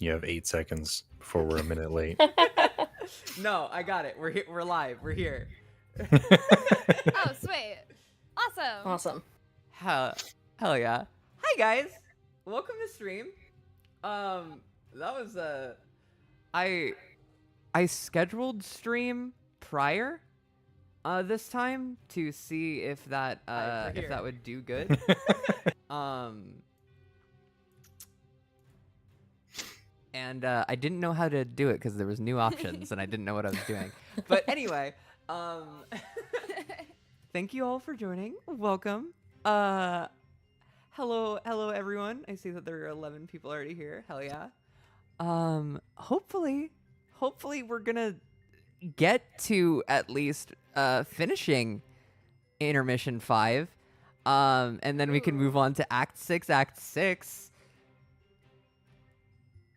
You have 8 seconds before we're a minute late. No, I got it. We're live. We're here. Oh, sweet. Awesome. Awesome. Hell yeah. Hi guys. Welcome to stream. That was I scheduled stream prior this time to see if that would do good. And I didn't know how to do it because there was new options and I didn't know what I was doing. But anyway, thank you all for joining. Welcome. Hello everyone. I see that there are 11 people already here. Hell yeah. Hopefully we're gonna get to at least finishing Intermission 5. And then we can move on to Act 6.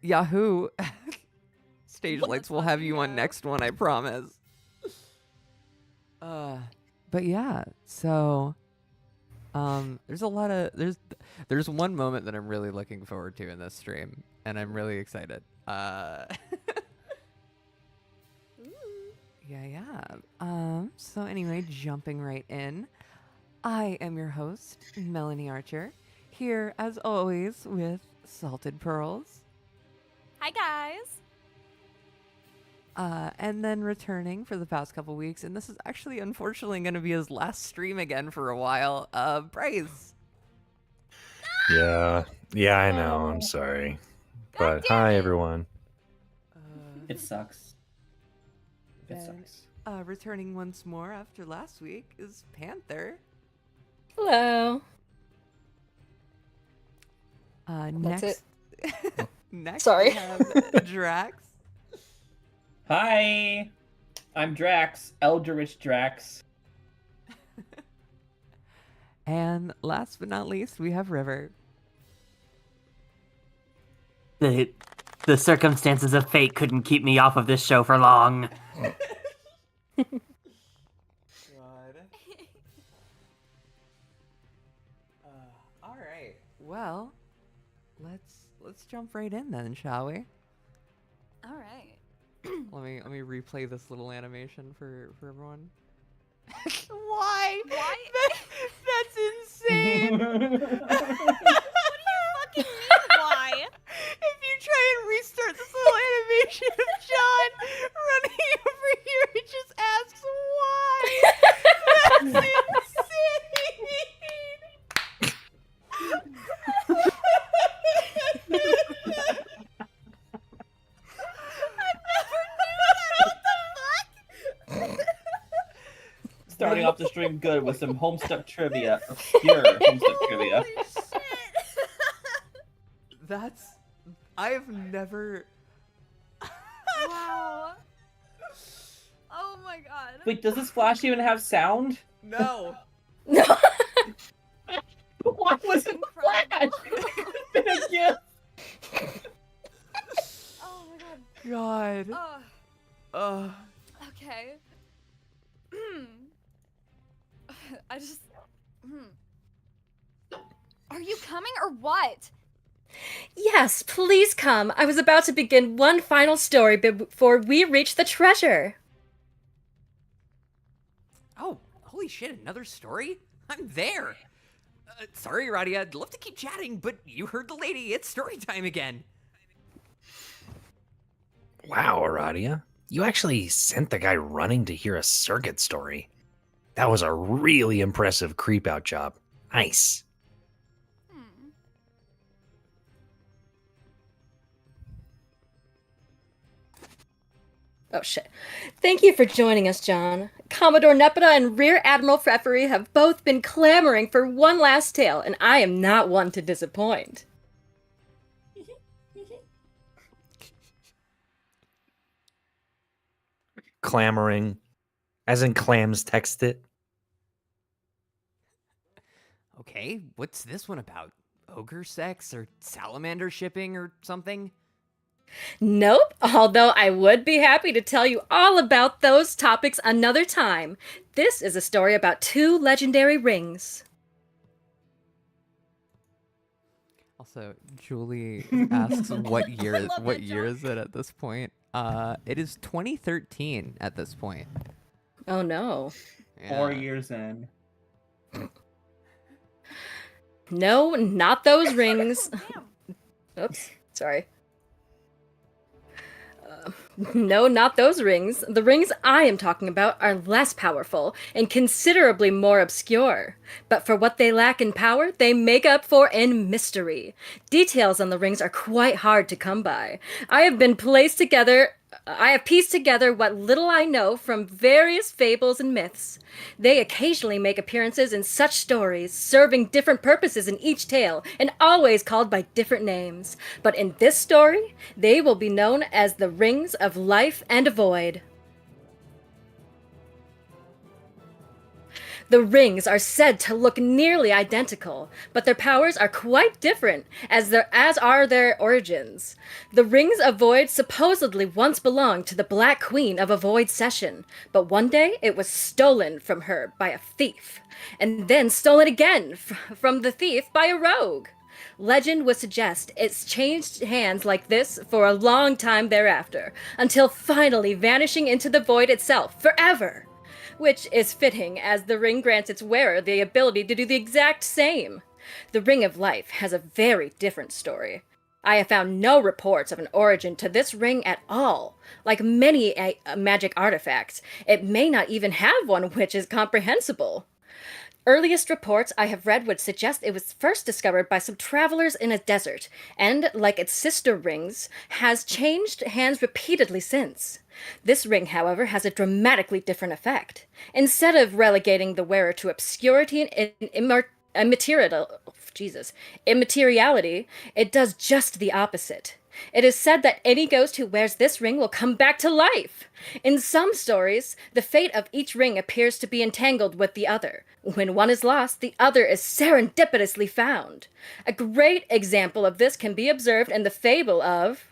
Yahoo! Stage lights will have you on next one, I promise. But yeah, so there's one moment that I'm really looking forward to in this stream, and I'm really excited. So anyway, jumping right in, I am your host, Melanie Archer, here as always with Salted Pearls. Hi, guys. And then returning for the past couple weeks, and this is actually unfortunately going to be his last stream again for a while, Bryce. Yeah, I know. I'm sorry. But hi, everyone. It sucks. It sucks. Returning once more after last week is Panther. Hello. Next. It. Next, Sorry. we have Drax. Hi, I'm Drax, Eldritch Drax. And last but not least, we have River. The circumstances of fate couldn't keep me off of this show for long. God. All right. Well, let's jump right in then, shall we? All right. Let me replay this little animation for everyone. Why? Why? That's insane. What do you fucking mean, why? If you try and restart this little animation of John running over here, it just asks why. That's Starting off the stream good with some Homestuck trivia, obscure Homestuck trivia. Holy shit. I've never. Wow. Oh my god. Wait, does this flash even have sound? No. No. Why was it flash? It's been a gift. Oh my god. God. Okay. I just. Are you coming or what? Yes, please come. I was about to begin one final story before we reach the treasure. Oh, holy shit! Another story? I'm there. Sorry, Radia. I'd love to keep chatting, but you heard the lady. It's story time again. Wow, Aradia. You actually sent the guy running to hear a circuit story. That was a really impressive creep-out job. Nice. Oh shit. Thank you for joining us, John. Commodore Nepeta and Rear Admiral Freffery have both been clamoring for one last tale, and I am not one to disappoint. Clamoring. As in clams text it. Okay, what's this one about? Ogre sex or salamander shipping or something? Nope, although I would be happy to tell you all about those topics another time. This is a story about two legendary rings. I'll So Julie asks what year love what that year joke. is it at this point? It is 2013 at this point. Oh no. 4 Yeah. years in. No, not those rings. Damn. Oops, sorry. No, not those rings. The rings I am talking about are less powerful and considerably more obscure. But for what they lack in power, they make up for in mystery. Details on the rings are quite hard to come by. I have pieced together what little I know from various fables and myths. They occasionally make appearances in such stories, serving different purposes in each tale, and always called by different names. But in this story, they will be known as the Rings of Life and Void. The rings are said to look nearly identical, but their powers are quite different, as are their origins. The Rings of Void supposedly once belonged to the Black Queen of a Void Session, but one day it was stolen from her by a thief, and then stolen again from the thief by a rogue. Legend would suggest it's changed hands like this for a long time thereafter, until finally vanishing into the void itself forever. Which is fitting, as the ring grants its wearer the ability to do the exact same. The Ring of Life has a very different story. I have found no reports of an origin to this ring at all. Like many magic artifacts, it may not even have one which is comprehensible. Earliest reports I have read would suggest it was first discovered by some travelers in a desert, and, like its sister rings, has changed hands repeatedly since. This ring, however, has a dramatically different effect. Instead of relegating the wearer to obscurity and immateriality, it does just the opposite. It is said that any ghost who wears this ring will come back to life. In some stories, the fate of each ring appears to be entangled with the other. When one is lost, the other is serendipitously found. A great example of this can be observed in the fable of...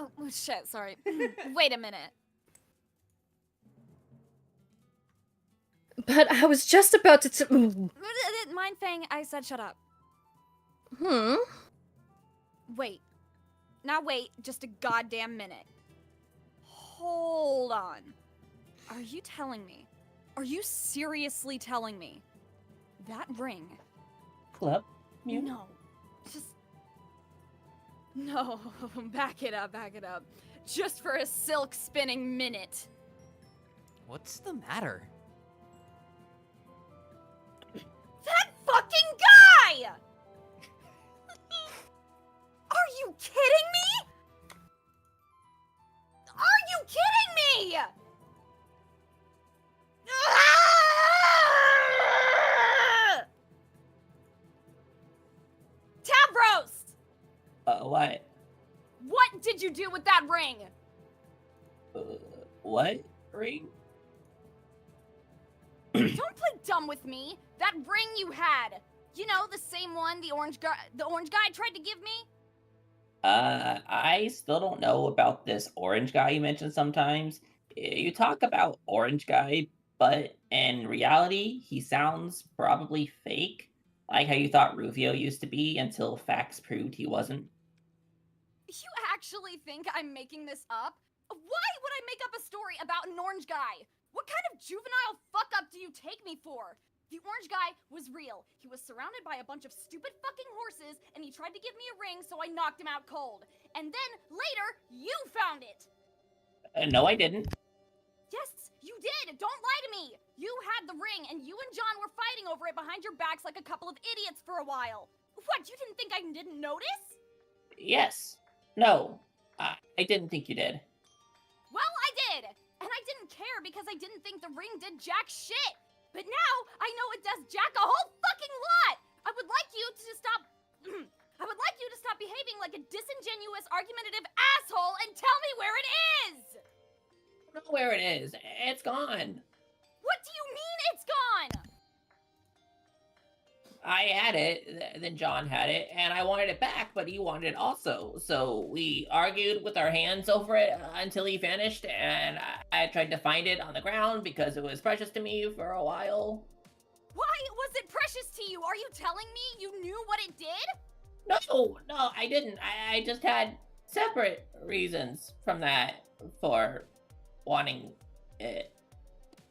Oh, shit, sorry. Wait a minute. But I was just about to... Mind Fang, I said shut up. Hmm? Wait. Now wait just a goddamn minute. Hold on. Are you telling me? Are you seriously telling me? That ring? Club? Mute? No. Just... No. Back it up, back it up. Just for a silk spinning minute. What's the matter? That fucking guy! Are you kidding me? Are you kidding me? Ah! Tabros! What? What did you do with that ring? What? Ring? Don't play dumb with me. That ring you had. You know, the same one the orange guy tried to give me? I still don't know about this orange guy you mentioned sometimes. You talk about orange guy, but in reality, he sounds probably fake. Like how you thought Rufio used to be until facts proved he wasn't. You actually think I'm making this up? Why would I make up a story about an orange guy? What kind of juvenile fuck up do you take me for? The orange guy was real. He was surrounded by a bunch of stupid fucking horses, and he tried to give me a ring, so I knocked him out cold. And then, later, you found it! No, I didn't. Yes, you did! Don't lie to me! You had the ring, and you and John were fighting over it behind your backs like a couple of idiots for a while. What, you didn't think I didn't notice? Yes. No. I didn't think you did. Well, I did! And I didn't care because I didn't think the ring did jack shit! But now, I know it does jack a whole fucking lot! I would like you to stop... I would like you to stop behaving like a disingenuous, argumentative asshole and tell me where it is! I don't know where it is. It's gone. What do you mean it's gone? I had it, then John had it, and I wanted it back, but he wanted it also. So we argued with our hands over it until he vanished, and I tried to find it on the ground because it was precious to me for a while. Why was it precious to you? Are you telling me you knew what it did? No, I didn't. I just had separate reasons from that for wanting it.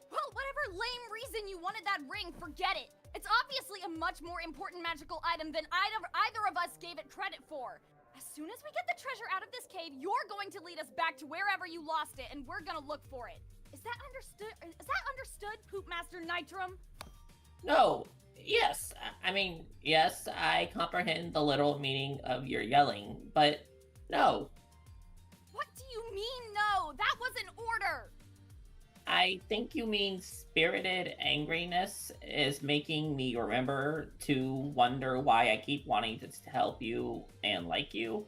Well, whatever lame reason you wanted that ring, forget it. It's obviously a much more important magical item than either of us gave it credit for. As soon as we get the treasure out of this cave, you're going to lead us back to wherever you lost it, and we're gonna look for it. Is that understood? Is that understood, Poopmaster Nitrum? No. Yes. I mean, yes, I comprehend the literal meaning of your yelling, but no. What do you mean, no? That was an order! I think you mean spirited angriness is making me remember to wonder why I keep wanting to help you and like you.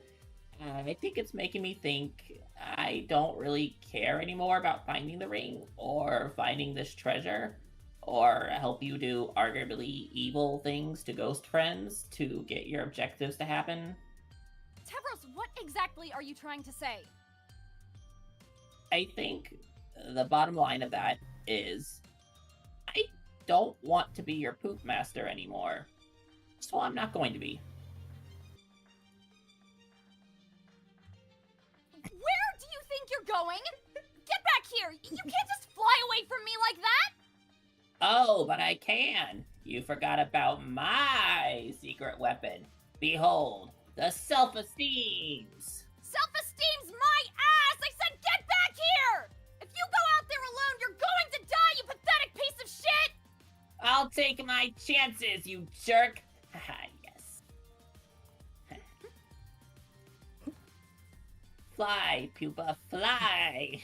I think it's making me think I don't really care anymore about finding the ring or finding this treasure or help you do arguably evil things to ghost friends to get your objectives to happen. Tevros, what exactly are you trying to say? I think the bottom line of that is I don't want to be your poop master anymore. So I'm not going to be. Where do you think you're going? Get back here! You can't just fly away from me like that! Oh, but I can. You forgot about my secret weapon. Behold, the self-esteems. Self-esteem's my ass! I said get back here! If you go out there alone, you're going to die, you pathetic piece of shit! I'll take my chances, you jerk. Haha, yes. Fly, pupa, fly.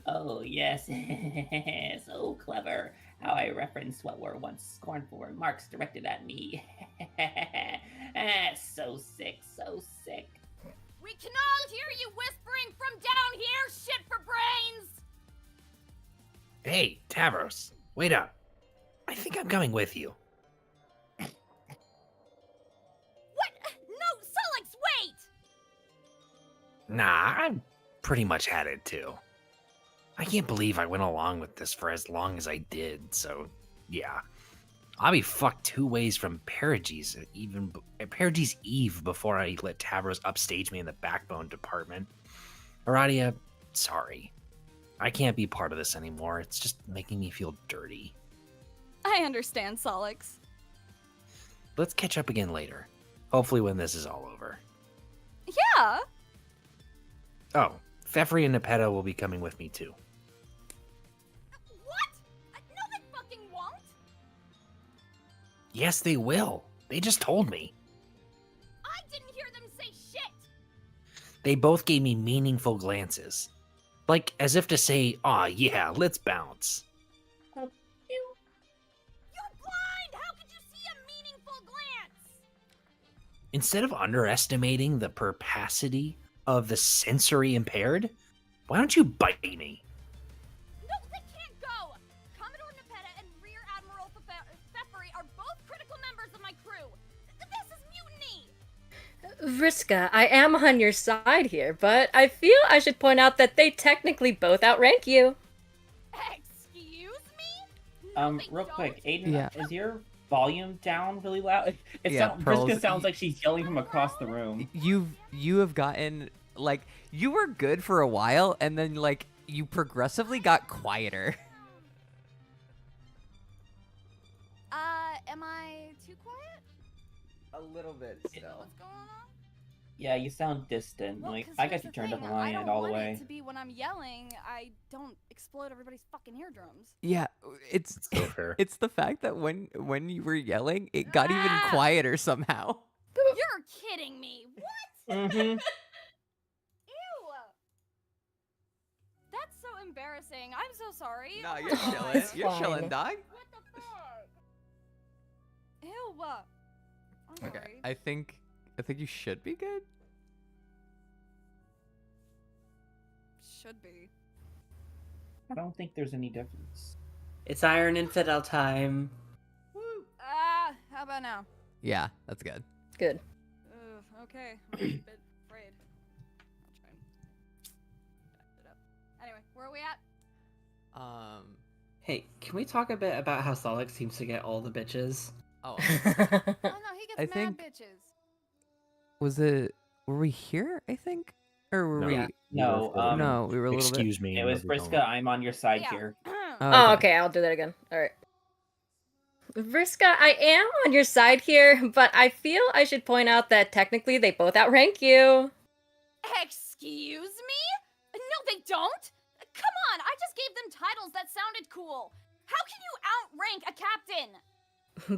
Oh, yes. So clever how I referenced what were once scornful remarks directed at me. So sick, so sick. We can all hear you whispering from down here, shit for brains! Hey, Tavros, wait up. I think I'm coming with you. What? No, Solix, wait! Nah, I've pretty much had it too. I can't believe I went along with this for as long as I did, so yeah. I'll be fucked 2 ways from Periges Eve before I let Tavros upstage me in the backbone department. Aradia, sorry. I can't be part of this anymore. It's just making me feel dirty. I understand, Solix. Let's catch up again later. Hopefully when this is all over. Yeah! Oh, Fefri and Nepeta will be coming with me too. What? No, they fucking won't! Yes, they will. They just told me. I didn't hear them say shit! They both gave me meaningful glances. Like as if to say, aw, yeah, let's bounce. You're blind! How could you see a meaningful glance? Instead of underestimating the perpacity of the sensory impaired, why don't you bite me? No, they can't go! Commodore Nepeta and Rear Admiral Pfeffery are both critical members of my crew. This is mutiny! Vriska, I am on your side here, but I feel I should point out that they technically both outrank you. Excuse me? No, they Real don't. quick, Aiden, Yeah. is your volume down really loud? Yeah, Pearls, Vriska sounds like she's yelling from across the room. You have gotten, like, you were good for a while, and then, like, you progressively got quieter. Am I too quiet? A little bit What's going on? Yeah, you sound distant. Well, Like 'cause I here's guess you the turned up thing, the I line don't and all the want way. it to be when I'm yelling, I don't explode everybody's fucking eardrums. Yeah, it's So fair. it's the fact that when you were yelling, it got even Ah! quieter somehow. You're kidding me. What? Mm-hmm. Ew. That's so embarrassing. I'm so sorry. Nah, Oh you're my chilling. God. It's You're fine. chilling, dog. What the fuck? Ew. I'm Okay, sorry. I think you should be good. Should be. I don't think there's any difference. It's Iron Infidel time. Ah, about now? Yeah, that's good. Good. Okay. I'm a bit afraid. I'll try and back it up. Anyway, where are we at? Hey, can we talk a bit about how Solix seems to get all the bitches? Oh, Oh no, he gets I mad think- bitches. were we here, I think? Or were No. we? Yeah. We were No, for- No, we were a little bit. Excuse me. It was another Vriska. I'm on your side Yeah. here. Oh, okay, I'll do that again. Alright. Vriska, I am on your side here, but I feel I should point out that technically they both outrank you. Excuse me? No, they don't. Come on, I just gave them titles that sounded cool. How can you outrank a captain?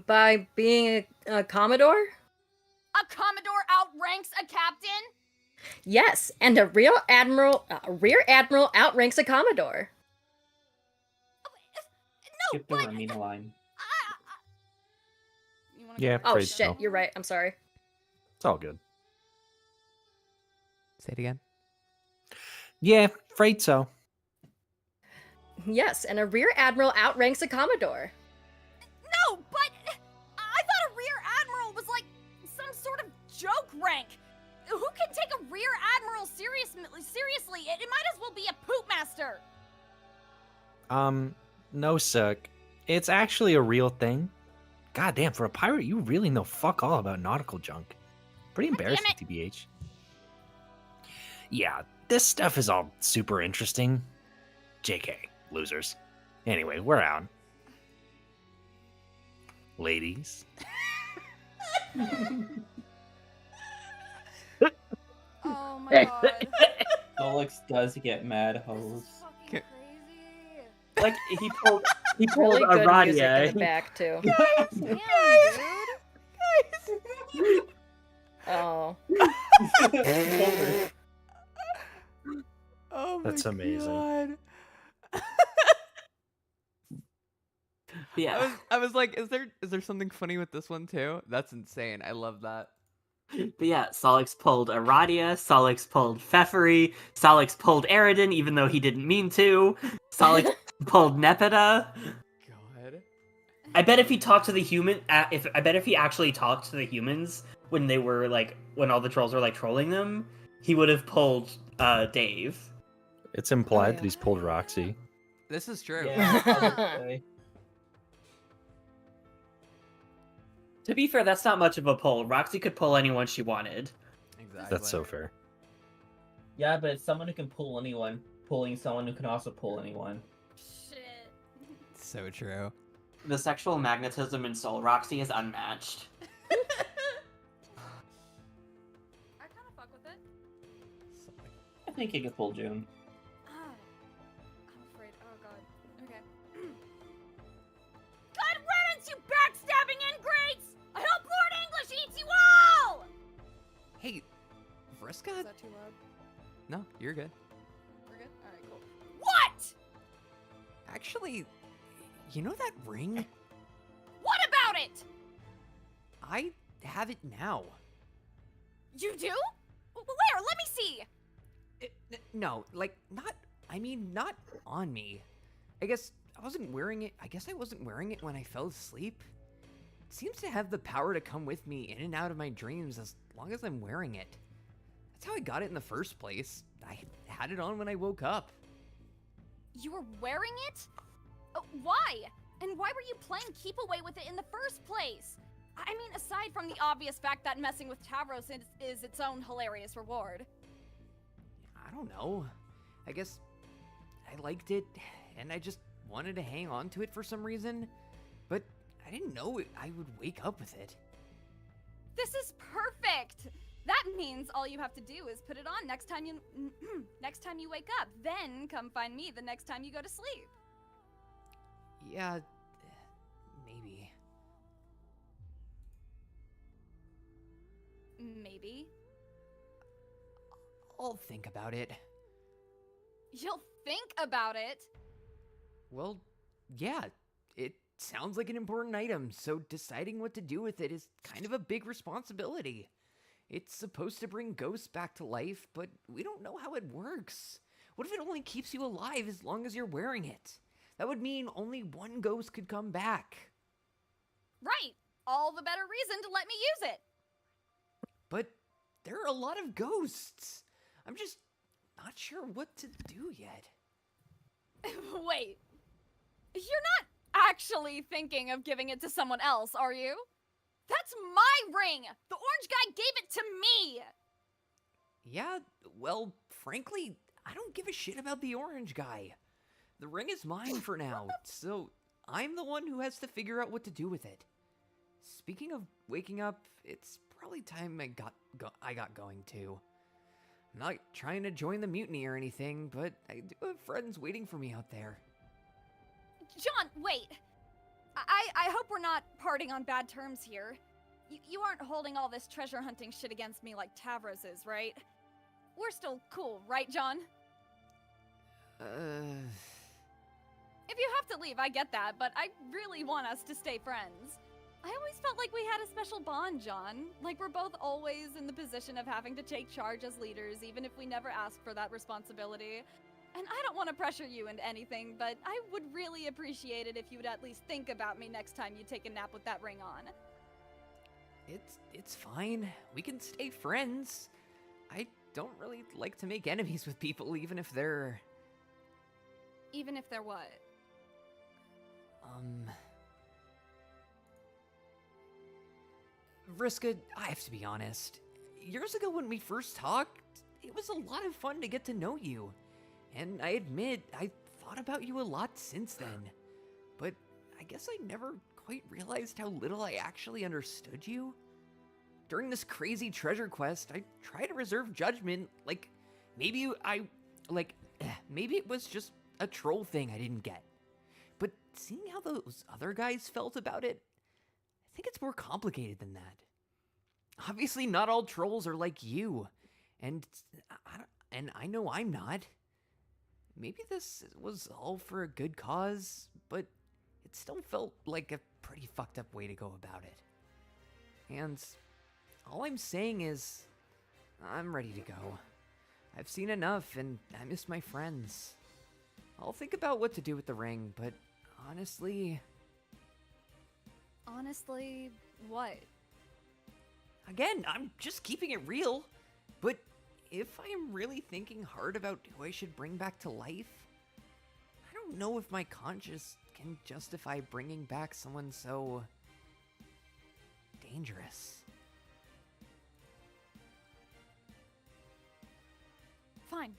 By being a Commodore? A commodore outranks a captain? Yes, and a rear admiral outranks a Commodore. No, Skip the but Romina line. You wanna Yeah, go Oh Afraid shit, so. you're right. I'm sorry. It's all good. Say it again. Yeah, afraid so. Yes, and a rear admiral outranks a Commodore. No, but I thought a rear admiral was like some sort of joke rank. Who can take a rear admiral seriously? It might as well be a poop master. No, Suck. It's actually a real thing. God damn, for a pirate, you really know fuck all about nautical junk. Pretty God damn embarrassing, TBH. Yeah, this stuff is all super interesting. JK, losers. Anyway, we're out. Ladies. Oh my god. Solix does get mad This hose. is fucking crazy. Like he pulled Really a good music in Radia. the back too. Damn, dude. Oh. Oh That's amazing. God. Yeah. I was like, is there something funny with this one too? That's insane. I love that. But yeah, Solix pulled Aradia, Solix pulled Pfeffery, Solix pulled Aridin even though he didn't mean to, Solix pulled Nepeta. God. I bet if he talked to the human, I bet if he actually talked to the humans when they were like, when all the trolls were like trolling them, he would have pulled Dave. It's implied yeah. that he's pulled Roxy. This is true. Yeah, I would say. To be fair, that's not much of a pull. Roxy could pull anyone she wanted. Exactly. That's so fair. Yeah, but it's someone who can pull anyone, pulling someone who can also pull anyone. Shit. So true. The sexual magnetism in Soul Roxy is unmatched. I kind of fuck with it. I think he could pull June. Ah, I'm afraid. Oh god. Okay. God riddance, you backstabbing ingrates! I hope Lord English eats you all! Hey, Vriska? Is that too loud? No, you're good. We're good? Alright, cool. What? Actually, you know that ring? What about it? I have it now. You do? Where? Let me see! No, like, not on me. I guess I wasn't wearing it. I guess I wasn't wearing it when I fell asleep. It seems to have the power to come with me in and out of my dreams as long as I'm wearing it. That's how I got it in the first place. I had it on when I woke up. You were wearing it? Why? And why were you playing keep away with it in the first place? I mean, aside from the obvious fact that messing with Tavros is its own hilarious reward. I don't know. I guess I liked it, and I just wanted to hang on to it for some reason. But I didn't know I would wake up with it. This is perfect! That means all you have to do is put it on next time you wake up. Then come find me the next time you go to sleep. Yeah, maybe. Maybe. I'll think about it. You'll think about it. Well, yeah, it sounds like an important item, so deciding what to do with it is kind of a big responsibility. It's supposed to bring ghosts back to life, but we don't know how it works. What if it only keeps you alive as long as you're wearing it? That would mean only one ghost could come back. Right. all the better reason to let me use it. But there are a lot of ghosts. I'm just not sure what to do yet. Wait, you're not actually thinking of giving it to someone else, are you? That's my ring! The orange guy gave it to me! Yeah, well, frankly, I don't give a shit about the orange guy. The ring is mine for now, so I'm the one who has to figure out what to do with it. Speaking of waking up, it's probably time I got going too. I'm not trying to join the mutiny or anything, but I do have friends waiting for me out there. John, wait. I hope we're not parting on bad terms here. You aren't holding all this treasure hunting shit against me like Tavros is, right? We're still cool, right, John? If you have to leave, I get that, but I really want us to stay friends. I always felt like we had a special bond, John. Like we're both always in the position of having to take charge as leaders, even if we never ask for that responsibility. And I don't want to pressure you into anything, but I would really appreciate it if you would at least think about me next time you take a nap with that ring on. It's fine. We can stay friends. I don't really like to make enemies with people, even if they're... Even if they're what? Vriska, I have to be honest. Years ago when we first talked, it was a lot of fun to get to know you. And I admit, I thought about you a lot since then. But I guess I never quite realized how little I actually understood you. During this crazy treasure quest, I tried to reserve judgment, maybe maybe it was just a troll thing I didn't get. But seeing how those other guys felt about it, I think it's more complicated than that. Obviously, not all trolls are like you, and I know I'm not. Maybe this was all for a good cause, but it still felt like a pretty fucked up way to go about it. And all I'm saying is, I'm ready to go. I've seen enough, and I miss my friends. I'll think about what to do with the ring, but honestly... Honestly, what? Again, I'm just keeping it real. But if I am really thinking hard about who I should bring back to life, I don't know if my conscience can justify bringing back someone so... dangerous. Fine.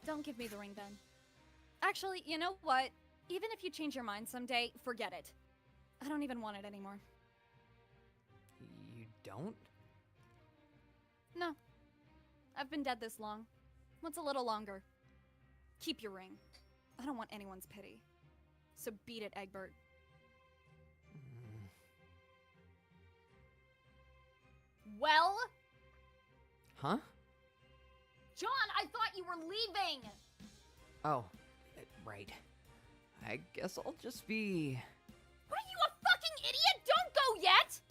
Don't give me the ring then. Actually, you know what? Even if you change your mind someday, forget it. I don't even want it anymore. You don't? No. I've been dead this long. What's a little longer? Keep your ring. I don't want anyone's pity. So beat it, Egbert. Well? Huh? John, I thought you were leaving! Oh, right. I guess I'll just be... Are you a fucking idiot? Don't go yet!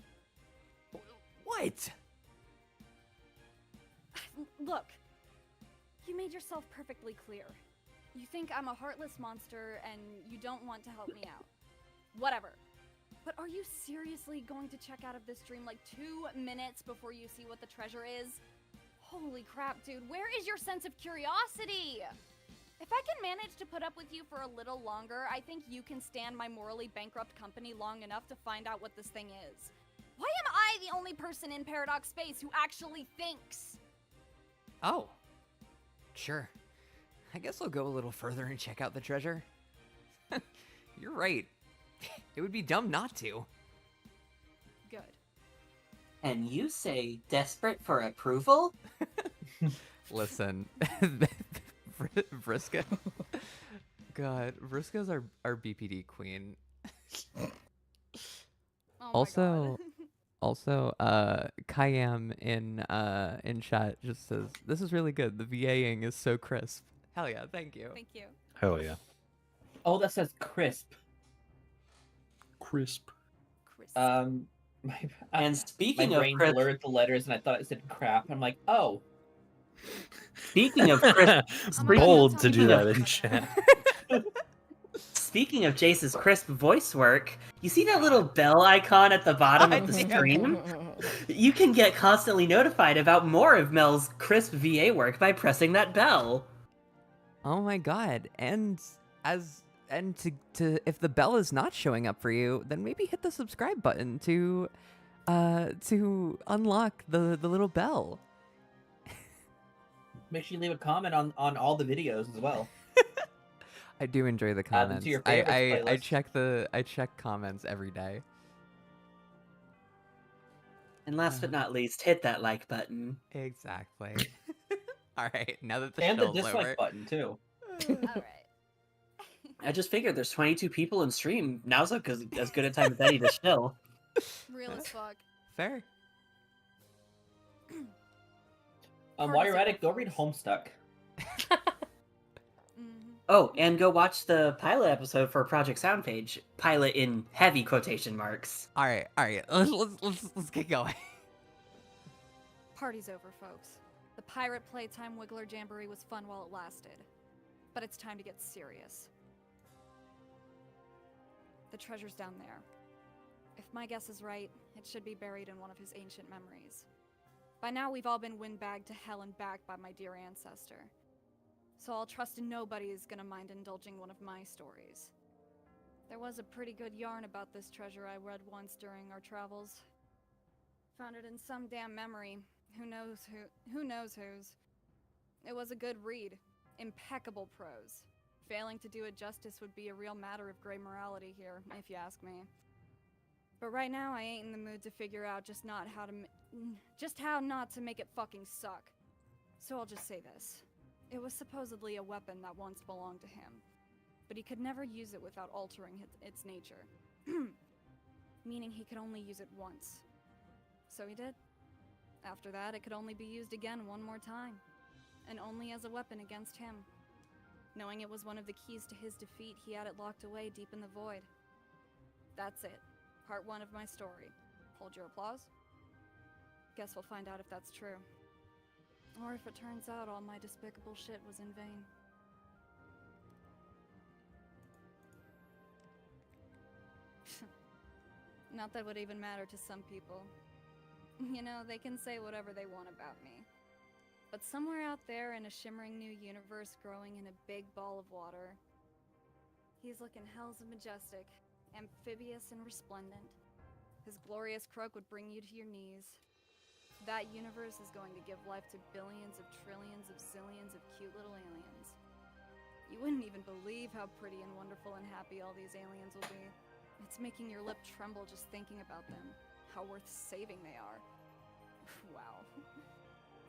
What? Look, you made yourself perfectly clear. You think I'm a heartless monster and you don't want to help me out. Whatever. But are you seriously going to check out of this dream like 2 minutes before you see what the treasure is? Holy crap, dude, where is your sense of curiosity? If I can manage to put up with you for a little longer, I think you can stand my morally bankrupt company long enough to find out what this thing is. Why am I the only person in Paradox Space who actually thinks? Oh. Sure. I guess I'll go a little further and check out the treasure. You're right. It would be dumb not to. Good. And you say desperate for approval? Listen, Vriska. God, Vriska's our BPD queen. Oh my God. Also, Kayam in chat just says, "This is really good. The VAing is so crisp." Hell yeah, thank you. Thank you. Hell yeah. Oh, that says crisp. Crisp. Chris. And And speaking my of brain crisp, blurred the letters and I thought it said crap. I'm like, oh. speaking of crisp, Oh my God, Bold don't to tell me do about that in that. chat. speaking of Jace's crisp voice work, you see that little bell icon at the bottom of the stream? You can get constantly notified about more of Mel's crisp VA work by pressing that bell. Oh my god. And to if the bell is not showing up for you, then maybe hit the subscribe button to unlock the little bell. Make sure you leave a comment on all the videos as well. I do enjoy the Add them comments. to your favorites I check comments every day. And last but not least, hit that like button. Exactly. All right, now that the And the show's dislike over. button too. Alright. I just figured there's 22 people in stream. Now's as good a time as any to chill. Real as fuck. Fair. While you're at it, go read Homestuck. Oh, and go watch the pilot episode for Project Soundpage. Pilot in heavy quotation marks. All right. Let's get going. Party's over, folks. The Pirate Playtime Wiggler Jamboree was fun while it lasted. But it's time to get serious. The treasure's down there. If my guess is right, it should be buried in one of his ancient memories. By now, we've all been windbagged to hell and back by my dear ancestor. So I'll trust nobody is gonna mind indulging one of my stories. There was a pretty good yarn about this treasure I read once during our travels. Found it in some damn memory. Who knows whose. It was a good read. Impeccable prose. Failing to do it justice would be a real matter of gray morality here, if you ask me. But right now, I ain't in the mood to figure out just how not to make it fucking suck. So I'll just say this. It was supposedly a weapon that once belonged to him, but he could never use it without altering its nature. Meaning he could only use it once. So he did. After that, it could only be used again one more time, and only as a weapon against him. Knowing it was one of the keys to his defeat, he had it locked away deep in the void. That's it. Part 1 of my story. Hold your applause. Guess we'll find out if that's true. Or if it turns out all my despicable shit was in vain. Not that would even matter to some people. You know, they can say whatever they want about me. But somewhere out there in a shimmering new universe growing in a big ball of water, he's looking hells majestic, amphibious and resplendent. His glorious croak would bring you to your knees. That universe is going to give life to billions of trillions of zillions of cute little aliens. You wouldn't even believe how pretty and wonderful and happy all these aliens will be. It's making your lip tremble just thinking about them. How worth saving they are. Wow.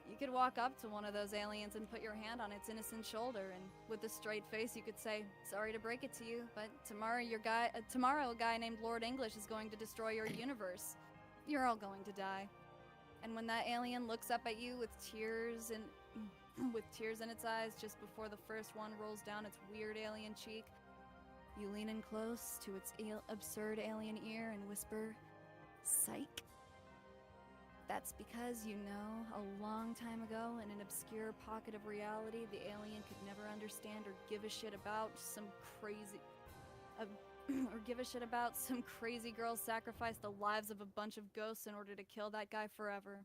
You could walk up to one of those aliens and put your hand on its innocent shoulder, and with a straight face you could say, "Sorry to break it to you, but tomorrow a guy named Lord English is going to destroy your universe. You're all going to die." And when that alien looks up at you with tears in its eyes just before the first one rolls down its weird alien cheek, you lean in close to its absurd alien ear and whisper, "Psych." That's because you know, a long time ago, in an obscure pocket of reality, the alien could never understand or give a shit about some crazy girl sacrificed the lives of a bunch of ghosts in order to kill that guy forever.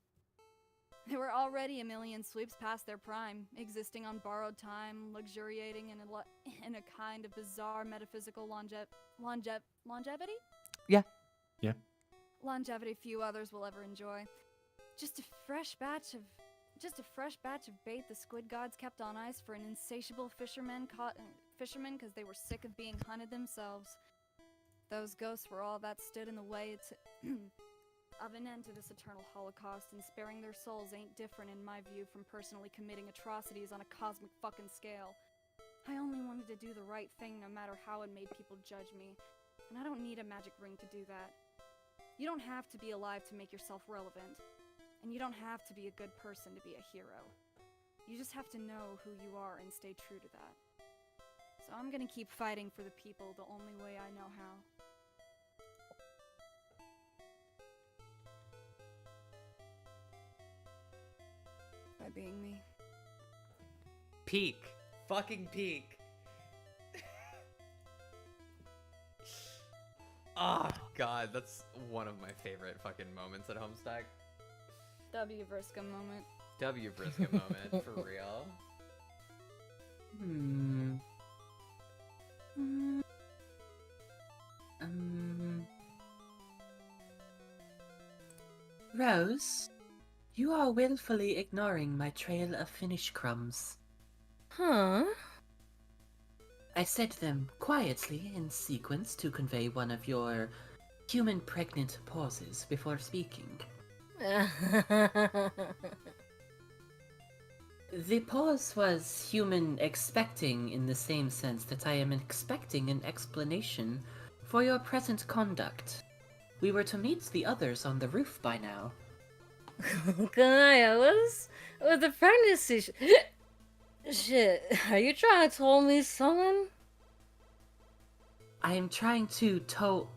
They were already a million sweeps past their prime, existing on borrowed time, luxuriating in a kind of bizarre metaphysical longevity? Yeah. Longevity few others will ever enjoy. Just a fresh batch of bait the squid gods kept on ice for an insatiable fishermen because they were sick of being hunted themselves. Those ghosts were all that stood in the way of an end to this eternal holocaust, and sparing their souls ain't different in my view from personally committing atrocities on a cosmic fucking scale. I only wanted to do the right thing no matter how it made people judge me, and I don't need a magic ring to do that. You don't have to be alive to make yourself relevant. And you don't have to be a good person to be a hero. You just have to know who you are and stay true to that. So I'm gonna keep fighting for the people the only way I know how. By being me. Peak. Fucking peak. Oh god, that's one of my favorite fucking moments at Homestuck. W Vriska moment. W Briska moment, for real. Rose, you are willfully ignoring my trail of finish crumbs. Huh? I said them quietly in sequence to convey one of your human pregnant pauses before speaking. The pause was human expecting in the same sense that I am expecting an explanation for your present conduct. We were to meet the others on the roof by now. Kanaya, what's with the pregnancy shit? Are you trying to tell me something? I am trying to tell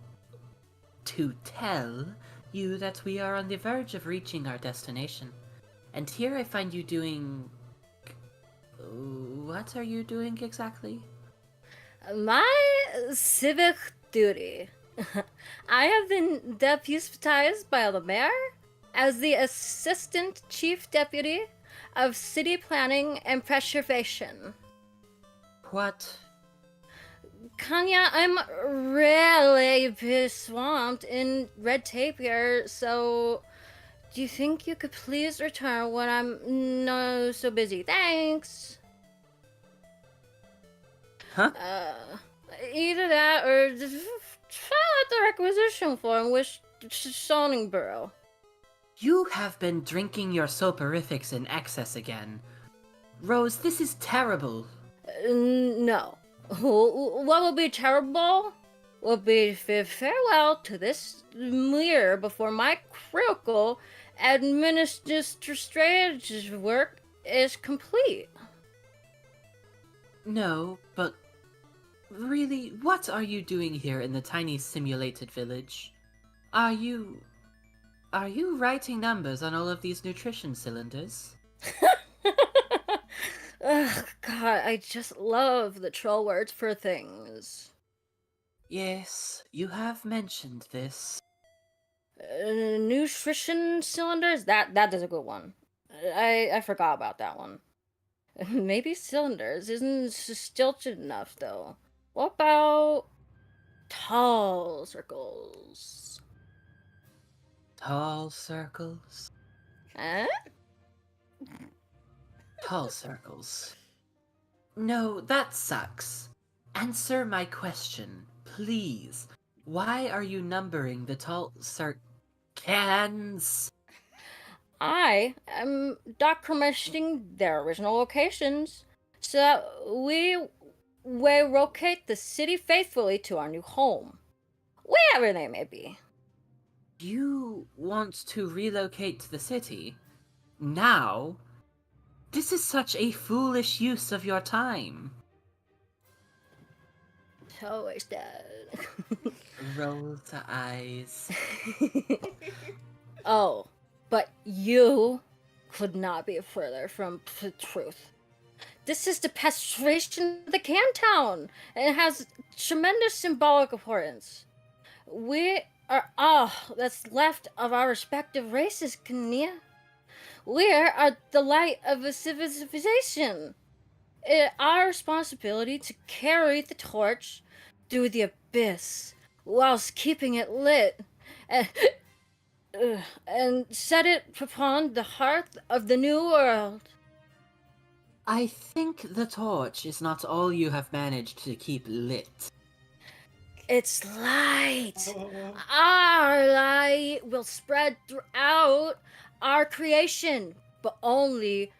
you that we are on the verge of reaching our destination. And here I find you doing... What are you doing exactly? My civic duty. I have been deputized by the mayor as the Assistant Chief Deputy of City Planning and Preservation. What? Kanya, I'm really swamped in red tape here, so do you think you could please return when I'm no so busy? Thanks. Huh? Either that or just fill out the requisition form with zoning bureau. You have been drinking your soporifics in excess again. Rose, this is terrible. No. What will be terrible will be farewell to this year before my critical administrative work is complete. No, but really, what are you doing here in the tiny simulated village? Are you writing numbers on all of these nutrition cylinders? Ugh, God, I just love the troll words for things. Yes, you have mentioned this. Nutrition cylinders? That is a good one. I forgot about that one. Maybe cylinders isn't stilted enough, though. What about tall circles? Tall circles? Huh? Tall circles. No, that sucks. Answer my question, please. Why are you numbering the tall cans? I am documenting their original locations so that we will locate the city faithfully to our new home, wherever they may be. You want to relocate to the city? Now? This is such a foolish use of your time. Always that. Roll the eyes. Oh, but you could not be further from the truth. This is the pasteurization of the Cantown, and it has tremendous symbolic importance. We are all that's left of our respective races, Kania. We are the light of a civilization. It is our responsibility to carry the torch through the abyss whilst keeping it lit and set it upon the hearth of the new world. I think the torch is not all you have managed to keep lit. It's light. Our light will spread throughout our creation, but only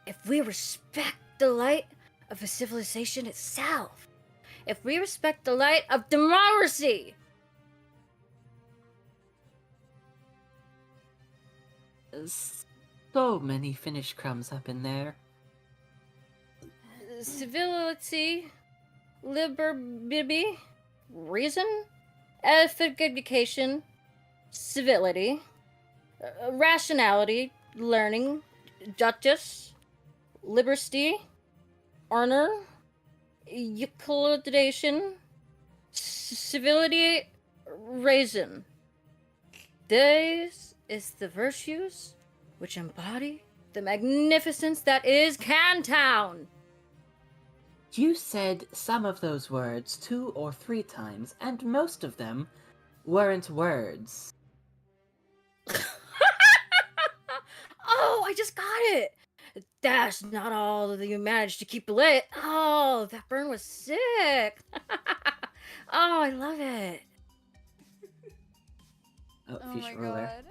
if we respect the light of a civilization itself. If we respect the light of democracy. So many Finnish crumbs up in there. Civility, liberty, reason, edification, civility, rationality, learning, justice, liberty, honor, equalization, civility, reason. This is the virtues which embody the magnificence that is Cantown. You said some of those words 2 or 3 times, and most of them weren't words. Oh, I just got it. That's not all that you managed to keep lit. Oh, that burn was sick. Oh, I love it. Oh, Oh future my ruler. god.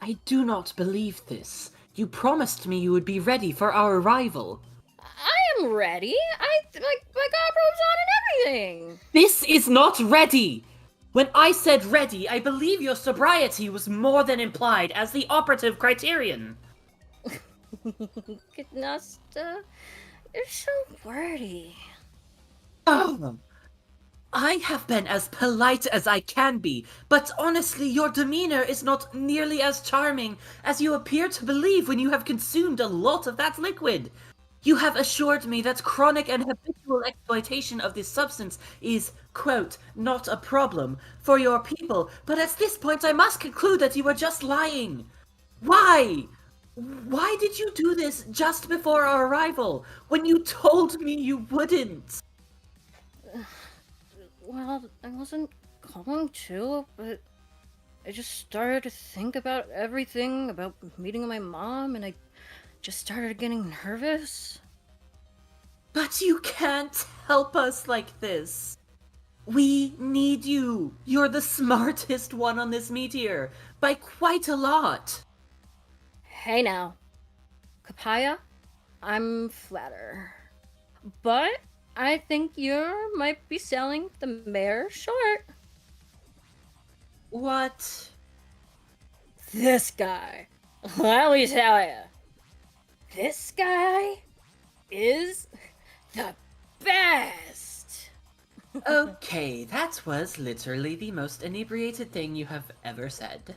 I do not believe this. You promised me you would be ready for our arrival. I am ready. I got robes on and everything. This is not ready! When I said ready, I believe your sobriety was more than implied as the operative criterion. Nasta, you're so wordy. Oh, I have been as polite as I can be, but honestly, your demeanor is not nearly as charming as you appear to believe when you have consumed a lot of that liquid. You have assured me that chronic and habitual exploitation of this substance is, quote, not a problem for your people, but at this point I must conclude that you are just lying. Why? Why did you do this just before our arrival, when you told me you wouldn't? Well, I wasn't going to, but I just started to think about everything, about meeting my mom, and I just started getting nervous. But you can't help us like this. We need you. You're the smartest one on this meteor, by quite a lot. Hey now, Kapaya, I'm flatter. But I think you might be selling the mayor short. What? This guy, let me tell you, this guy is the best. Okay, that was literally the most inebriated thing you have ever said.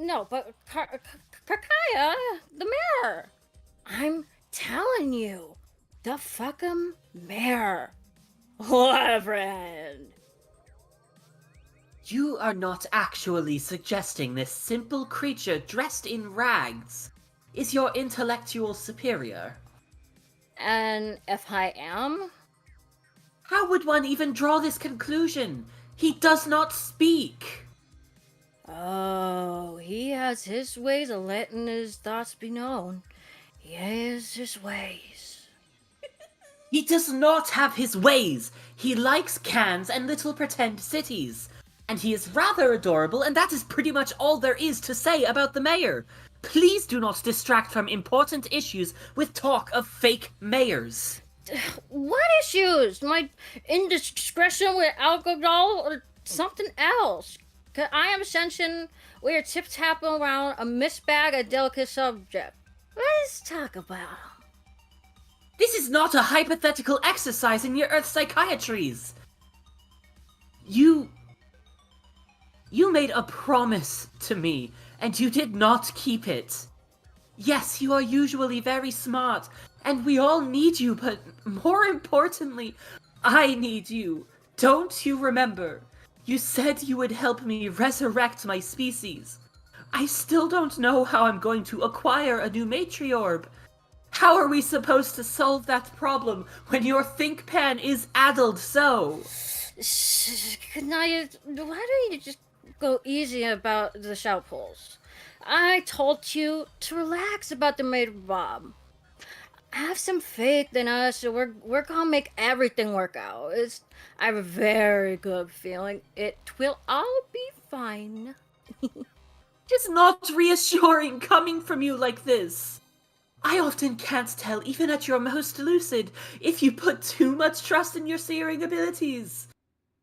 No, but Kakaya, the mayor. I'm telling you, the fucking mayor. What a friend. You are not actually suggesting this simple creature dressed in rags is your intellectual superior. And if I am? How would one even draw this conclusion? He does not speak. Oh, he has his ways of letting his thoughts be known. He has his ways. He does not have his ways. He likes cans and little pretend cities. And he is rather adorable, and that is pretty much all there is to say about the mayor. Please do not distract from important issues with talk of fake mayors. What issues? My indiscretion with alcohol or something else? 'Cause I am sensing we're tip-tapping around a misbag a delicate subject. Let's talk about 'em. This is not a hypothetical exercise in your earth psychiatries. You made a promise to me, and you did not keep it. Yes, you are usually very smart, and we all need you, but more importantly, I need you. Don't you remember? You said you would help me resurrect my species. I still don't know how I'm going to acquire a new matriorb. How are we supposed to solve that problem when your think pan is addled so? Kanaya, why don't you just go easy about the shout pulls? I told you to relax about the maid Bob. Have some faith in us, and we're gonna make everything work out. I have a very good feeling it will all be fine. It's not reassuring coming from you like this. I often can't tell, even at your most lucid, if you put too much trust in your seering abilities.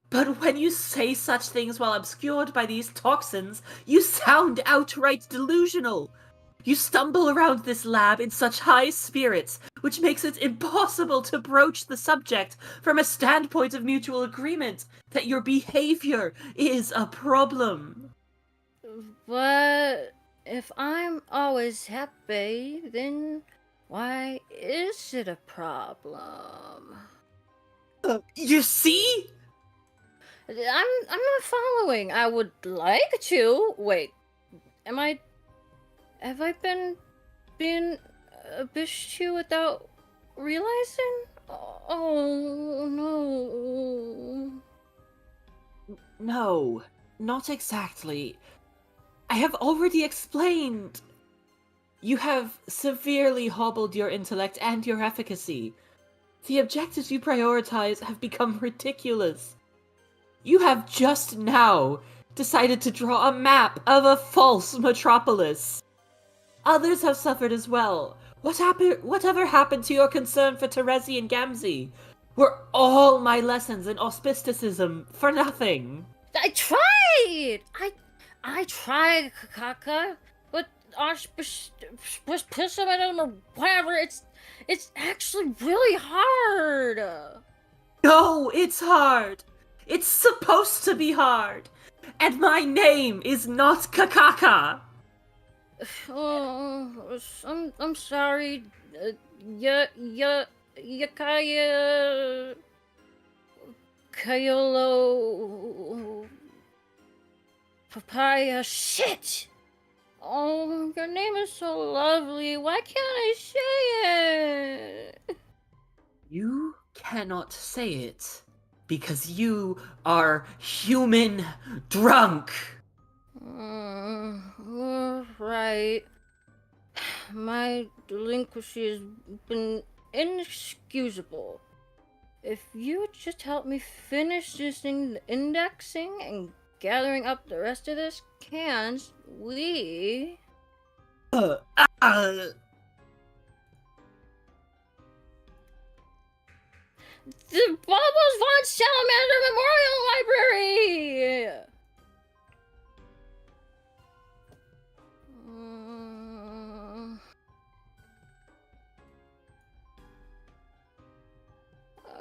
But when you say such things while obscured by these toxins, you sound outright delusional. You stumble around this lab in such high spirits, which makes it impossible to broach the subject from a standpoint of mutual agreement that your behavior is a problem. But if I'm always happy, then Why is it a problem? You see? I'm not following. I would like to. Wait, have I been being a bitch to you without realizing? Oh no. No, not exactly. I have already explained. You have severely hobbled your intellect and your efficacy. The objectives you prioritize have become ridiculous. You have just now decided to draw a map of a false metropolis. Others have suffered as well. Whatever happened to your concern for Terezi and Gamzee? Were all my lessons in auspisticism for nothing? I tried. I tried, Kaka, but auspicicism or whatever. It's actually really hard. No, it's hard. It's supposed to be hard. And my name is not Kakaka. Oh, I'm sorry. Yakaya Kayolo Papaya. Shit! Oh, your name is so lovely. Why can't I say it? You cannot say it because you are human drunk. Right. My delinquency has been inexcusable. If you would just help me finish this thing, indexing and gathering up the rest of this cans, we... Uh, The Bubbles von Salamander Memorial Library!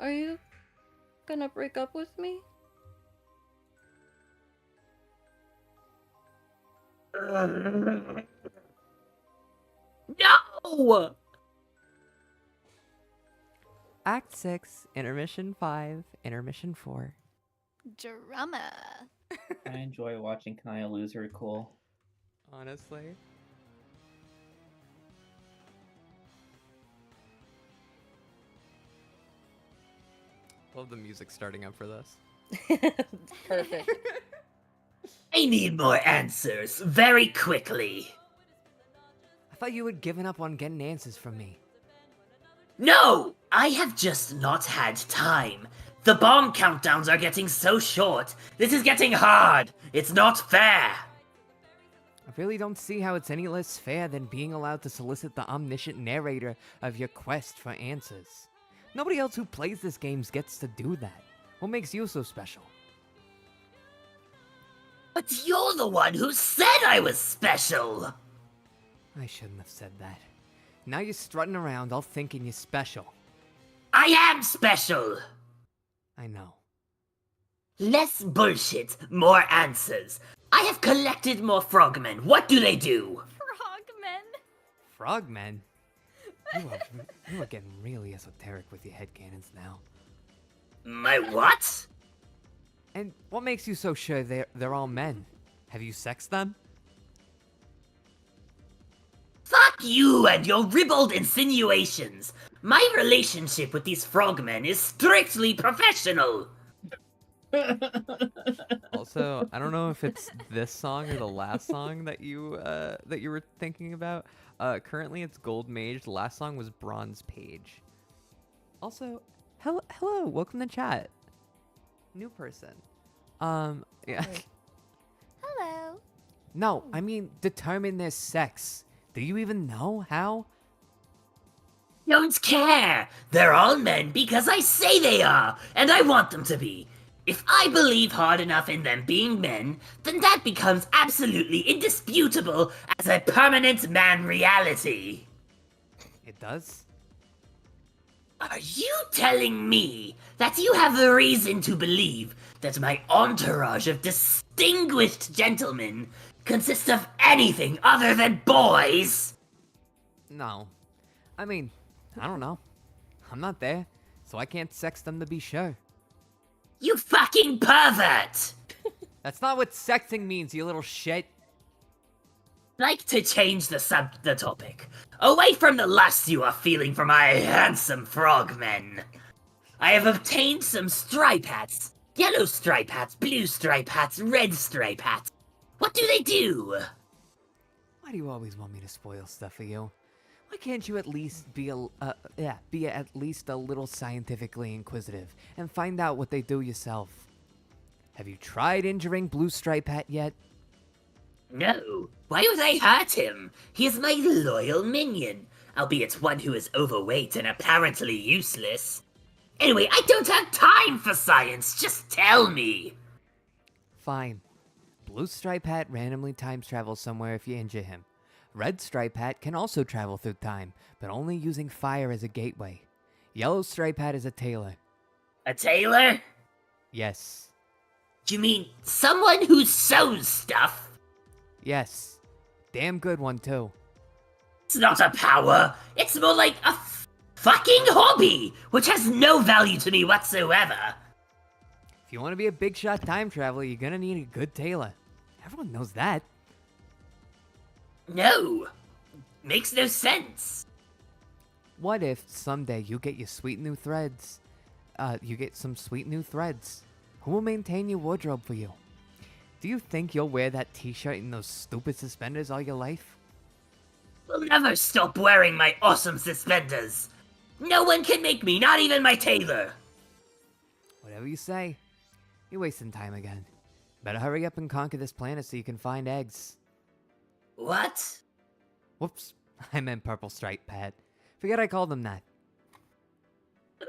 Are you gonna break up with me? No! Act 6, Intermission 5, Intermission 4. Drama. I enjoy watching Kaya lose her cool. Honestly. Love the music starting up for this. Perfect. I need more answers, very quickly. I thought you had given up on getting answers from me. No! I have just not had time. The bomb countdowns are getting so short. This is getting hard. It's not fair. I really don't see how it's any less fair than being allowed to solicit the omniscient narrator of your quest for answers. Nobody else who plays this game gets to do that. What makes you so special? But you're the one who said I was special. I shouldn't have said that. Now you're strutting around all thinking you're special. I am special. I know. Less bullshit, more answers. I have collected more frogmen. What do they do? Frogmen. Frogmen? You are getting really esoteric with your headcanons now. My what? And what makes you so sure they're all men? Have you sexed them? Fuck you and your ribald insinuations. My relationship with these frogmen is strictly professional. Also, I don't know if it's this song or the last song that you were thinking about. Currently it's Gold Mage. The last song was Bronze Page. Also, hello, welcome to chat. New person. Yeah. Hello. No, I mean determine their sex. Do you even know how? Don't care. They're all men because I say they are, and I want them to be. If I believe hard enough in them being men, then that becomes absolutely indisputable as a permanent man reality. It does? Are you telling me that you have a reason to believe that my entourage of distinguished gentlemen consists of anything other than boys? No. I mean, I don't know. I'm not there, so I can't sex them to be sure. You fucking pervert! That's not what sexing means, you little shit. Like to change the topic. Away from the lust you are feeling for my handsome frogmen. I have obtained some stripe hats. Yellow stripe hats, blue stripe hats, red stripe hats. What do they do? Why do you always want me to spoil stuff for you? Why can't you at least be at least a little scientifically inquisitive and find out what they do yourself? Have you tried injuring Blue Stripe Hat yet? No. Why would I hurt him? He is my loyal minion, albeit one who is overweight and apparently useless. Anyway, I don't have time for science, just tell me. Fine. Blue Stripe Hat randomly time travels somewhere if you injure him. Red Stripe Hat can also travel through time, but only using fire as a gateway. Yellow Stripe Hat is a tailor. A tailor? Yes. You mean someone who sews stuff? Yes. Damn good one, too. It's not a power, it's more like a fucking hobby, which has no value to me whatsoever. If you want to be a big shot time traveler, you're gonna need a good tailor. Everyone knows that. No. Makes no sense. What if someday you get your sweet new threads? You get some sweet new threads. Who will maintain your wardrobe for you? Do you think you'll wear that t-shirt and those stupid suspenders all your life? Will never stop wearing my awesome suspenders. No one can make me, not even my tailor. Whatever you say. You're wasting time again. Better hurry up and conquer this planet so you can find eggs. What? Whoops. I meant purple stripe pad. Forget I called them that.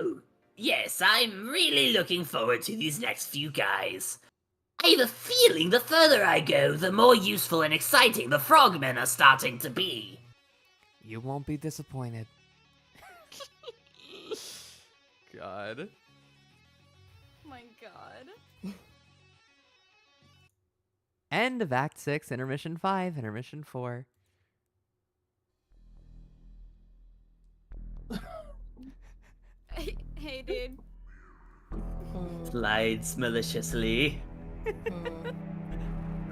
Oh, yes, I'm really looking forward to these next few guys. I have a feeling the further I go, the more useful and exciting the frogmen are starting to be. You won't be disappointed. God. My God. End of Act 6, Intermission 5, Intermission 4. Hey, dude. Slides maliciously.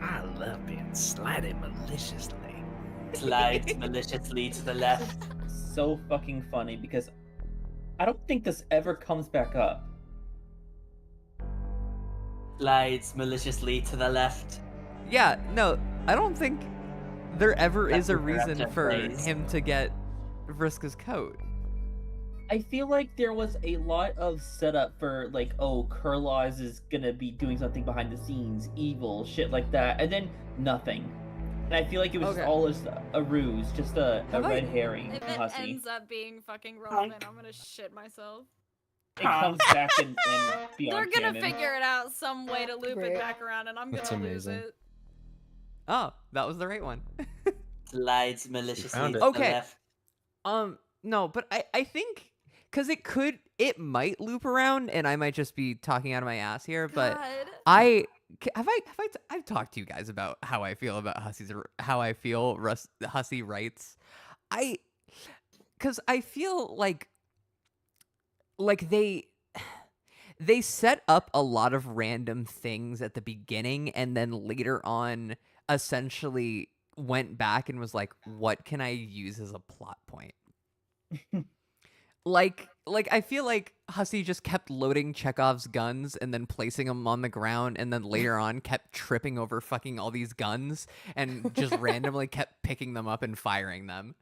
I love being slided maliciously. Slides maliciously to the left. So fucking funny because I don't think this ever comes back up. Slides maliciously to the left. Yeah, no, I don't think there ever That's is a what they're reason after for plays. him to get Vriska's coat. I feel like there was a lot of setup for like, oh, Kurlauz is gonna be doing something behind the scenes, evil, shit like that, and then nothing. And I feel like it was Okay. just all a ruse, just a Have I- red herring If from it Hussey. ends up being fucking relevant, I'm gonna shit myself. It comes back in They're Beyond gonna Canon. figure it out some way to loop it Right. back around, and I'm That's gonna lose amazing. it. Oh, that was the right one. Slides maliciously found to it. the Okay. left. No, but I think, because it might loop around, and I might just be talking out of my ass here, but God. I've talked to you guys about how I feel about Hussey writes. Because I feel like they set up a lot of random things at the beginning, and then later on essentially went back and was like, what can I use as a plot point? like I feel like Hussey just kept loading Chekhov's guns and then placing them on the ground, and then later on kept tripping over fucking all these guns and just randomly kept picking them up and firing them.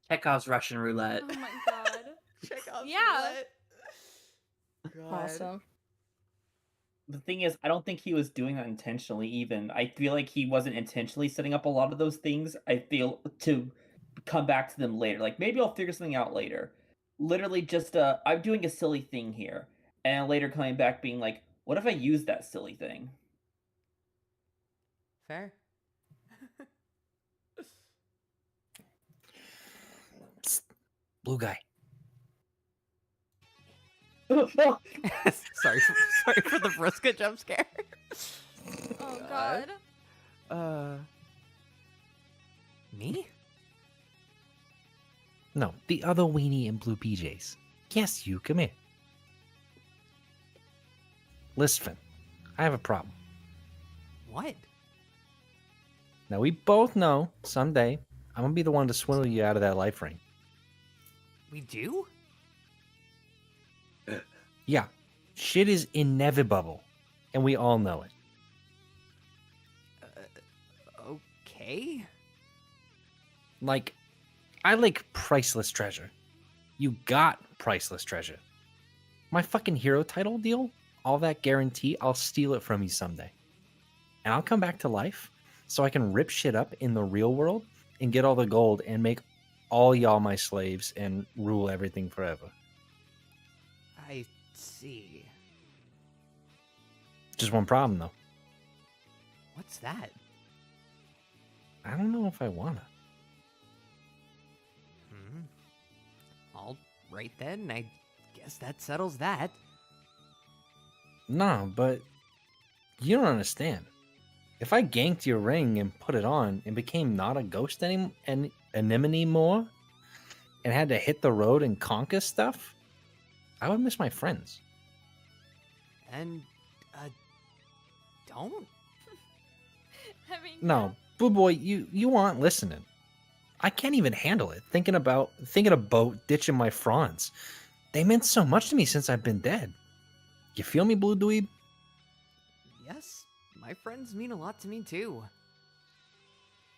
Chekhov's Russian roulette. Oh my God. Chekhov's Yeah. Awesome. The thing is, I don't think he was doing that intentionally even. I feel like he wasn't intentionally setting up a lot of those things. I feel to come back to them later. Like, maybe I'll figure something out later. Literally just, I'm doing a silly thing here. And later coming back being like, what if I use that silly thing? Fair. Blue guy. sorry for the Vriska jump scare. Oh God. Me? No, the other weenie in blue PJs. Yes, you, come here. Listen, I have a problem. What? Now, we both know someday I'm gonna be the one to swindle you out of that life ring. We do? Yeah, shit is inevitable, and we all know it. Okay. Like, I like priceless treasure. You got priceless treasure. My fucking hero title deal, all that guarantee, I'll steal it from you someday. And I'll come back to life so I can rip shit up in the real world and get all the gold and make all y'all my slaves and rule everything forever. I see. Just one problem, though. What's that? I don't know if I wanna. All right then, I guess that settles that. No, but you don't understand. If I ganked your ring and put it on and became not a ghost anemone more and had to hit the road and conquer stuff, I would miss my friends. And, don't? I mean, No, Blue Boy, you aren't listening. I can't even handle it. Thinking about ditching my fronds. They meant so much to me since I've been dead. You feel me, Blue Dweeb? Yes, my friends mean a lot to me too.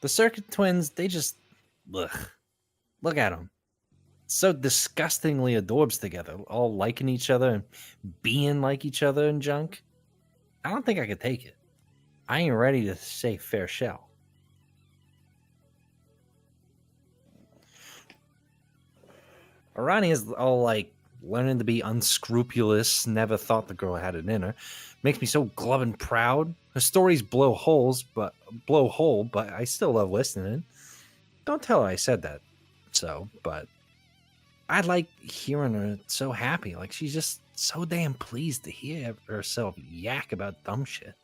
The Circuit Twins, they just... Ugh. Look at them. So disgustingly adorbs together, all liking each other and being like each other and junk. I don't think I could take it. I ain't ready to say farewell. Arani is all like learning to be unscrupulous, never thought the girl had it in her. Makes me so glove and proud. Her stories blow hole, but I still love listening. Don't tell her I said that. But I like hearing her so happy. Like she's just so damn pleased to hear herself yak about dumb shit.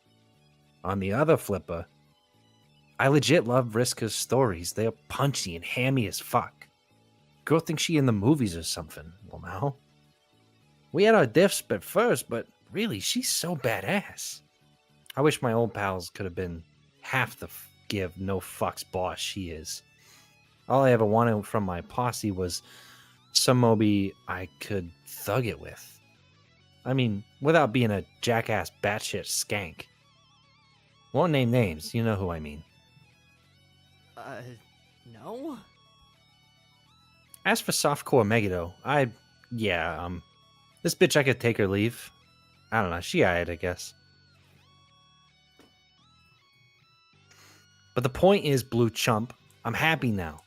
On the other flipper, I legit love Vriska's stories. They are punchy and hammy as fuck. Girl thinks she in the movies or something. Well, now. We had our diffs at first, but really, she's so badass. I wish my old pals could have been half the give no fucks boss she is. All I ever wanted from my posse was some Moby I could thug it with. I mean, without being a jackass batshit skank. Won't name names, you know who I mean. No? As for softcore Megiddo, this bitch I could take or leave. I don't know, she eyed, I guess. But the point is, Blue Chump, I'm happy now.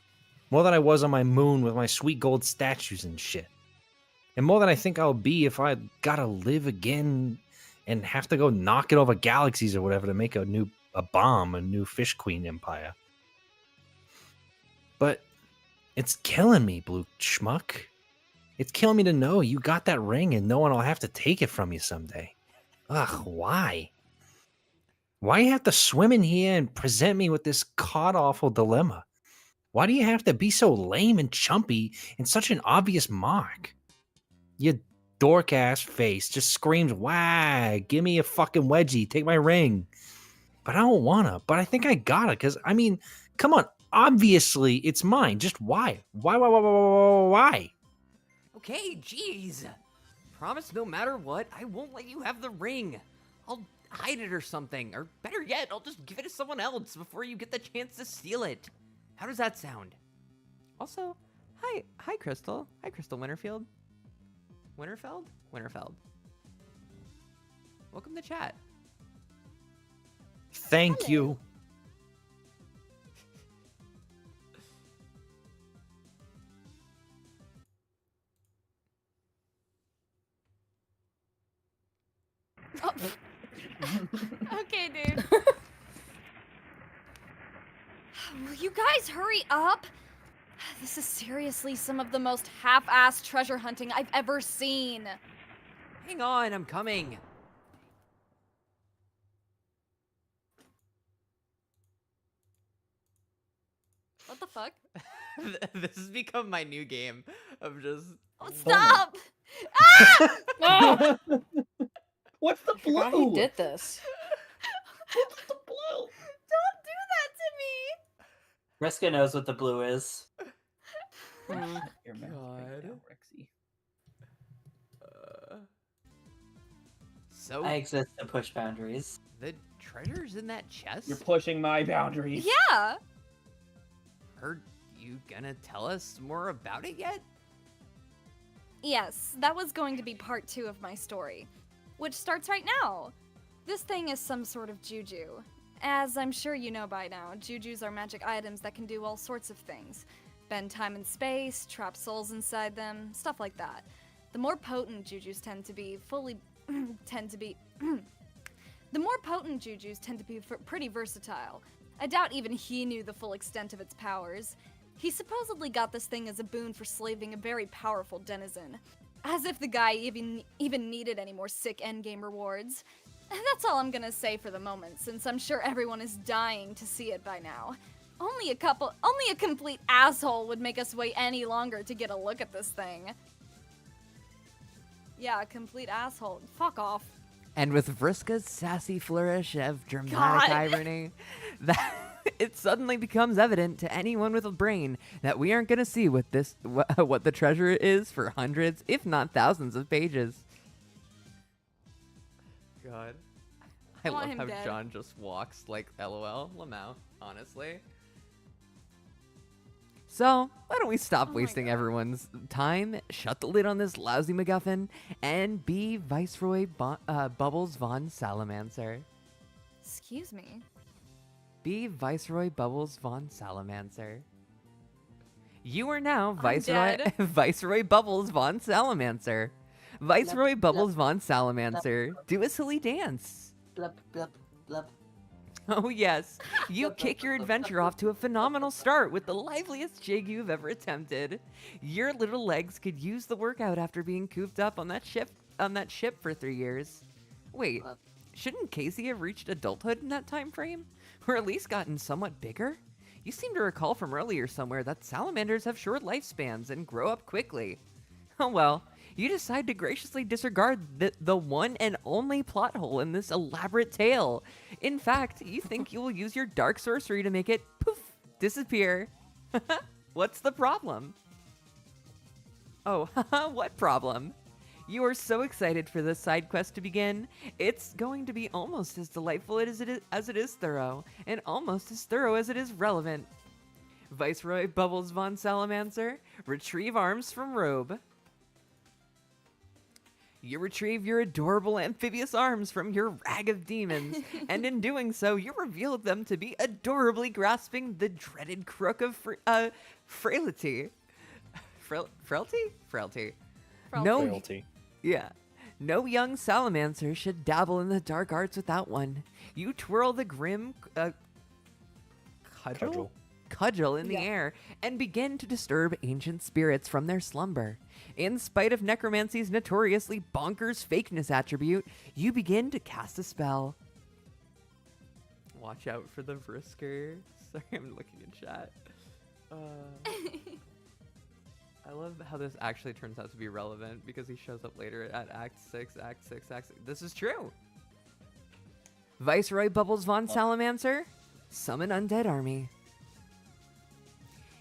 More than I was on my moon with my sweet gold statues and shit. And more than I think I'll be if I gotta live again and have to go knocking over galaxies or whatever to make a new Fish Queen empire. But it's killing me, Blue Schmuck. It's killing me to know you got that ring and no one will have to take it from you someday. Ugh, why? Why you have to swim in here and present me with this god-awful dilemma? Why do you have to be so lame and chumpy and such an obvious mark? Your dork-ass face just screams, wah, give me a fucking wedgie, take my ring. But I don't wanna, but I think I gotta, because, I mean, come on, obviously it's mine, just why? Why? Okay, jeez. Promise no matter what, I won't let you have the ring. I'll hide it or something, or better yet, I'll just give it to someone else before you get the chance to steal it. How does that sound? Also, hi Crystal. Hi, Crystal Winterfield. Winterfeld. Welcome to chat. Thank you. Oh. Okay, dude. Will you guys hurry up? This is seriously some of the most half-assed treasure hunting I've ever seen. Hang on, I'm coming. What the fuck? This has become my new game of just. Oh, stop! Ah! Oh, What's the I forgot he blue? did this. What's the blue? Don't do that to me! Riska knows what the blue is. Hmm. Your mouth right God. now, Rexy. So I exist to push boundaries. the treasure's in that chest? You're pushing my boundaries. Yeah! Are you gonna tell us more about it yet? Yes, that was going to be part 2 of my story, which starts right now. This thing is some sort of juju. As I'm sure you know by now, jujus are magic items that can do all sorts of things. Bend time and space, trap souls inside them, stuff like that. The more potent jujus tend to be the more potent jujus tend to be pretty versatile. I doubt even he knew the full extent of its powers. He supposedly got this thing as a boon for slaving a very powerful denizen. As if the guy even needed any more sick endgame rewards. That's all I'm gonna say for the moment, since I'm sure everyone is dying to see it by now. Only a complete asshole would make us wait any longer to get a look at this thing. Yeah, a complete asshole. Fuck off. And with Vriska's sassy flourish of dramatic God. irony, that it suddenly becomes evident to anyone with a brain that we aren't going to see what the treasure is for hundreds, if not thousands, of pages. God, I Want love him how dead. John just walks like LOL Lamau. Honestly. So, why don't we stop Oh my wasting God. everyone's time, shut the lid on this lousy MacGuffin, and be Viceroy Bubbles von Salamancer. Excuse me. Be Viceroy Bubbles von Salamancer. You are now I'm dead. Viceroy Bubbles von Salamancer. Viceroy Blup, Bubbles von Salamancer, do a silly dance. Blup, blup, blup. Oh yes, you kick your adventure off to a phenomenal start with the liveliest jig you've ever attempted. Your little legs could use the workout after being cooped up on that ship for 3 years. Wait, shouldn't Casey have reached adulthood in that time frame? Or at least gotten somewhat bigger? You seem to recall from earlier somewhere that salamanders have short lifespans and grow up quickly. Oh well, you decide to graciously disregard the one and only plot hole in this elaborate tale. In fact, you think you will use your dark sorcery to make it, poof, disappear. What's the problem? Oh, what problem? You are so excited for this side quest to begin. It's going to be almost as delightful as it is thorough, and almost as thorough as it is relevant. Viceroy Bubbles von Salamancer, retrieve arms from robe. You retrieve your adorable amphibious arms from your rag of demons, and in doing so, you reveal them to be adorably grasping the dreaded crook of frailty. Frailty? Frailty. No, Frailty. yeah. No young salamancer should dabble in the dark arts without one. You twirl the grim cudgel in the air and begin to disturb ancient spirits from their slumber. In spite of necromancy's notoriously bonkers fakeness attribute, you begin to cast a spell. Watch out for the Vrisker. Sorry, I'm looking in chat. I love how this actually turns out to be relevant because he shows up later at Act 6. This is true. Viceroy Bubbles von Salamancer, summon undead army.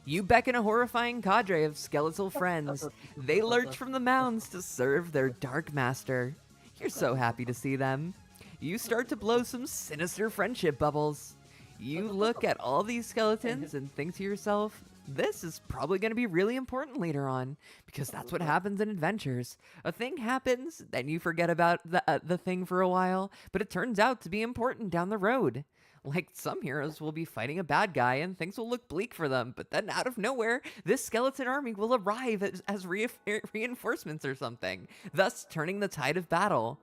You beckon a horrifying cadre of skeletal friends. They lurch from the mounds to serve their dark master. You're so happy to see them. You start to blow some sinister friendship bubbles. You look at all these skeletons and think to yourself, this is probably going to be really important later on, because that's what happens in adventures. A thing happens, then you forget about the thing for a while, but it turns out to be important down the road. Like, some heroes will be fighting a bad guy and things will look bleak for them, but then out of nowhere, this skeleton army will arrive as reinforcements or something, thus turning the tide of battle.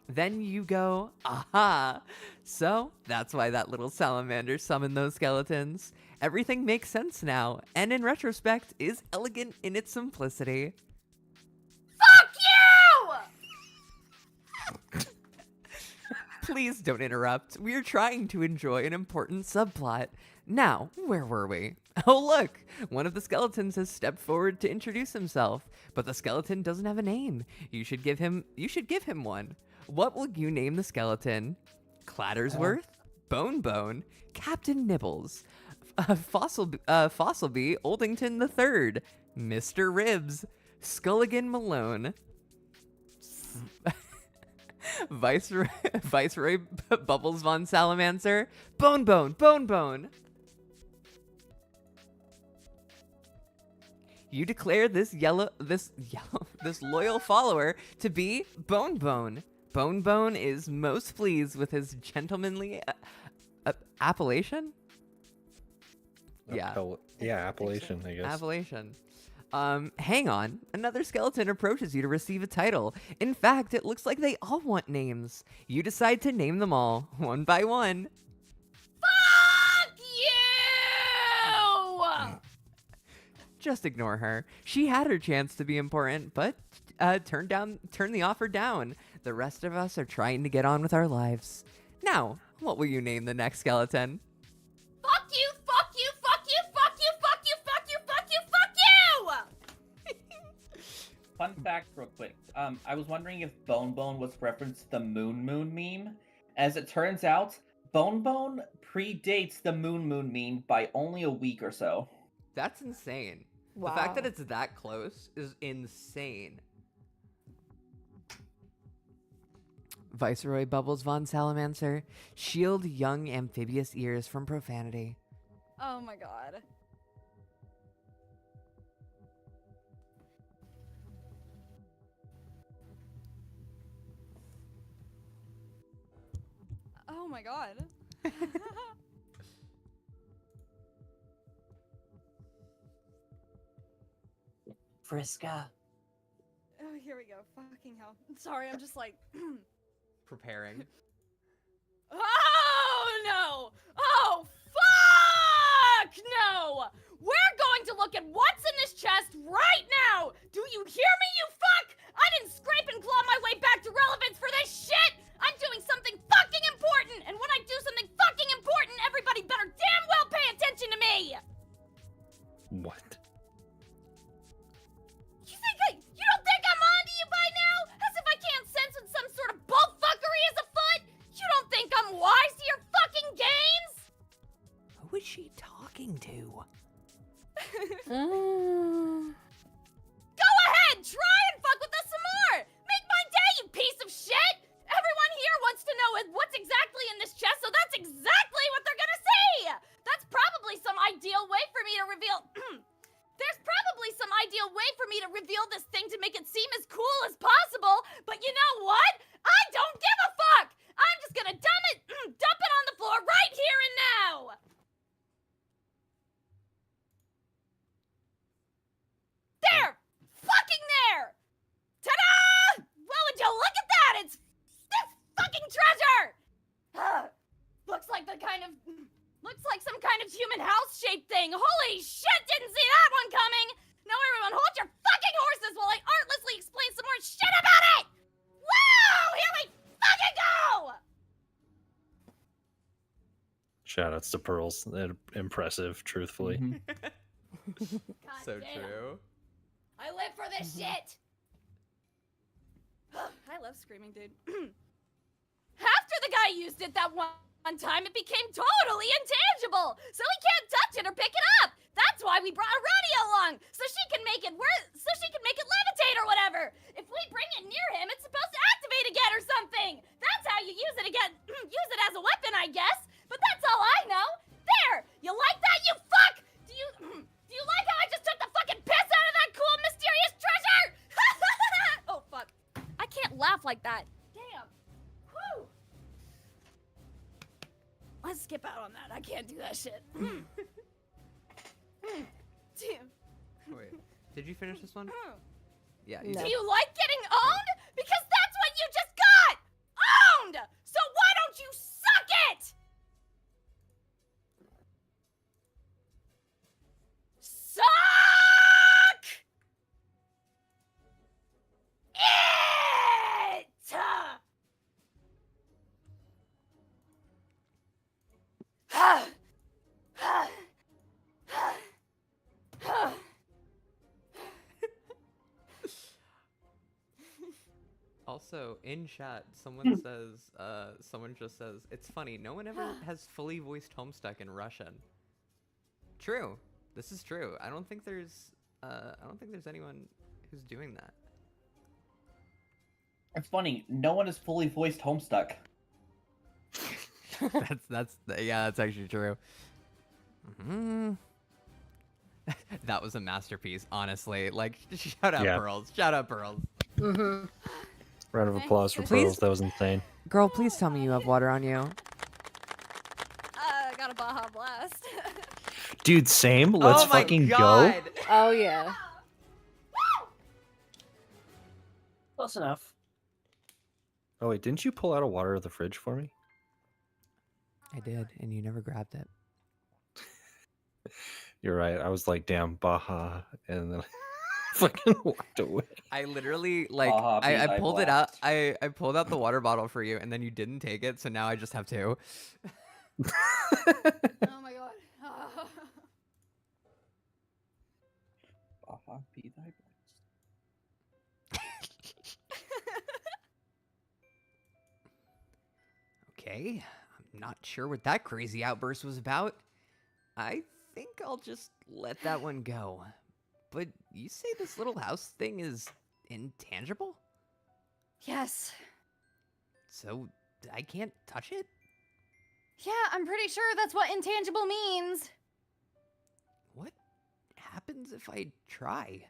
Then you go, aha! So, that's why that little salamander summoned those skeletons. Everything makes sense now, and in retrospect, is elegant in its simplicity. Fuck you! Please don't interrupt. We're trying to enjoy an important subplot. Now, where were we? Oh, look! One of the skeletons has stepped forward to introduce himself, but the skeleton doesn't have a name. You should give him one. What will you name the skeleton? Clattersworth, Bone Bone, Captain Nibbles, Fossilby Oldington III, Mr. Ribs, Sculligan Malone, Viceroy Bubbles Von Salamancer, Bone Bone, Bone Bone. You declare this loyal follower to be Bone Bone. Bone Bone is most pleased with his gentlemanly appellation. Yeah. Appellation, I guess. Appellation. Hang on. Another skeleton approaches you to receive a title. In fact, it looks like they all want names. You decide to name them all, one by one. Fuck you! Just ignore her. She had her chance to be important, but turned the offer down. The rest of us are trying to get on with our lives. Now, what will you name the next skeleton? Fuck you, fuck you, fuck you, fuck you, fuck you, fuck you, fuck you, fuck you! Fun fact, real quick. I was wondering if Bone Bone was reference to the Moon meme. As it turns out, Bone Bone predates the Moon meme by only a week or so. That's insane. Wow. The fact that it's that close is insane. Viceroy Bubbles Von Salamancer, shield young amphibious ears from profanity. Oh my god. Oh my god. Friska. Oh, here we go. Fucking hell. Sorry, I'm just like. Preparing. Oh no! Oh fuck no! We're going to look at what's in this chest right now! Do you hear me, you fuck? I didn't scrape and claw my way back to relevance for this shit! I'm doing something fucking important! And when I do something fucking important, everybody better damn well pay attention to me! What? You don't think I'm on to you by now? As if I can't sense when some sort of bullfuckery is afoot? You don't think I'm wise to your fucking games? Who is she talking to? Go ahead, try and fuck with us some more! Make my day, you piece of shit! Everyone here wants to know what's exactly in this chest, so that's exactly what they're gonna see! That's probably some ideal way for me to reveal... There's probably some ideal way for me to reveal this thing to make it seem as cool as possible, but you know what? I don't give a fuck! I'm just gonna dump it on the floor right here and now! There! Fucking there! Ta-da! Well, would you look at that? It's fucking treasure! Looks like some kind of human house-shaped thing. Holy shit, didn't see that one coming! Now everyone hold your fucking horses while I artlessly explain some more shit about it! Woo! Here we fucking go! Shoutouts to Pearls. They're impressive, truthfully. God So damn. true. I live for this shit! I love screaming, dude. After the guy used it that one time, it became totally intangible! So he can't touch it or pick it up! That's why we brought a radio along! So she can make it levitate or whatever! If we bring it near him, it's supposed to activate again or something! That's how you use it again. Use it as a weapon, I guess! But that's all I know! There! You like that, you fuck? Do you like how I just took the fucking piss out of that cool, mysterious treasure? Oh, fuck. I can't laugh like that. Damn. Whew. Let's skip out on that. I can't do that shit. Damn. Wait, did you finish this one? Yeah, you No. did. Do you like getting owned? Because that's what you just got! Owned! So why don't you suck it? Suck it! Also, in chat, someone says, someone just says, it's funny, no one ever has fully voiced Homestuck in Russian. True. This is true. I don't think there's anyone who's doing that. It's funny. No one has fully voiced Homestuck. that's actually true. That was a masterpiece, honestly. Like, shout out Pearls. Shout out Pearls. Round of applause for Please? Pearls. That was insane. Girl, please tell me you have water on you. I got a Baja Blast. Dude, same. Let's fucking go. Oh yeah. Close enough. Oh wait, didn't you pull out a water out of the fridge for me? I did, and you never grabbed it. You're right. I was like, damn, Baja, and then I fucking walked away. I literally like Baja I Beat pulled it out. Blast. I pulled out the water bottle for you, and then you didn't take it, so now I just have two. Oh my god. Baja be thy blessed. Okay, I'm not sure what that crazy outburst was about. I think I'll just let that one go. But you say this little house thing is intangible? Yes. So I can't touch it? Yeah, I'm pretty sure that's what intangible means. What happens if I try?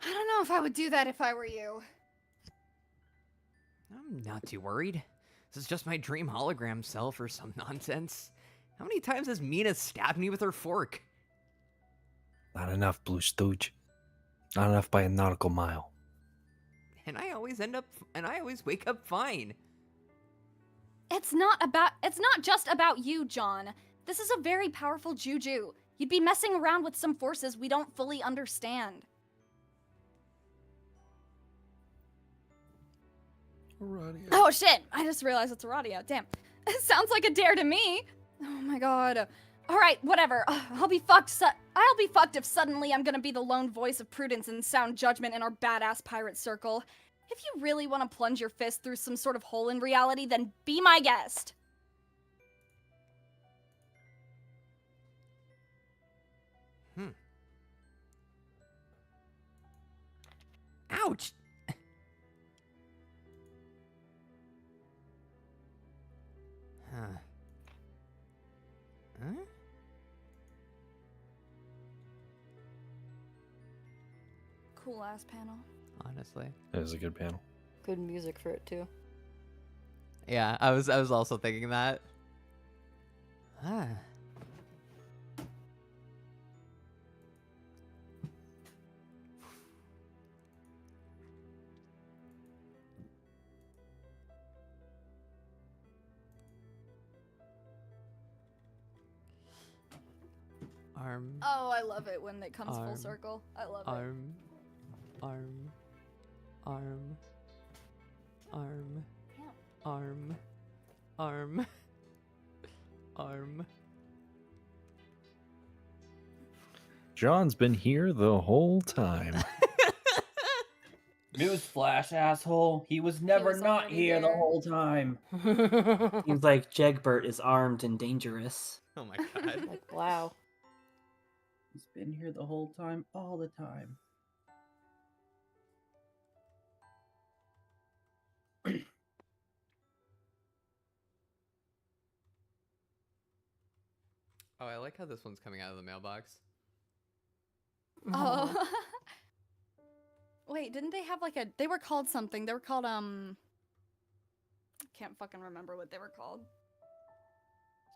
I don't know if I would do that if I were you. I'm not too worried. This is just my dream hologram self or some nonsense. How many times has Mina stabbed me with her fork? Not enough, Blue Stooge. Not enough by a nautical mile. And I always wake up fine. It's not just about you, John. This is a very powerful juju. You'd be messing around with some forces we don't fully understand. Radio. Oh shit! I just realized it's a radio. Damn. It sounds like a dare to me. Oh my god. Alright, whatever. I'll be fucked if suddenly I'm gonna be the lone voice of prudence and sound judgment in our badass pirate circle. If you really want to plunge your fist through some sort of hole in reality, then be my guest. Ouch! Huh? Cool ass panel. Honestly. That was a good panel. Good music for it too. Yeah, I was also thinking that. Ah. Arm. Oh, I love it when it comes full Arm. circle. I love it. Arm. Arm. Arm. Arm. Arm. Arm. Arm. John's been here the whole time. Newsflash, asshole. He was never was not already here the there. whole time. Seems like Jegbert is armed and dangerous. Oh my god. Like, wow. He's been here the whole time, all the time. Oh, I like how this one's coming out of the mailbox. Oh. Wait, didn't they have like they were called something. They were called, can't fucking remember what they were called.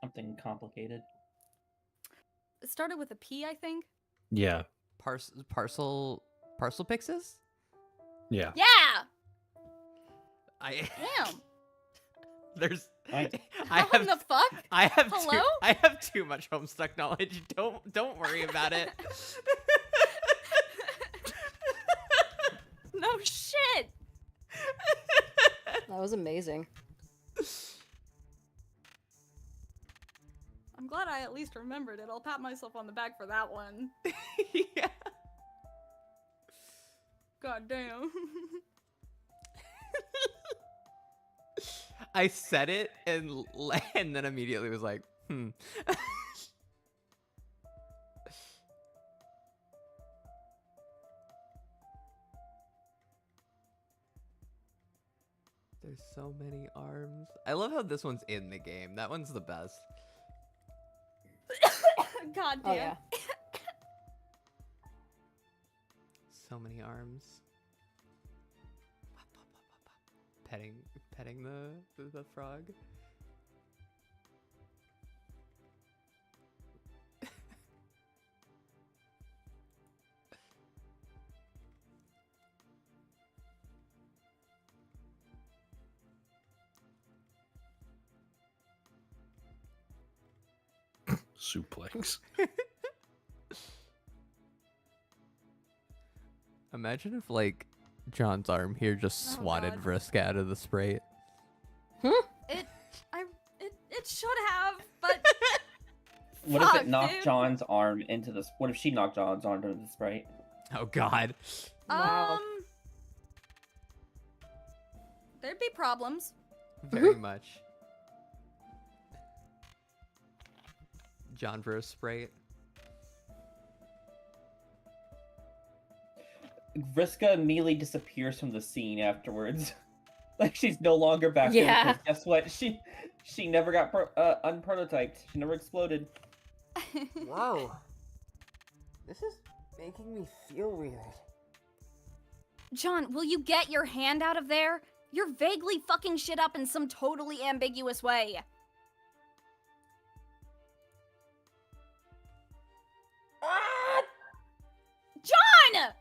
Something complicated. It started with a P, I think. Yeah. Parcel pixes? Yeah. Yeah! I Damn. There's I How in the fuck? I have Hello? I have too much Homestuck knowledge. Don't worry about it. No shit! That was amazing. I'm glad I at least remembered it. I'll pat myself on the back for that one. Yeah. God damn. I said it and then immediately was like, There's so many arms. I love how this one's in the game. That one's the best. God damn. Oh, yeah. So many arms. Petting the frog. Suplex. Imagine if like John's arm here just Oh, swatted God. Vriska out of the Sprite. It should have, but What if Fuck, it knocked dude. John's arm into the? What if she knocked John's arm into the Sprite? Oh God. Wow. There'd be problems. Very much. John versus Sprite. Vriska immediately disappears from the scene afterwards. Like she's no longer back there. Yeah. Because guess what? She never got unprototyped. She never exploded. Whoa. This is making me feel weird. John, will you get your hand out of there? You're vaguely fucking shit up in some totally ambiguous way. John!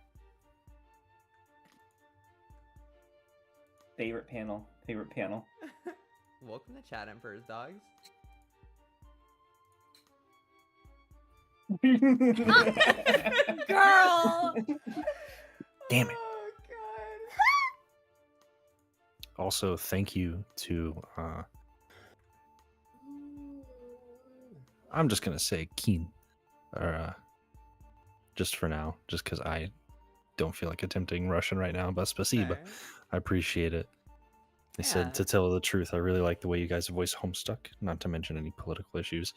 Favorite panel. Favorite panel. Welcome to Chat Emperor's Dogs. Girl! Damn it. Oh God. Also, thank you to I'm just gonna say Keen, or just for now, just because I don't feel like attempting Russian right now. But spasiba, Fair. I appreciate it. I Yeah. said, to tell the truth, I really like the way you guys voice Homestuck. Not to mention any political issues.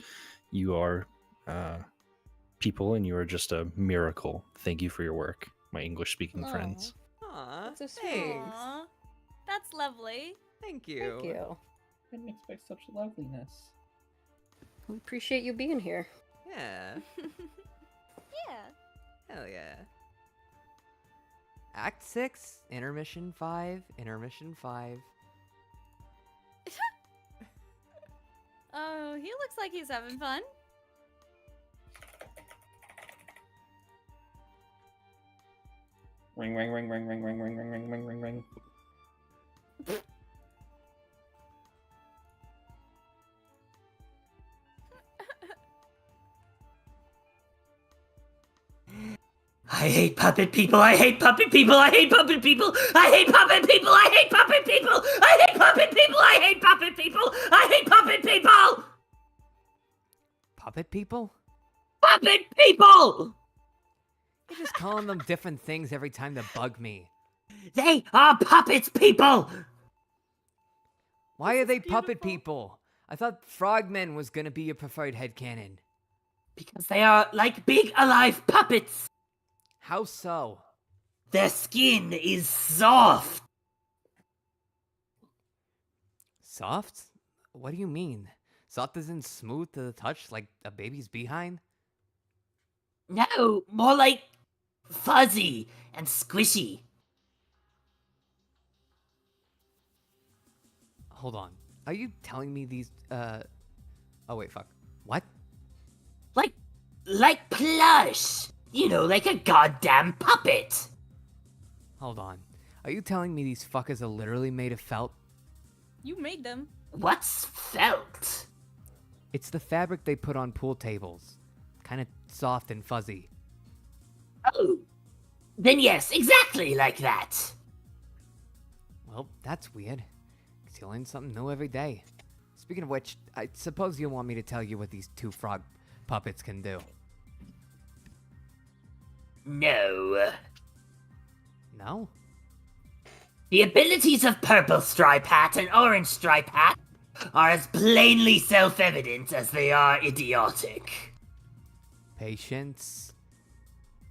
You are people, and you are just a miracle. Thank you for your work, my English-speaking Aw. friends. Aw, That's so sweet. thanks. Aw, that's lovely. Thank you. Thank you. Didn't expect such loveliness. We appreciate you being here. Yeah. Yeah. Hell yeah. Act 6, Intermission 5, Intermission 5. Oh, he looks like he's having fun. Ring, ring, ring, ring, ring, ring, ring, ring, ring, ring, ring, ring. I hate puppet people. I hate puppet people. I hate puppet people. I hate puppet people. I hate puppet people. I hate puppet people. I hate puppet people. I hate puppet people. Puppet people? Puppet people. You're just calling them different things every time they bug me. They are puppets people. Why are they puppet people? I thought frogmen was gonna be your preferred headcanon. Because they are like big alive puppets. How so? Their skin is soft. Soft? What do you mean? Soft as in smooth to the touch, like a baby's behind? No, more like fuzzy and squishy. Hold on. Are you telling me these, Oh wait, fuck. What? Like plush. You know, like a goddamn puppet. Hold on. Are you telling me these fuckers are literally made of felt? You made them. What's felt? It's the fabric they put on pool tables. Kinda soft and fuzzy. Oh. Then yes, exactly like that. Well, that's weird. 'Cause you learn something new every day. Speaking of which, I suppose you want me to tell you what these two frog puppets can do. No. No? The abilities of Purple Stripe Hat and Orange Stripe Hat are as plainly self-evident as they are idiotic. Patience.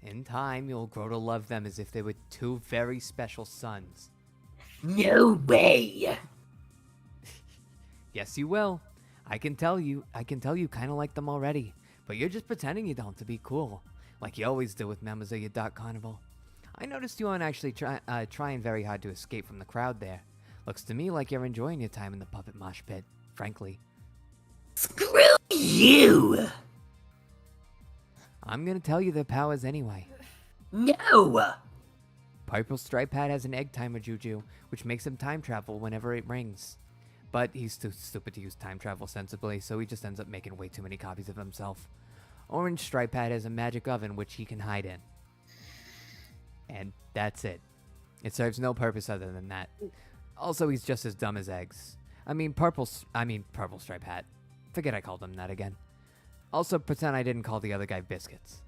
In time, you'll grow to love them as if they were two very special sons. No way! Yes, you will. I can tell you kind of like them already, but you're just pretending you don't to be cool, like you always do with members of your Dark Carnival. I noticed you aren't actually trying very hard to escape from the crowd there. Looks to me like you're enjoying your time in the puppet mosh pit, frankly. Screw you! I'm gonna tell you their powers anyway. No! Purple Stripe Hat has an egg timer juju, which makes him time travel whenever it rings. But he's too stupid to use time travel sensibly, so he just ends up making way too many copies of himself. Orange Stripe Hat has a magic oven which he can hide in. And that's it. It serves no purpose other than that. Also, he's just as dumb as eggs. Purple Stripe Hat. Forget I called him that again. Also, pretend I didn't call the other guy Biscuits.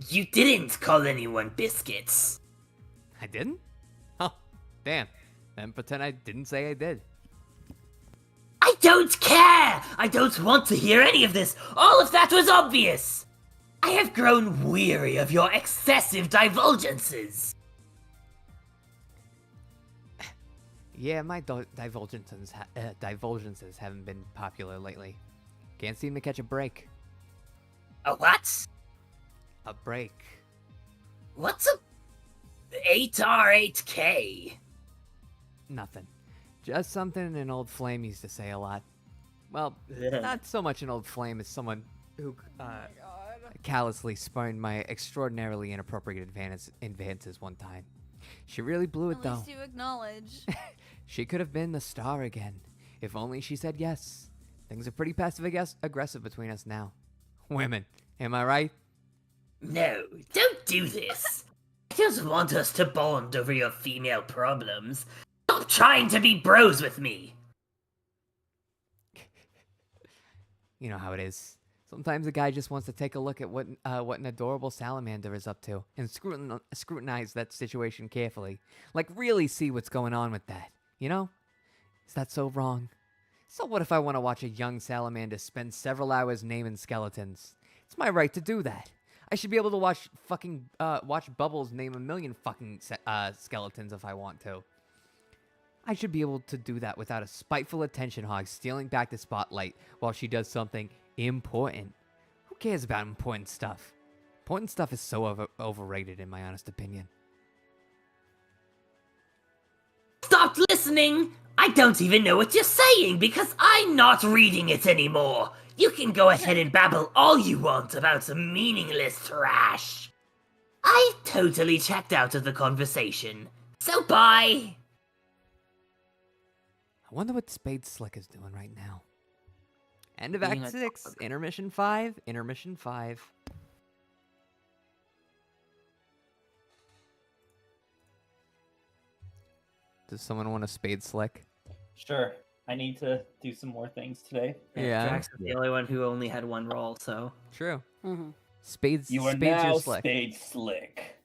You didn't call anyone biscuits. I didn't? Oh, damn. Then pretend I didn't say I did. I don't care! I don't want to hear any of this! All of that was obvious! I have grown weary of your excessive divulgences! Yeah, my divulgences haven't been popular lately. Can't seem to catch a break. A what? A break. What's a 8R8K? Nothing. Just something an old flame used to say a lot. Well, Ugh. not so much an old flame as someone who callously spurned my extraordinarily inappropriate advances one time. She really blew it At though. least you acknowledge. She could have been the star again, if only she said yes. Things are pretty passive-aggressive between us now. Women, am I right? No, don't do this. I don't want us to bond over your female problems. Stop trying to be bros with me. You know how it is. Sometimes a guy just wants to take a look at what an adorable salamander is up to and scrutinize that situation carefully. Like, really see what's going on with that, you know? Is that so wrong? So what if I want to watch a young salamander spend several hours naming skeletons? It's my right to do that. I should be able to watch Bubbles name a million fucking skeletons if I want to. I should be able to do that without a spiteful attention hog stealing back the spotlight while she does something important. Who cares about important stuff? Important stuff is so overrated in my honest opinion. Stop listening! I don't even know what you're saying because I'm not reading it anymore. You can go ahead and babble all you want about some meaningless trash. I totally checked out of the conversation. So bye! I wonder what Spade Slick is doing right now. End of Being Act a 6, Intermission 5, Intermission 5. Does someone want a Spade Slick? Sure. I need to do some more things today. Yeah. Drax is the only one who only had one role, so. True. Mm-hmm. Spades You are your now Slick. Spade Slick.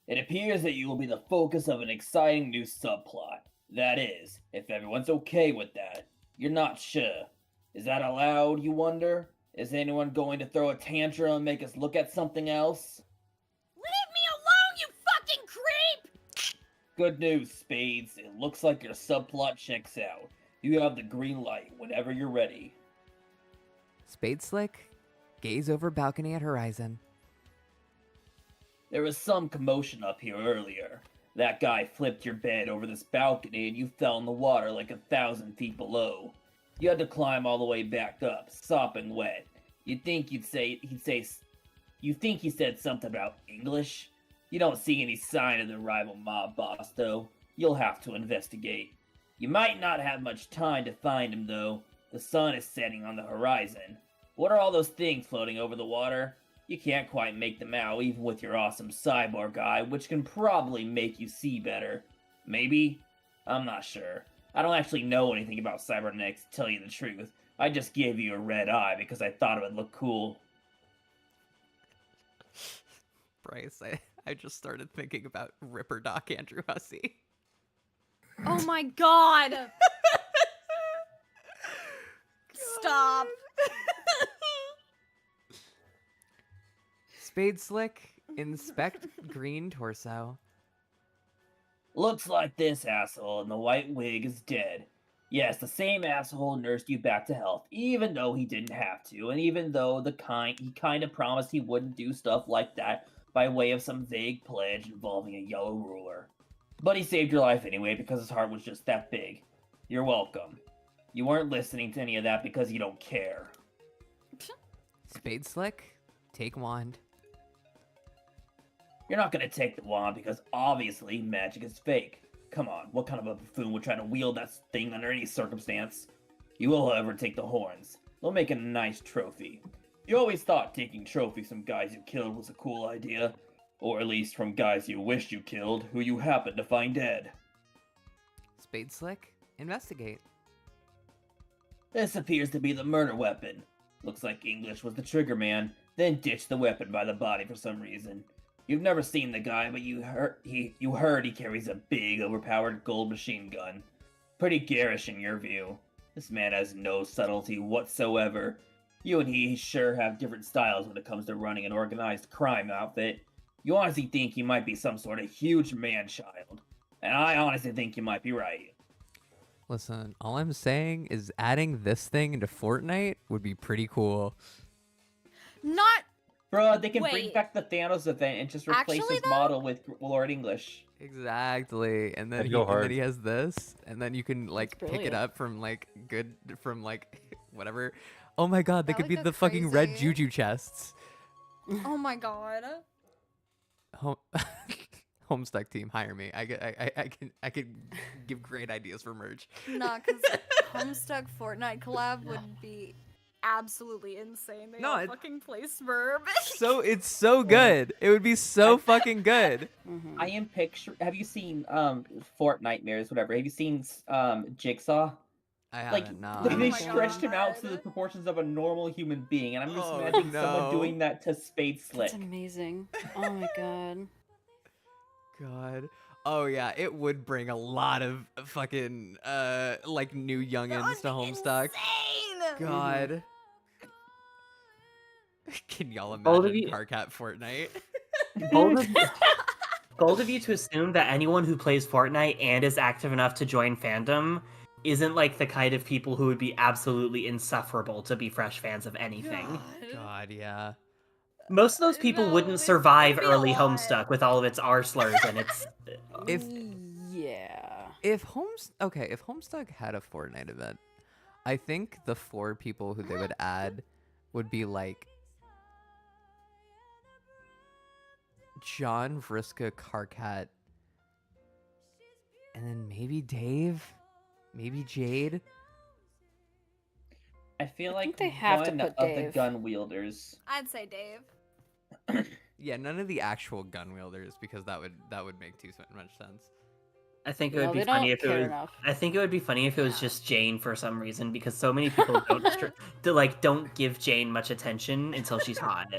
It appears that you will be the focus of an exciting new subplot. That is, if everyone's okay with that. You're not sure. Is that allowed, you wonder? Is anyone going to throw a tantrum and make us look at something else? Leave me alone, you fucking creep! Good news, Spades. It looks like your subplot checks out. You have the green light whenever you're ready. Spade Slick, gaze over balcony at horizon. There was some commotion up here earlier. That guy flipped your bed over this balcony and you fell in the water like 1,000 feet below. You had to climb all the way back up, sopping wet. You think he said something about English? You don't see any sign of the rival mob boss, though. You'll have to investigate. You might not have much time to find him, though. The sun is setting on the horizon. What are all those things floating over the water? You can't quite make them out, even with your awesome cyborg eye, which can probably make you see better. Maybe? I'm not sure. I don't actually know anything about cybernetics, to tell you the truth. I just gave you a red eye because I thought it would look cool. Bryce, I just started thinking about Ripper Doc Andrew Hussey. Oh my god! Stop. Spade Slick, inspect green torso. Looks like this asshole in the white wig is dead. Yes, the same asshole nursed you back to health, even though he didn't have to, and even though he kind of promised he wouldn't do stuff like that by way of some vague pledge involving a yellow ruler. But he saved your life anyway because his heart was just that big. You're welcome. You weren't listening to any of that because you don't care. Spade Slick, take wand. You're not gonna take the wand because obviously magic is fake. Come on, what kind of a buffoon would try to wield that thing under any circumstance? You will, however, take the horns. They'll make a nice trophy. You always thought taking trophies from guys you killed was a cool idea. Or at least from guys you wished you killed, who you happened to find dead. Spade Slick, investigate. This appears to be the murder weapon. Looks like English was the trigger man, then ditched the weapon by the body for some reason. You've never seen the guy, but you heard he carries a big, overpowered gold machine gun. Pretty garish in your view. This man has no subtlety whatsoever. You and he sure have different styles when it comes to running an organized crime outfit. You honestly think he might be some sort of huge man-child. And I honestly think you might be right. Listen, all I'm saying is adding this thing into Fortnite would be pretty cool. Not. Bro, they can bring Wait. back the Thanos event and just replace Actually, his though? model with Lord English. Exactly, and then That'd he, go and then hard. he has this, and then you can like pick it brilliant. up from like whatever. Oh my god, they That could would be go the fucking red crazy. juju chests. Oh my god. Home Homestuck team, hire me. I could give great ideas for merch. Nah, because Homestuck Fortnite collab would be absolutely insane. They No, all it- fucking play Smurf. So it's so good. It would be so fucking good. I am have you seen Fortnightmares, whatever? Have you seen Jigsaw? I Like haven't. No. they Oh my stretched him out to God. the proportions of a normal human being, and I'm just Oh, imagining no. someone doing that to Spade Slick. That's amazing. Oh my god. God. Oh yeah, it would bring a lot of fucking like new youngins to Homestuck. Insane. God. Can y'all Both of imagine you- Carcat Fortnite? Bold of you to assume that anyone who plays Fortnite and is active enough to join fandom isn't like the kind of people who would be absolutely insufferable to be fresh fans of anything. God, yeah. Most of those people No, wouldn't it'd survive be a early lot. Homestuck with all of its R slurs and its. If Yeah. if Homestuck had a Fortnite event, I think the 4 people who they would add would be like John, Vriska, Carcat, and then maybe Dave, maybe Jade. I feel I like think they have to one put of the Dave. gun wielders. I'd say Dave. Yeah, none of the actual gun wielders because that would make too much sense. I think it No, would be they funny don't if it care was. enough. I think it would be funny if it was just Jane for some reason because so many people don't give Jane much attention until she's hot.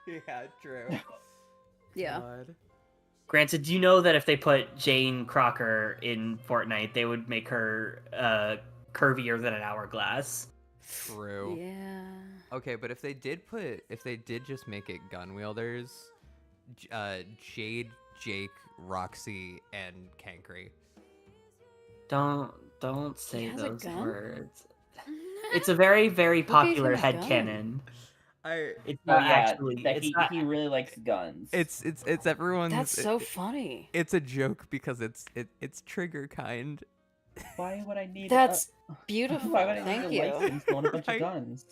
Yeah, true. Yeah. Granted, you know that if they put Jane Crocker in Fortnite, they would make her curvier than an hourglass. True. Yeah. Okay, but if they did just make it gun wielders, Jade, Jake, Roxy, and Kankry. Don't say He has a those gun? words. It's a very, very gave popular him a gun? headcanon. I It's Oh not yeah, actually. that It's he, not, he really likes guns. it's everyone's. That's so funny. It's a joke because it's trigger kind. Why would I need? That's a, beautiful. Why would I Thank need a you. license to own a bunch Right. of guns?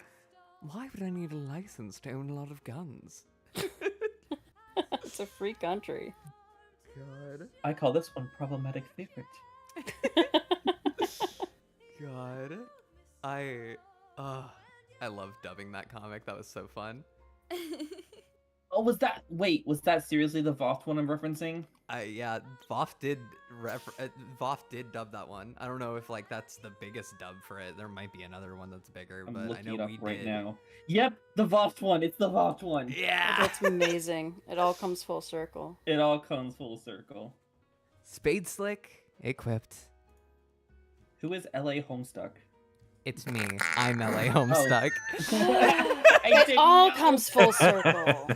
Why would I need a license to own a lot of guns? It's a free country. God. I call this one problematic favorite. God. I love dubbing that comic. That was so fun. Oh, was that seriously the VOFT one I'm referencing? Yeah, VOFT did dub that one. I don't know if like that's the biggest dub for it. There might be another one that's bigger, I'm but I looking know it up we right did. now. Yep, the VOFT one. It's the VOFT one. Yeah. That's amazing. It all comes full circle. It all comes full circle. Spade Slick equipped. Who is LA Homestuck? It's me. I'm LA Homestuck. It all comes full circle.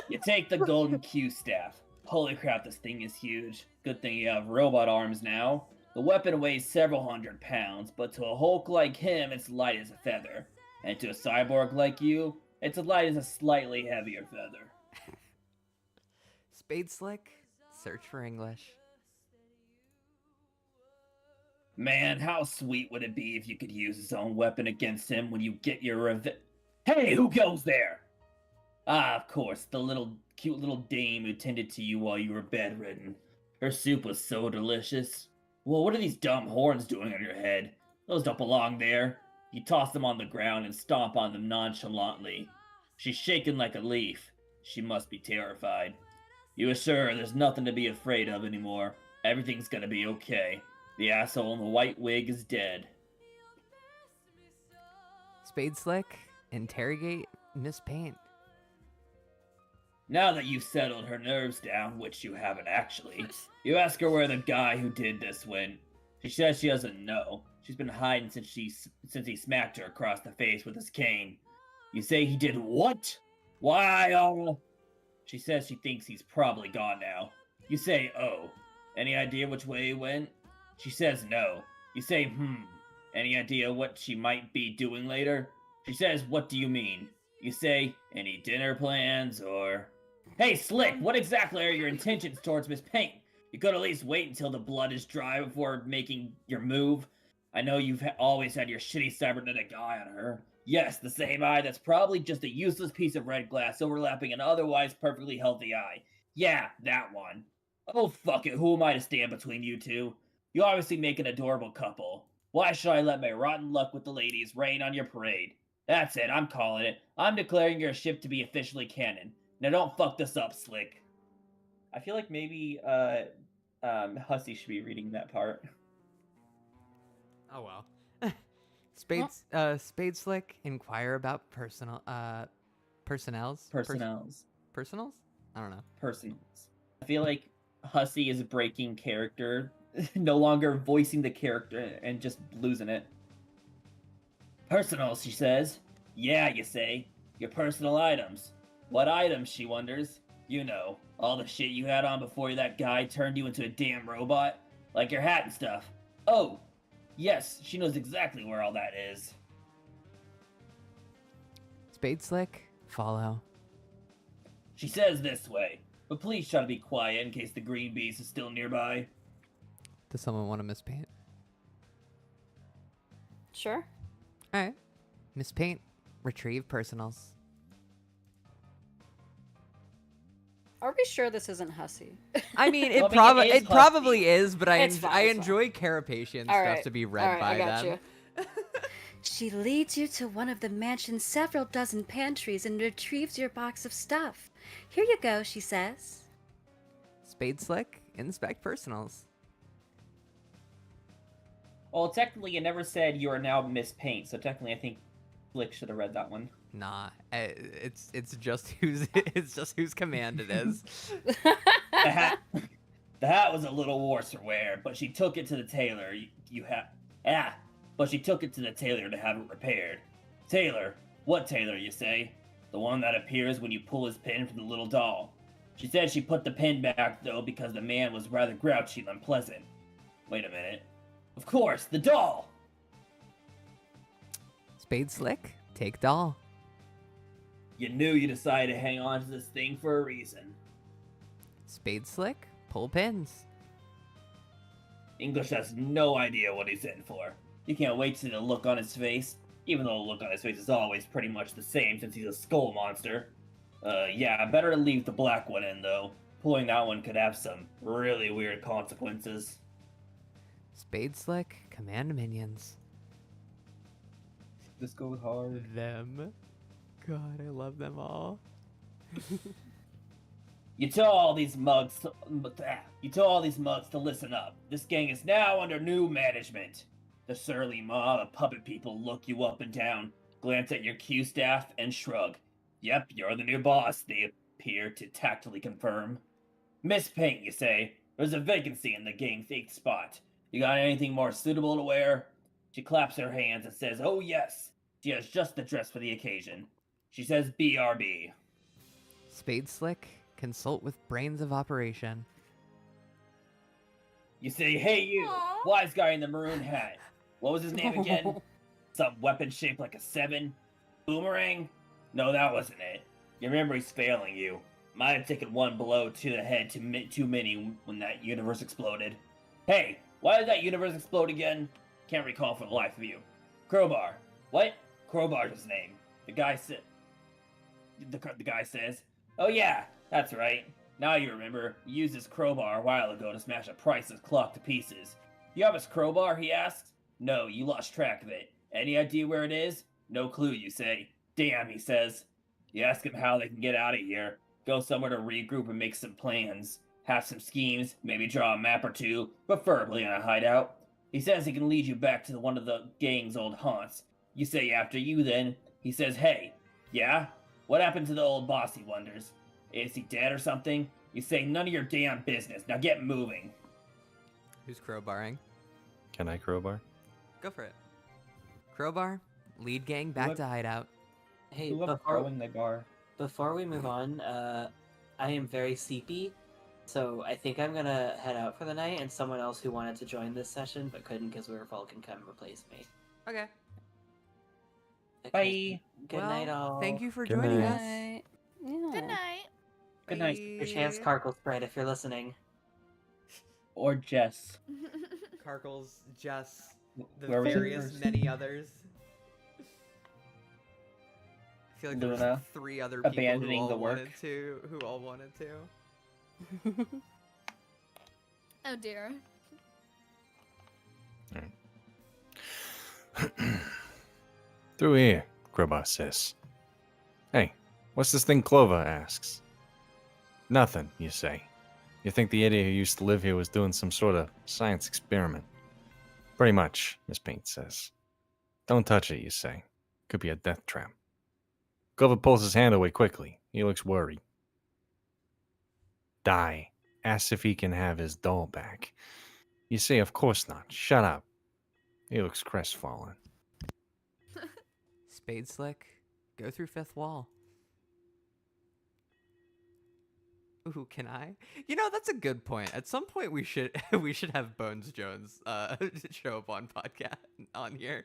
You take the golden Q staff. Holy crap, this thing is huge. Good thing you have robot arms now. The weapon weighs several hundred pounds, but to a Hulk like him, it's light as a feather. And to a cyborg like you, it's as light as a slightly heavier feather. Spade Slick, search for English. Man, how sweet would it be if you could use his own weapon against him when you get your revenge? Hey, who goes there? Ah, of course, the cute little dame who tended to you while you were bedridden. Her soup was so delicious. Well, what are these dumb horns doing on your head? Those don't belong there. You toss them on the ground and stomp on them nonchalantly. She's shaking like a leaf. She must be terrified. You assure her there's nothing to be afraid of anymore. Everything's gonna be okay. The asshole in the white wig is dead. Spade Slick, interrogate Miss Paint. Now that you've settled her nerves down, which you haven't actually, you ask her where the guy who did this went. She says she doesn't know. She's been hiding since he smacked her across the face with his cane. You say he did what? Why, She says she thinks he's probably gone now. You say, oh. Any idea which way he went? She says no. You say, Any idea what she might be doing later? She says, what do you mean? You say, any dinner plans, or... Hey, Slick, what exactly are your intentions towards Miss Paint? You could at least wait until the blood is dry before making your move. I know you've always had your shitty cybernetic eye on her. Yes, the same eye that's probably just a useless piece of red glass overlapping an otherwise perfectly healthy eye. Yeah, that one. Oh, fuck it, who am I to stand between you two? You obviously make an adorable couple. Why should I let my rotten luck with the ladies rain on your parade? That's it, I'm calling it. I'm declaring your ship to be officially canon. Now don't fuck this up, Slick. I feel like maybe, Hussey should be reading that part. Oh well. Spade Slick, inquire about personnels. Personals. Personals? I don't know. Personals. I feel like Hussey is breaking character, no longer voicing the character and just losing it. Personals, she says. Yeah, you say. Your personal items. What items, she wonders. You know, all the shit you had on before that guy turned you into a damn robot. Like your hat and stuff. Oh, yes, she knows exactly where all that is. Spade Slick, follow. She says this way, but please try to be quiet in case the green beast is still nearby. Does someone want to Miss Paint? Sure. Alright. Miss Paint, retrieve personals. Are we sure this isn't Hussey? I mean, it, Well, I mean, it probably is, but It's fine, I it's enjoy Carapacian All stuff right, to be all read right, by I got them. you. She leads you to one of the mansion's several dozen pantries and retrieves your box of stuff. Here you go, she says. Spade Slick, inspect personals. Well, technically, it never said you are now Miss Paint, so technically, I think Slick should have read that one. Nah, it's just whose command it is. The hat was a little worse for wear, but she took it to the tailor. But she took it to the tailor to have it repaired. Tailor? What tailor, you say? The one that appears when you pull his pin from the little doll. She said she put the pin back, though, because the man was rather grouchy and unpleasant. Wait a minute. Of course, the doll! Spade Slick, take doll. You knew you decided to hang on to this thing for a reason. Spade Slick, pull pins. English has no idea what he's in for. You can't wait to see the look on his face, even though the look on his face is always pretty much the same since he's a skull monster. Yeah, better to leave the black one in, though. Pulling that one could have some really weird consequences. Spade Slick, command minions. This goes hard. Them. God, I love them all. You tell all these mugs to listen up. This gang is now under new management. The surly mob of puppet people look you up and down, glance at your Q staff, and shrug. Yep, you're the new boss, they appear to tactfully confirm. Miss Paint, you say. There's a vacancy in the gang's 8th spot. You got anything more suitable to wear? She claps her hands and says, oh yes, she has just the dress for the occasion. She says BRB. Spade Slick, consult with brains of operation. You say, hey you, Aw. wise guy in the maroon hat. What was his name again? Some weapon shaped like a 7? Boomerang? No, that wasn't it. Your memory's failing you. Might have taken one blow to the head too many when that universe exploded. Hey, why did that universe explode again? Can't recall for the life of you. Crowbar. What? Crowbar's his name. The guy said. The guy says, oh yeah, that's right. Now you remember, you used his crowbar a while ago to smash a priceless clock to pieces. You have his crowbar, he asks? No, you lost track of it. Any idea where it is? No clue, you say. Damn, he says. You ask him how they can get out of here. Go somewhere to regroup and make some plans. Have some schemes, maybe draw a map or two, preferably on a hideout. He says he can lead you back to one of the gang's old haunts. You say after you then. He says, hey, yeah? What happened to the old boss, he wonders? Is he dead or something? You say none of your damn business. Now get moving. Who's crowbarring? Can I crowbar? Go for it. Crowbar, lead gang back What- to hideout. Hey, Who love throwing the bar? before we move on, I am very sleepy, so I think I'm gonna head out for the night, and someone else who wanted to join this session but couldn't because we were all can come replace me. Okay. Okay, Bye. Good night, all. Thank you for Good joining night. us. Yeah. Good night. Good night. Your chance, Carkle Spread, if you're listening. Or Jess. Carkles, Jess, the Where was it various first? many others. I feel like there Luna, was 3 other people abandoning who all the work. wanted to. Oh dear. Through here, Crowbar says. Hey, what's this thing Clover asks? Nothing, you say. You think the idiot who used to live here was doing some sort of science experiment. Pretty much, Miss Paint says. Don't touch it, you say. Could be a death trap. Clover pulls his hand away quickly. He looks worried. Die. Asks if he can have his doll back. You say, of course not. Shut up. He looks crestfallen. Spade Slick, go through 5th wall. Ooh, can I? You know, that's a good point. At some point, we should have Bones Jones show up on here.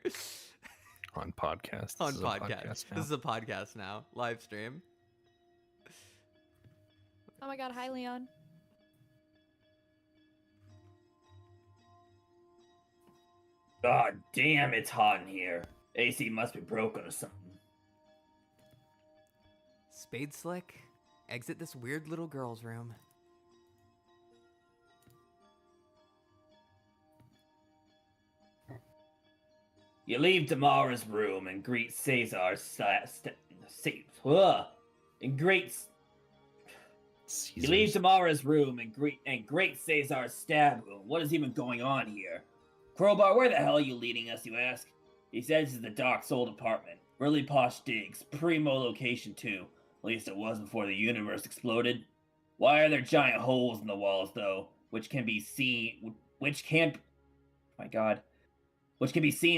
On podcast. On This is a podcast. now. This is a podcast now. Live stream. Oh my god, hi Leon. God damn, it's hot in here. AC must be broken or something. Spade Slick, exit this weird little girl's room. You leave Damara's room and greet Caesar's You leave Damara's room and great Caesar's stab wound. What is even going on here? Crowbar, where the hell are you leading us, you ask? He says it's the Doc's old apartment. Really posh digs. Primo location, too. At least it was before the universe exploded. Why are there giant holes in the walls, though? Which can be seen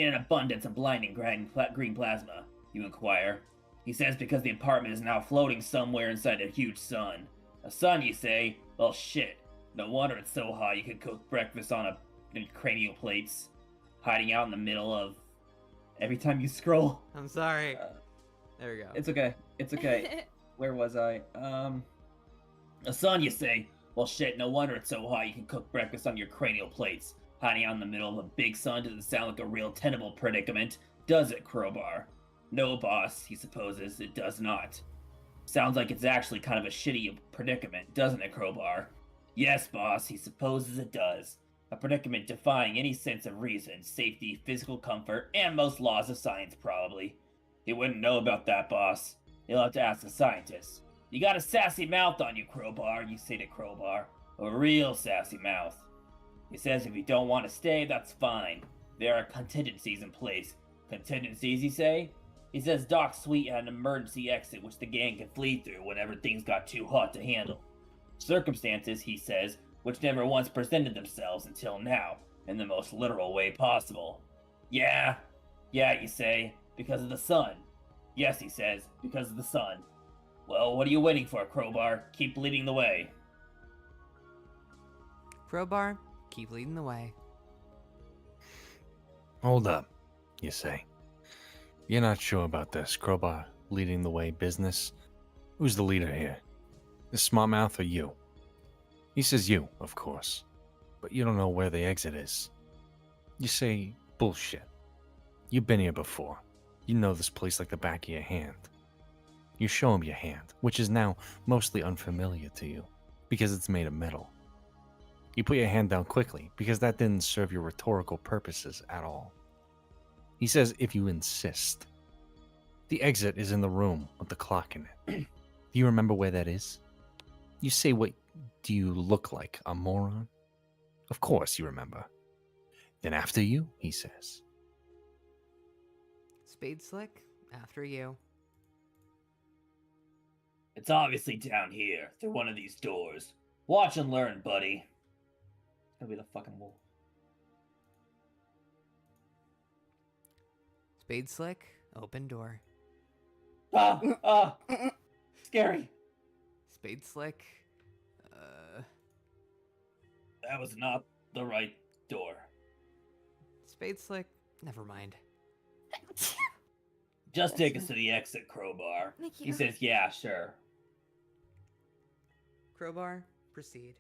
in abundance of blinding green plasma, you inquire. He says because the apartment is now floating somewhere inside a huge sun. A sun, you say? Well, shit. No wonder it's so hot you could cook breakfast on cranial plates. Hiding out in the middle of... Every time you scroll... I'm sorry. There we go. It's okay. It's okay. Where was I? A sun, you say? Well, shit, no wonder it's so hot you can cook breakfast on your cranial plates. Hiding out in the middle of a big sun doesn't sound like a real tenable predicament, does it, Crowbar? No, boss, he supposes, it does not. Sounds like it's actually kind of a shitty predicament, doesn't it, Crowbar? Yes, boss, he supposes it does. A predicament defying any sense of reason, safety, physical comfort, and most laws of science, probably. He wouldn't know about that, boss. He'll have to ask a scientist. You got a sassy mouth on you, Crowbar, you say to Crowbar. A real sassy mouth. He says if you don't want to stay, that's fine. There are contingencies in place. Contingencies, you say? He says Doc Sweet had an emergency exit which the gang could flee through whenever things got too hot to handle. Circumstances, he says, which never once presented themselves until now. In the most literal way possible. Yeah, you say, because of the sun. Yes, he says, because of the sun. Well, what are you waiting for, Crowbar? Keep leading the way. Crowbar, keep leading the way. Hold up, you say. You're not sure about this Crowbar leading the way business? Who's the leader here? The Smartmouth or you? He says you, of course. But you don't know where the exit is. You say, bullshit. You've been here before. You know this place like the back of your hand. You show him your hand, which is now mostly unfamiliar to you, because it's made of metal. You put your hand down quickly, because that didn't serve your rhetorical purposes at all. He says if you insist. The exit is in the room with the clock in it. Do you remember where that is? You say, what do you look like, a moron? Of course you remember. Then after you, he says. Spade Slick, after you. It's obviously down here, through one of these doors. Watch and learn, buddy. It's gonna be the fucking wolf. Spade Slick, open door. Scary. Spade Slick, That was not the right door. Spade Slick, never mind. Just take us to the exit, Crowbar. Thank you. He says, yeah, sure. Crowbar, proceed.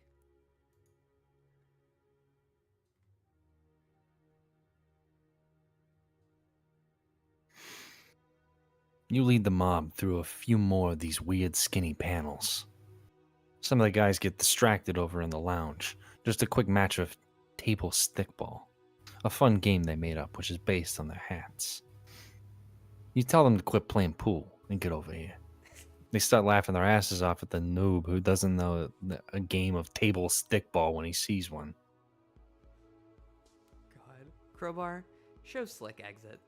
You lead the mob through a few more of these weird skinny panels. Some of the guys get distracted over in the lounge. Just a quick match of table stickball. A fun game they made up, which is based on their hats. You tell them to quit playing pool and get over here. They start laughing their asses off at the noob who doesn't know a game of table stickball when he sees one. God. Crowbar, show Slick exit.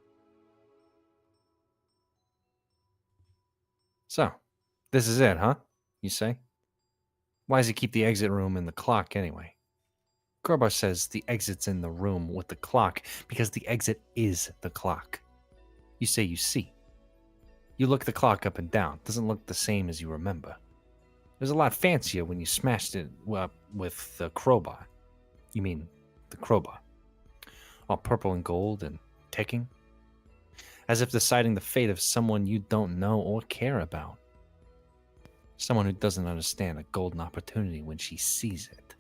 So, this is it, huh? You say? Why does he keep the exit room and the clock anyway? Crowbar says the exit's in the room with the clock because the exit is the clock. You say you see. You look the clock up and down. Doesn't look the same as you remember. It was a lot fancier when you smashed it up with the crowbar. You mean the crowbar. All purple and gold and ticking. As if deciding the fate of someone you don't know or care about. Someone who doesn't understand a golden opportunity when she sees it.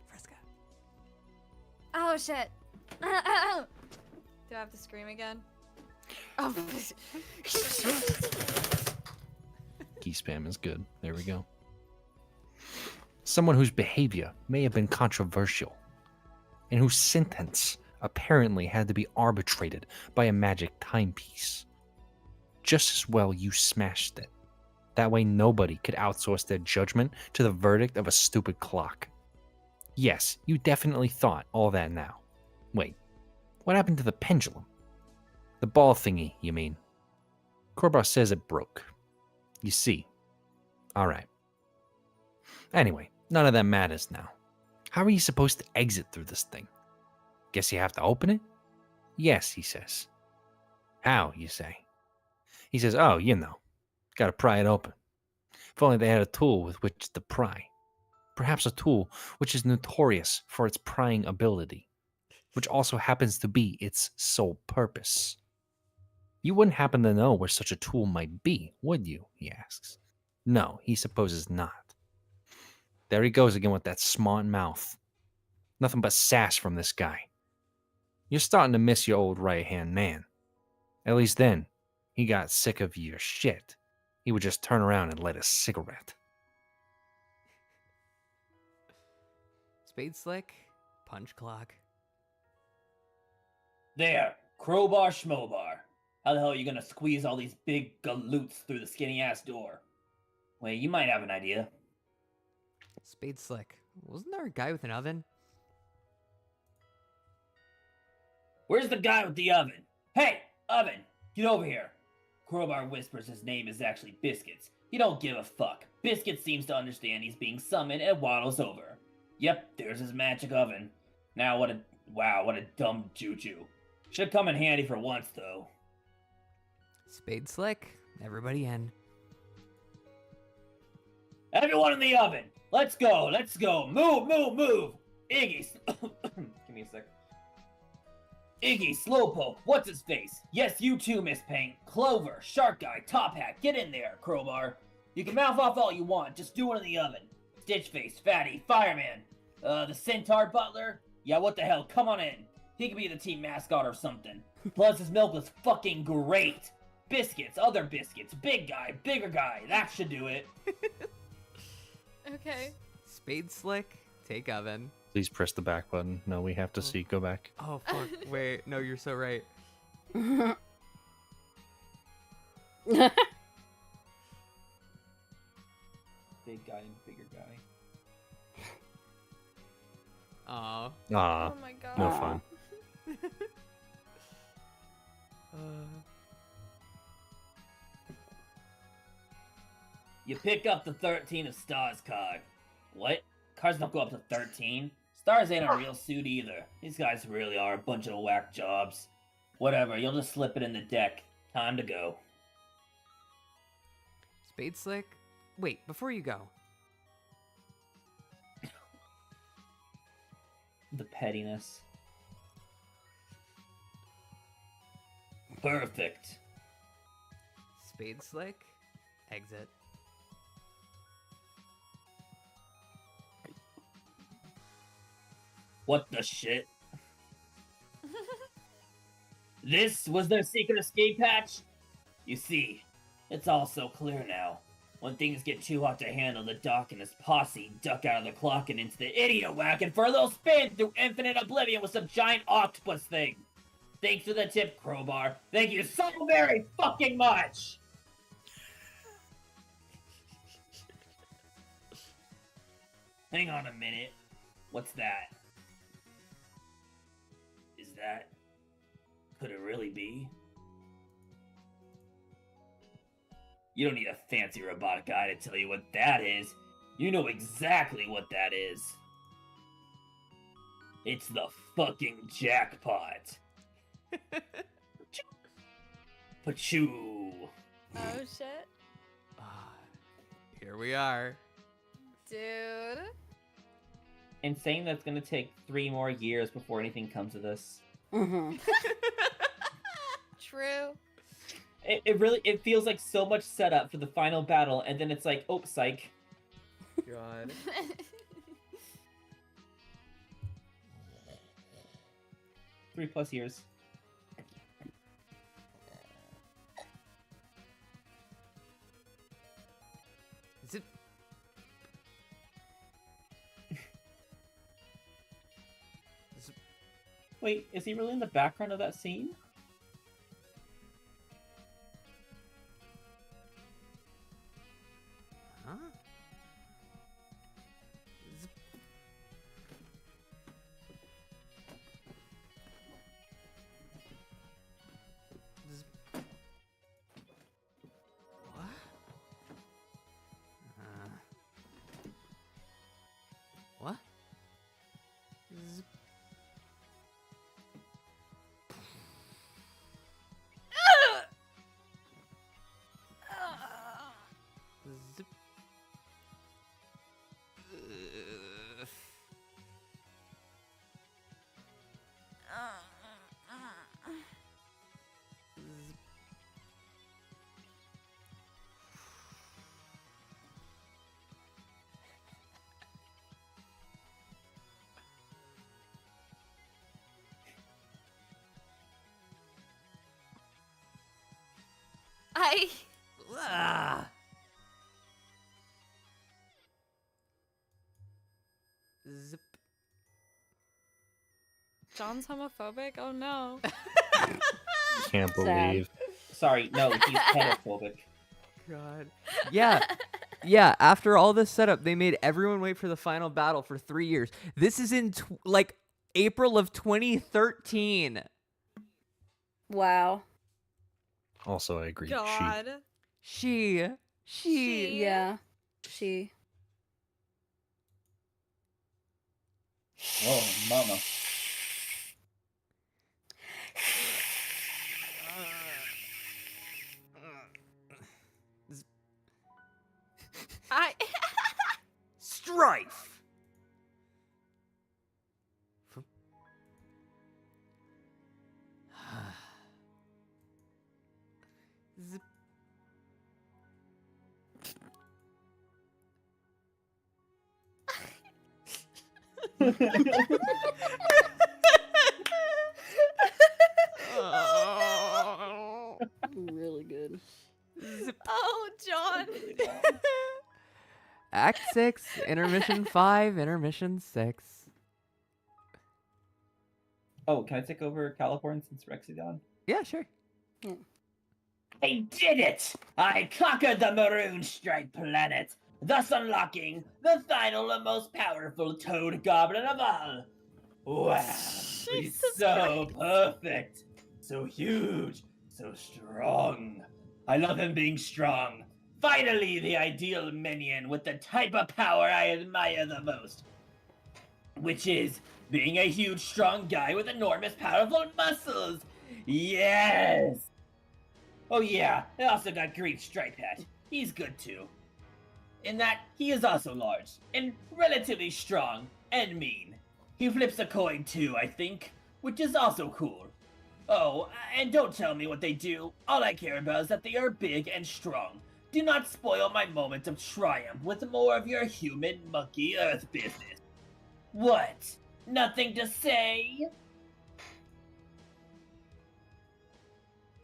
Fresca. Oh shit. Do I have to scream again? Oh. Key spam is good. There we go. Someone whose behavior may have been controversial, and whose sentence apparently had to be arbitrated by a magic timepiece. Just as well you smashed it. That way nobody could outsource their judgment to the verdict of a stupid clock. Yes, you definitely thought all that now. Wait, what happened to the pendulum? The ball thingy, you mean? Crowbar says it broke. You see. Alright. Anyway, none of that matters now. How are you supposed to exit through this thing? Guess you have to open it? Yes, he says. How, you say? He says, oh, you know. Gotta pry it open. If only they had a tool with which to pry. Perhaps a tool which is notorious for its prying ability, which also happens to be its sole purpose. You wouldn't happen to know where such a tool might be, would you? He asks. No, he supposes not. There he goes again with that smart mouth. Nothing but sass from this guy. You're starting to miss your old right-hand man. At least then, he got sick of your shit. He would just turn around and light a cigarette. Spade Slick, punch clock. There, Crowbar Schmobar. How the hell are you gonna squeeze all these big galoots through the skinny-ass door? Wait, you might have an idea. Spade Slick, wasn't there a guy with an oven? Where's the guy with the oven? Hey, oven, get over here. Crowbar whispers his name is actually Biscuits. He don't give a fuck. Biscuits seems to understand he's being summoned and waddles over. Yep, there's his magic oven. Now what a dumb juju. Should come in handy for once though. Spade Slick, everybody in. Everyone in the oven! Let's go! Move! Iggy, give me a sec. Iggy, Slowpoke, what's his face? Yes, you too, Miss Paint. Clover, Shark Guy, Top Hat, get in there, Crowbar. You can mouth off all you want, just do it in the oven. Stitchface, Fatty, Fireman, the Centaur Butler. Yeah, what the hell? Come on in. He could be the team mascot or something. Plus, his milk was fucking great. Biscuits, other biscuits, big guy, bigger guy. That should do it. Okay. Spade Slick, take oven. Please press the back button. No, we have to see. Go back. Oh, fuck. Wait, no, you're so right. Big guy and bigger guy. Aw. Ah, Oh my god. no fun. You pick up the 13 of Stars card. What? Cards don't go up to 13. Stars ain't a real suit either. These guys really are a bunch of whack jobs. Whatever, you'll just slip it in the deck. Time to go. Spade Slick? Wait, before you go. The pettiness. Perfect. Spade Slick, exit. What the shit? This was their secret escape hatch? You see, it's all so clear now. When things get too hot to handle, the Doc and his posse duck out of the clock and into the idiot wagon for a little spin through infinite oblivion with some giant octopus thing. Thanks for the tip, Crowbar. Thank you so very fucking much! Hang on a minute. What's that? Is that... Could it really be? You don't need a fancy robotic guy to tell you what that is. You know exactly what that is. It's the fucking jackpot. Pachoo. Oh shit. Here we are. Dude. And saying that's gonna take 3 more years before anything comes of this. Mm-hmm. True. It feels like so much setup for the final battle, and then it's like, oh, psych. God. 3+ years. Zip. Zip. Wait, is he really in the background of that scene? Huh? Zip. Zip. What? What? Zip. Zip. Zip. Ah. Zip. John's homophobic? Oh no. Can't Sad. believe. Sorry, no, he's pedophobic. God. Yeah. Yeah, after all this setup, they made everyone wait for the final battle for 3 years. This is in like April of 2013. Wow. Also, I agree. God. She. She. Yeah. She. Oh, mama. I. Strife. Zip. Really good. Oh, John. Act 6, Intermission 5, Intermission 6. Oh, can I take over California since Rexidon? Yeah, sure. I did it! I conquered the Maroon Stripe planet, thus unlocking the final and most powerful Toad Goblin of all. Wow, he's Jesus so perfect, so huge, so strong. I love him being strong. Finally, the ideal minion with the type of power I admire the most, which is being a huge, strong guy with enormous, powerful muscles. Yes! Oh yeah, I also got Green Stripe Hat. He's good too. In that, he is also large, and relatively strong, and mean. He flips a coin too, I think, which is also cool. Oh, and don't tell me what they do. All I care about is that they are big and strong. Do not spoil my moment of triumph with more of your human monkey earth business. What? Nothing to say?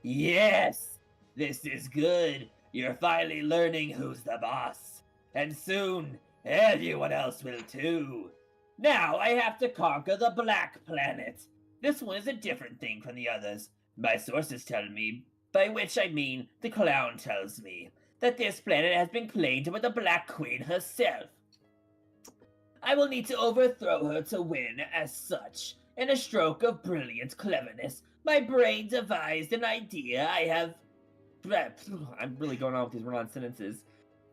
Yes! This is good. You're finally learning who's the boss. And soon, everyone else will too. Now I have to conquer the Black Planet. This one is a different thing from the others. My sources tell me, by which I mean the clown tells me, that this planet has been claimed by the Black Queen herself. I will need to overthrow her to win as such. In a stroke of brilliant cleverness, my brain devised an idea I have... I'm really going on with these run-on sentences.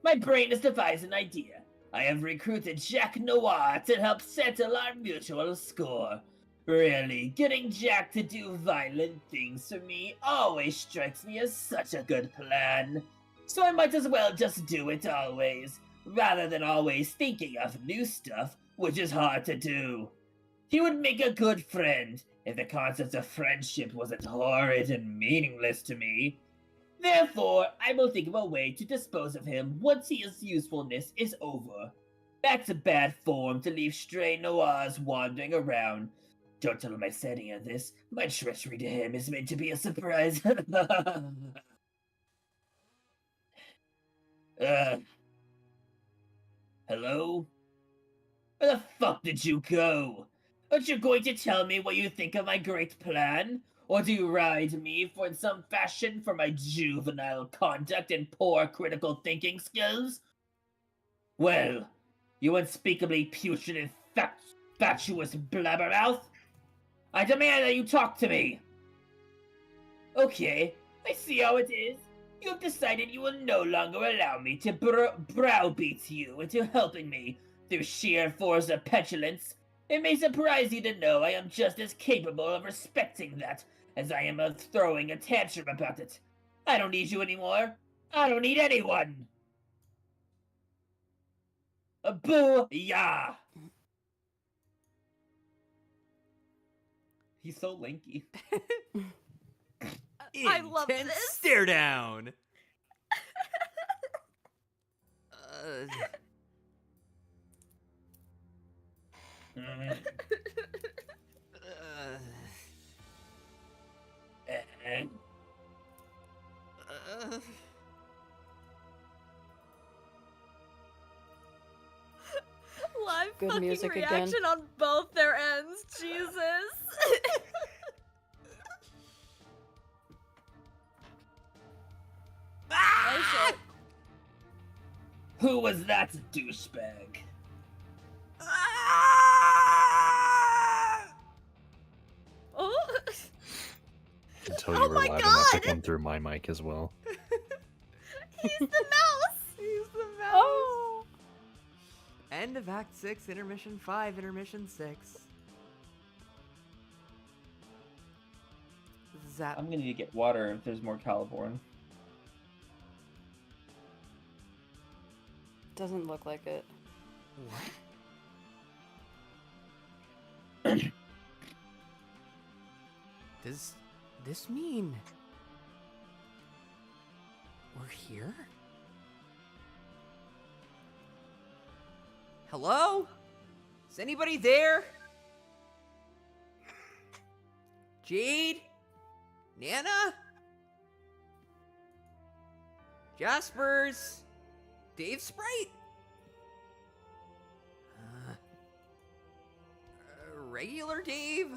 My brain has devised an idea. I have recruited Jack Noir to help settle our mutual score. Really, getting Jack to do violent things for me always strikes me as such a good plan. So I might as well just do it always, rather than always thinking of new stuff, which is hard to do. He would make a good friend if the concept of friendship wasn't horrid and meaningless to me. Therefore, I will think of a way to dispose of him once his usefulness is over. Back to bad form to leave stray Noirs wandering around. Don't tell him I said any of this. My treachery to him is meant to be a surprise. Hello? Where the fuck did you go? Aren't you going to tell me what you think of my great plan? Or do you ride me for in some fashion for my juvenile conduct and poor critical thinking skills? Well, you unspeakably putrid and fatuous blabbermouth, I demand that you talk to me! Okay, I see how it is. You have decided you will no longer allow me to browbeat you into helping me through sheer force of petulance. It may surprise you to know I am just as capable of respecting that as I am of throwing a tantrum about it. I don't need you anymore. I don't need anyone. Boo-yah! He's so lanky. I love Intense this. stare down. Live Good fucking music again. reaction on both their ends. Jesus. Oh shit. Who was that douchebag? Oh. Until Oh you were my loud enough to God! come through my mic as well. He's the mouse. He's the mouse. Oh. end of Act 6, Intermission 5, Intermission 6. Zap. I'm gonna need to get water if there's more Caliborn. Doesn't look like it. What? Does this mean we're here? Hello? Is anybody there? Jade? Nana? Jaspers? Dave Sprite? Regular Dave?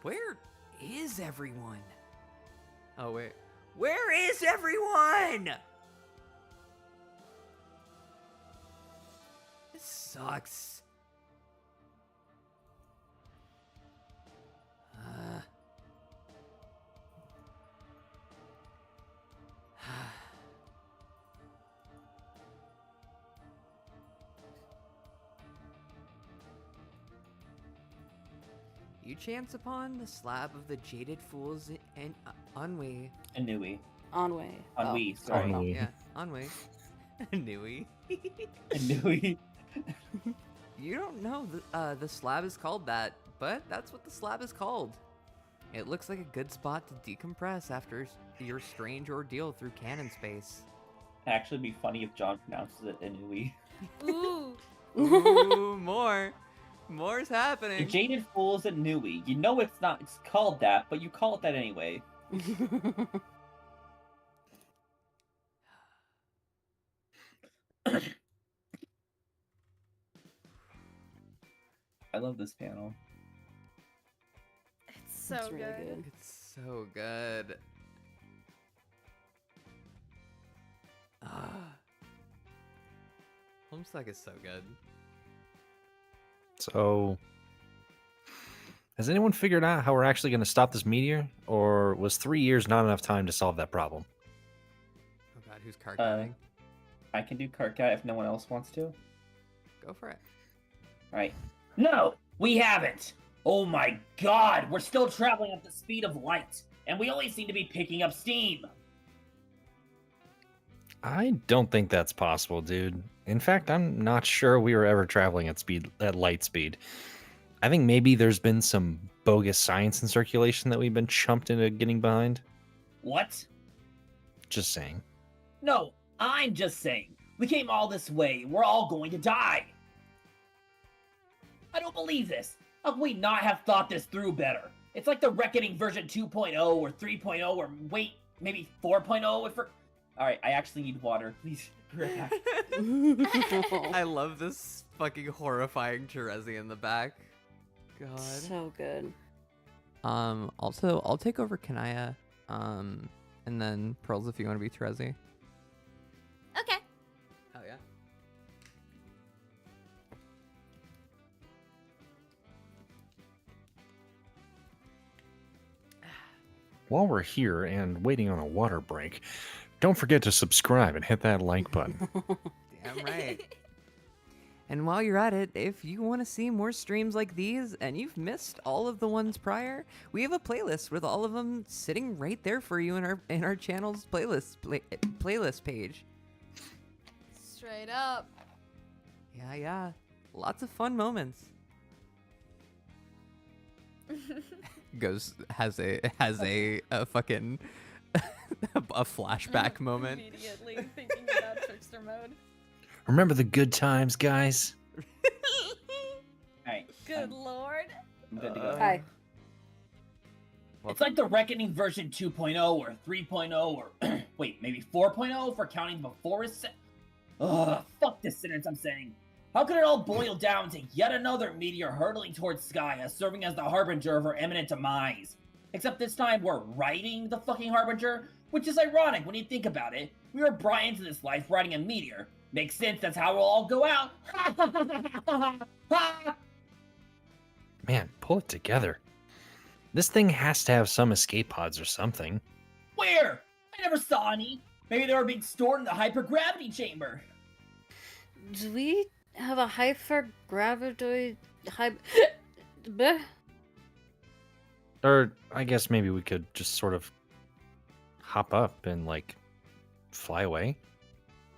Where is everyone? Oh, wait. Where is everyone? This sucks. You chance upon the slab of the jaded fools and Anhui. Anui. Anhui. Anui, sorry. Anhui. Yeah, Anhui. Anhui. Anui. You don't know the slab is called that, but that's what the slab is called. It looks like a good spot to decompress after your strange ordeal through cannon space. It'd actually be funny if John pronounces it Anui. Ooh. Ooh, more. More's The happening. Jaded Fools at Nui. You know it's not. It's called that, but you call it that anyway. I love this panel. It's so It's really good. good. It's so good. Ah. Homestuck is so good. So, has anyone figured out how we're actually going to stop this meteor? Or was 3 years not enough time to solve that problem? Oh god, who's card counting? I can do cart guy if no one else wants to. Go for it. Alright. No, we haven't. Oh my god, we're still traveling at the speed of light, and we only seem to be picking up steam. I don't think that's possible, dude. In fact, I'm not sure we were ever traveling at light speed. I think maybe there's been some bogus science in circulation that we've been chumped into getting behind. What? Just saying. No, I'm just saying. We came all this way. We're all going to die. I don't believe this. How can we not have thought this through better? It's like the Reckoning version 2.0 or 3.0 or wait, maybe 4.0 if we're... Alright, I actually need water. Please. be right back. I love this fucking horrifying Terezi in the back. God. So good. Also, I'll take over Kanaya. And then Pearls if you want to be Terezi. Okay. Oh yeah. While we're here and waiting on a water break, don't forget to subscribe and hit that like button. Damn right. And while you're at it, if you want to see more streams like these and you've missed all of the ones prior, we have a playlist with all of them sitting right there for you in our channel's playlist page. Straight up. Yeah. Lots of fun moments. Has a fucking a flashback moment. Immediately thinking about trickster mode. Remember the good times, guys? Alright. Good lord. I'm good to go. Hi. It's like the Reckoning version 2.0 or 3.0 or wait, maybe 4.0 for counting before is set. Ugh, fuck this sentence I'm saying. How could it all boil down to yet another meteor hurtling towards Skya, serving as the harbinger of our imminent demise? Except this time we're riding the fucking harbinger, which is ironic when you think about it. We were brought into this life riding a meteor. Makes sense, that's how it'll all go out. Man, pull it together. This thing has to have some escape pods or something. Where? I never saw any. Maybe they were being stored in the hypergravity chamber. Do we have a hypergravity... Bleh. Or I guess maybe we could just sort of hop up and, like, fly away.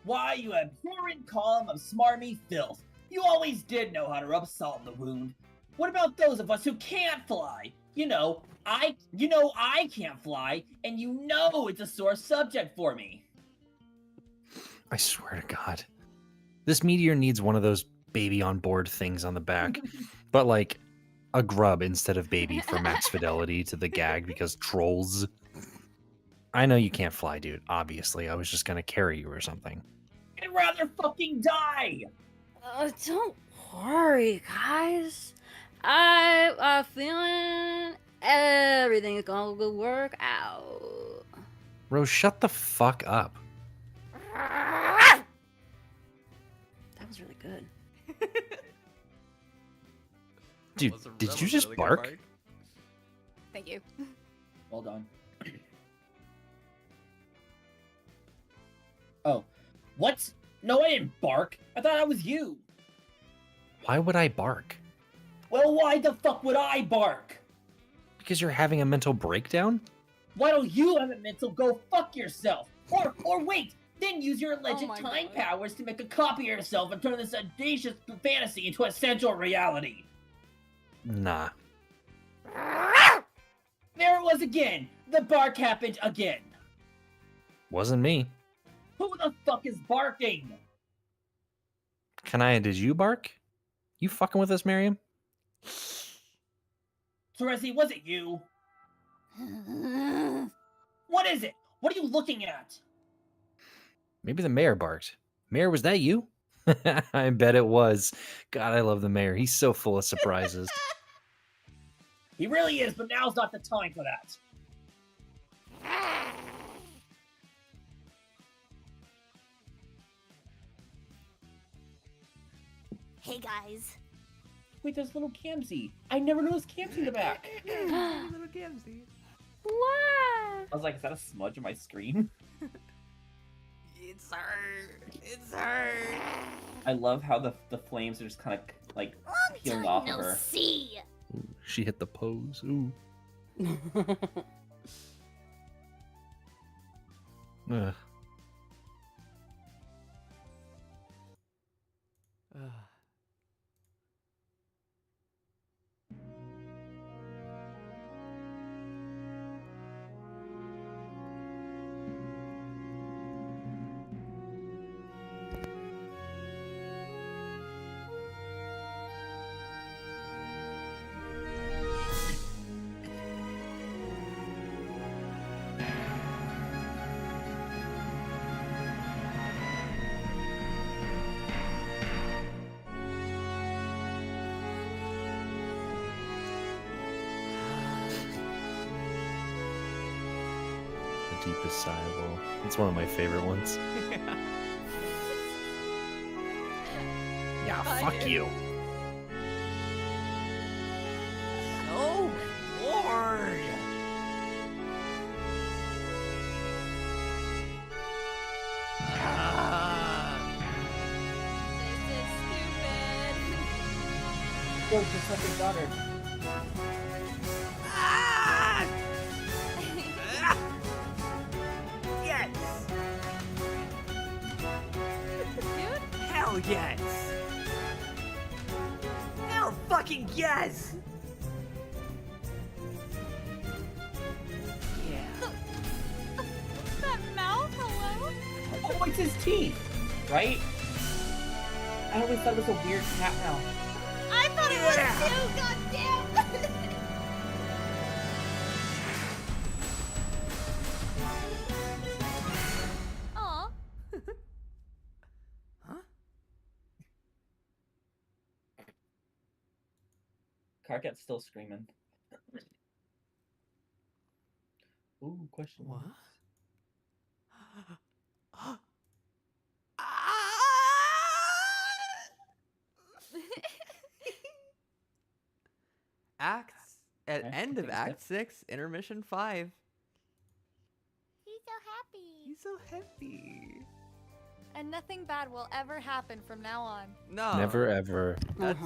Why, you abhorrent column of smarmy filth. You always did know how to rub salt in the wound. What about those of us who can't fly? I can't fly, and you know it's a sore subject for me. I swear to God. This meteor needs one of those baby on board things on the back, but like a grub instead of baby for max fidelity to the gag because trolls. I know you can't fly, dude. Obviously, I was just gonna carry you or something. I'd rather fucking die! Don't worry, guys. I'm feeling everything's gonna work out. Rose, shut the fuck up. That was really good. Dude, did you just bark? Thank you. Well done. Oh. What? No, I didn't bark. I thought that was you. Why would I bark? Well, why the fuck would I bark? Because you're having a mental breakdown? Why don't you have a mental go fuck yourself? Or wait, then use your alleged my time God. powers to make a copy of yourself and turn this audacious fantasy into essential reality. Nah. There it was again. The bark happened again. Wasn't me. Who the fuck is barking? Kanaya, did you bark? You fucking with us, Miriam? Teresi, was it you? What is it? What are you looking at? Maybe the mayor barked. Mayor, was that you? I bet it was. God, I love the mayor. He's so full of surprises. He really is, but now's not the time for that. Hey guys. Wait, there's little Kamzy. I never noticed Kamzy in the back. Little Gamsey. What? I was like, is that a smudge on my screen? It's her. It's her. I love how the flames are just kind of like peeling off of her. See. Ooh, she hit the pose. Ooh. Ugh. The deepest sigh of all. It's one of my favorite ones. Yeah, fuck you. So bored. This is stupid. Yo, just like his daughter. Yes. Dude, Hell yes. Hell fucking yes. Yeah. that mouth, hello? Oh, it's his teeth, right? I always thought it was a weird cat mouth. I thought it was too, goddamn. Aw. Carcat's still screaming. Ooh, question. What? End of okay, Act 6, Intermission 5. He's so happy. He's so happy. And nothing bad will ever happen from now on. No. Never ever. That's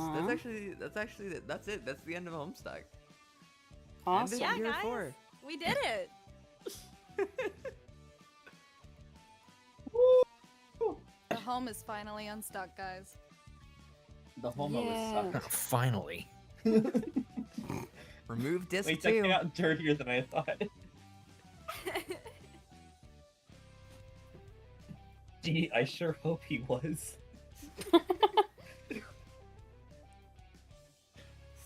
actually that's it. That's the end of Homestuck. Awesome. Yeah, Year guys. 4. We did it. The home is finally unstuck, guys. The homo Yeah. is Finally. Remove disc Wait, that 2. came out dirtier than I thought. Gee, I sure hope he was.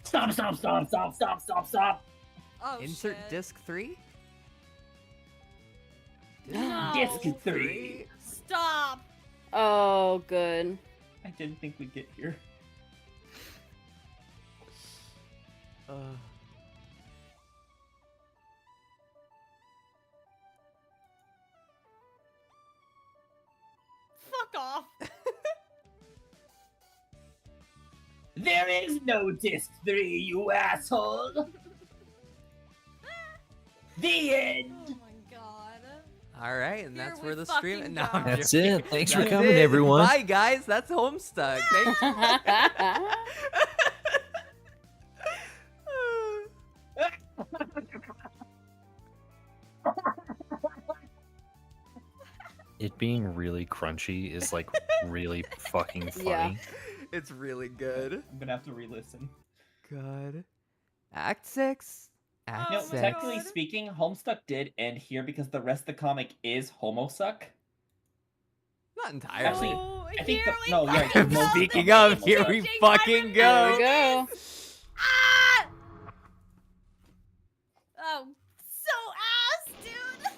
Stop, stop, stop, stop, stop, stop, stop! Oh, Insert shit. disc 3. No. Disc 3! Stop. Oh, good. I didn't think we'd get here. Fuck off. There is no Disc 3, you asshole! The end! Oh my god. All right, and Here that's we where the stream. fucking No, go. I'm That's joking. it. Thanks for That's coming, it. everyone. Bye, guys. That's Homestuck. Thanks. It being really crunchy is like really fucking funny. Yeah. It's really good. I'm gonna have to re-listen. Good. Act 6. Act No, Oh my 6. technically God. speaking, Homestuck did end here because the rest of the comic is Homosuck. Not entirely. Actually, Oh, I think here the- we no, yeah, fucking go. Speaking This of, is here we changing my fucking There go. we go. Ah! Oh, so ass, dude.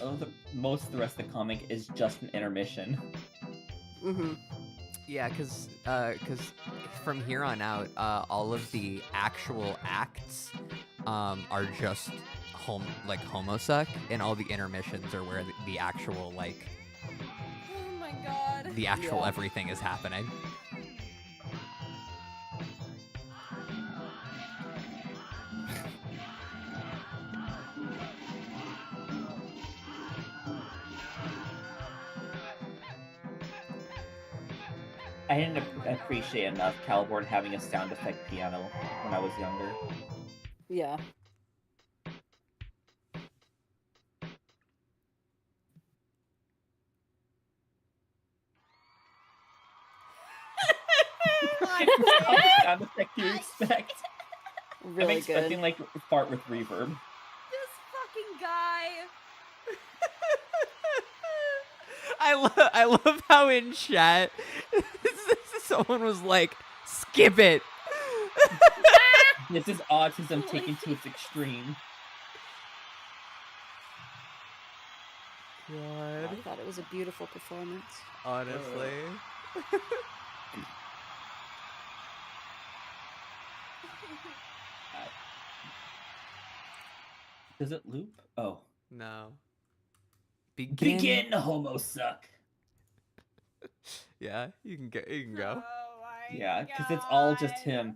I love that most of the rest of the comic is just an intermission. Mm-hmm. Yeah, because from here on out, all of the actual acts are just Homosuck, and all the intermissions are where the actual Oh my god. the actual Yeah. everything is happening. I didn't appreciate enough Caliborn having a sound effect piano when I was younger. Yeah. God What damn. sound effect do you expect? I'm Really expecting good. like fart with reverb. This fucking guy. I love how in chat someone was like, skip it. This is autism taken to its extreme. I God, thought it was a beautiful performance. honestly. Does it loop? Oh. No. Begin Homosuck. Yeah, you can go. You can go. Oh my Yeah, because it's all just God. him.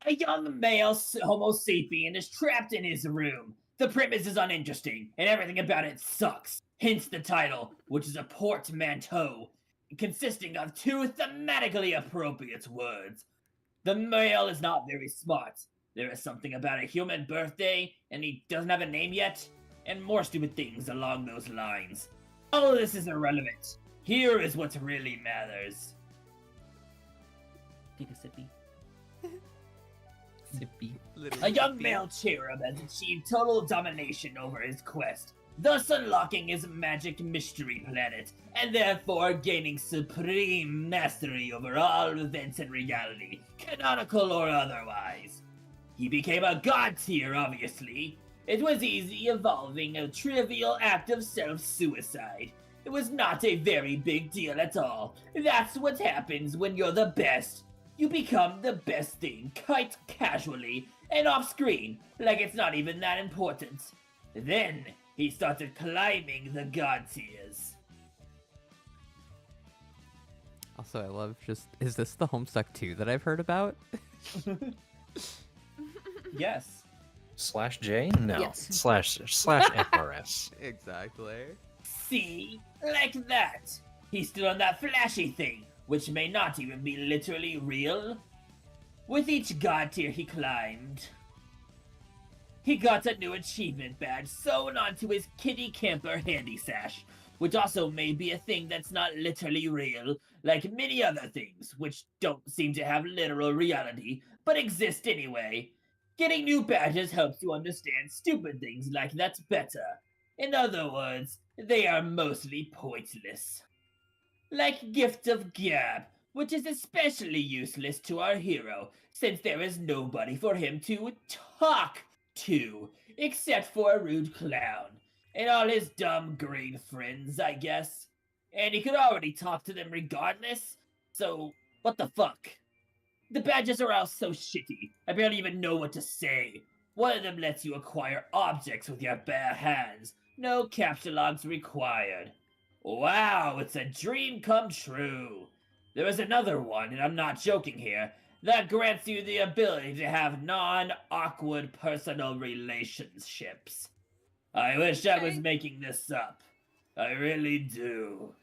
A young male Homo sapien is trapped in his room. The premise is uninteresting, and everything about it sucks. Hence the title, which is a portmanteau, consisting of two thematically appropriate words. The male is not very smart. There is something about a human birthday, and he doesn't have a name yet, and more stupid things along those lines. All of this is irrelevant. Here is what really matters. Take a sippy. Sippy. Little A young sippy. male cherub has achieved total domination over his quest, thus unlocking his magic mystery planet, and therefore gaining supreme mastery over all events in reality, canonical or otherwise. He became a god tier, obviously. It was easy, involving a trivial act of self-suicide. It was not a very big deal at all. That's what happens when you're the best. You become the best thing, quite casually, and off-screen, like it's not even that important. Then, he started climbing the god tiers. Also, I love just, is this the Homestuck 2 that I've heard about? Yes. /J? No. Yes. Slash FRS. Exactly. See? Like that. He's still on that flashy thing, which may not even be literally real. With each god tier he climbed, he got a new achievement badge sewn onto his kitty camper handy sash, which also may be a thing that's not literally real, like many other things, which don't seem to have literal reality, but exist anyway. Getting new badges helps you understand stupid things like that's better. In other words, they are mostly pointless. Like Gift of Gab, which is especially useless to our hero, since there is nobody for him to talk to, except for a rude clown, and all his dumb green friends, I guess. And he could already talk to them regardless, so what the fuck? The badges are all so shitty, I barely even know what to say. One of them lets you acquire objects with your bare hands, no capture logs required. Wow, it's a dream come true. There is another one, and I'm not joking here, that grants you the ability to have non-awkward personal relationships. I wish I was making this up. I really do.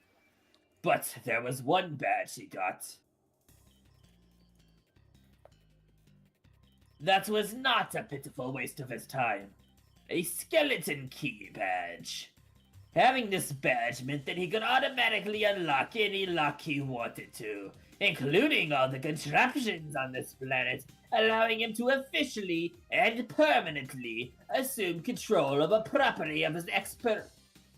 But there was one badge he got. That was not a pitiful waste of his time. A skeleton key badge. Having this badge meant that he could automatically unlock any lock he wanted to, including all the contraptions on this planet, allowing him to officially and permanently assume control of a property of his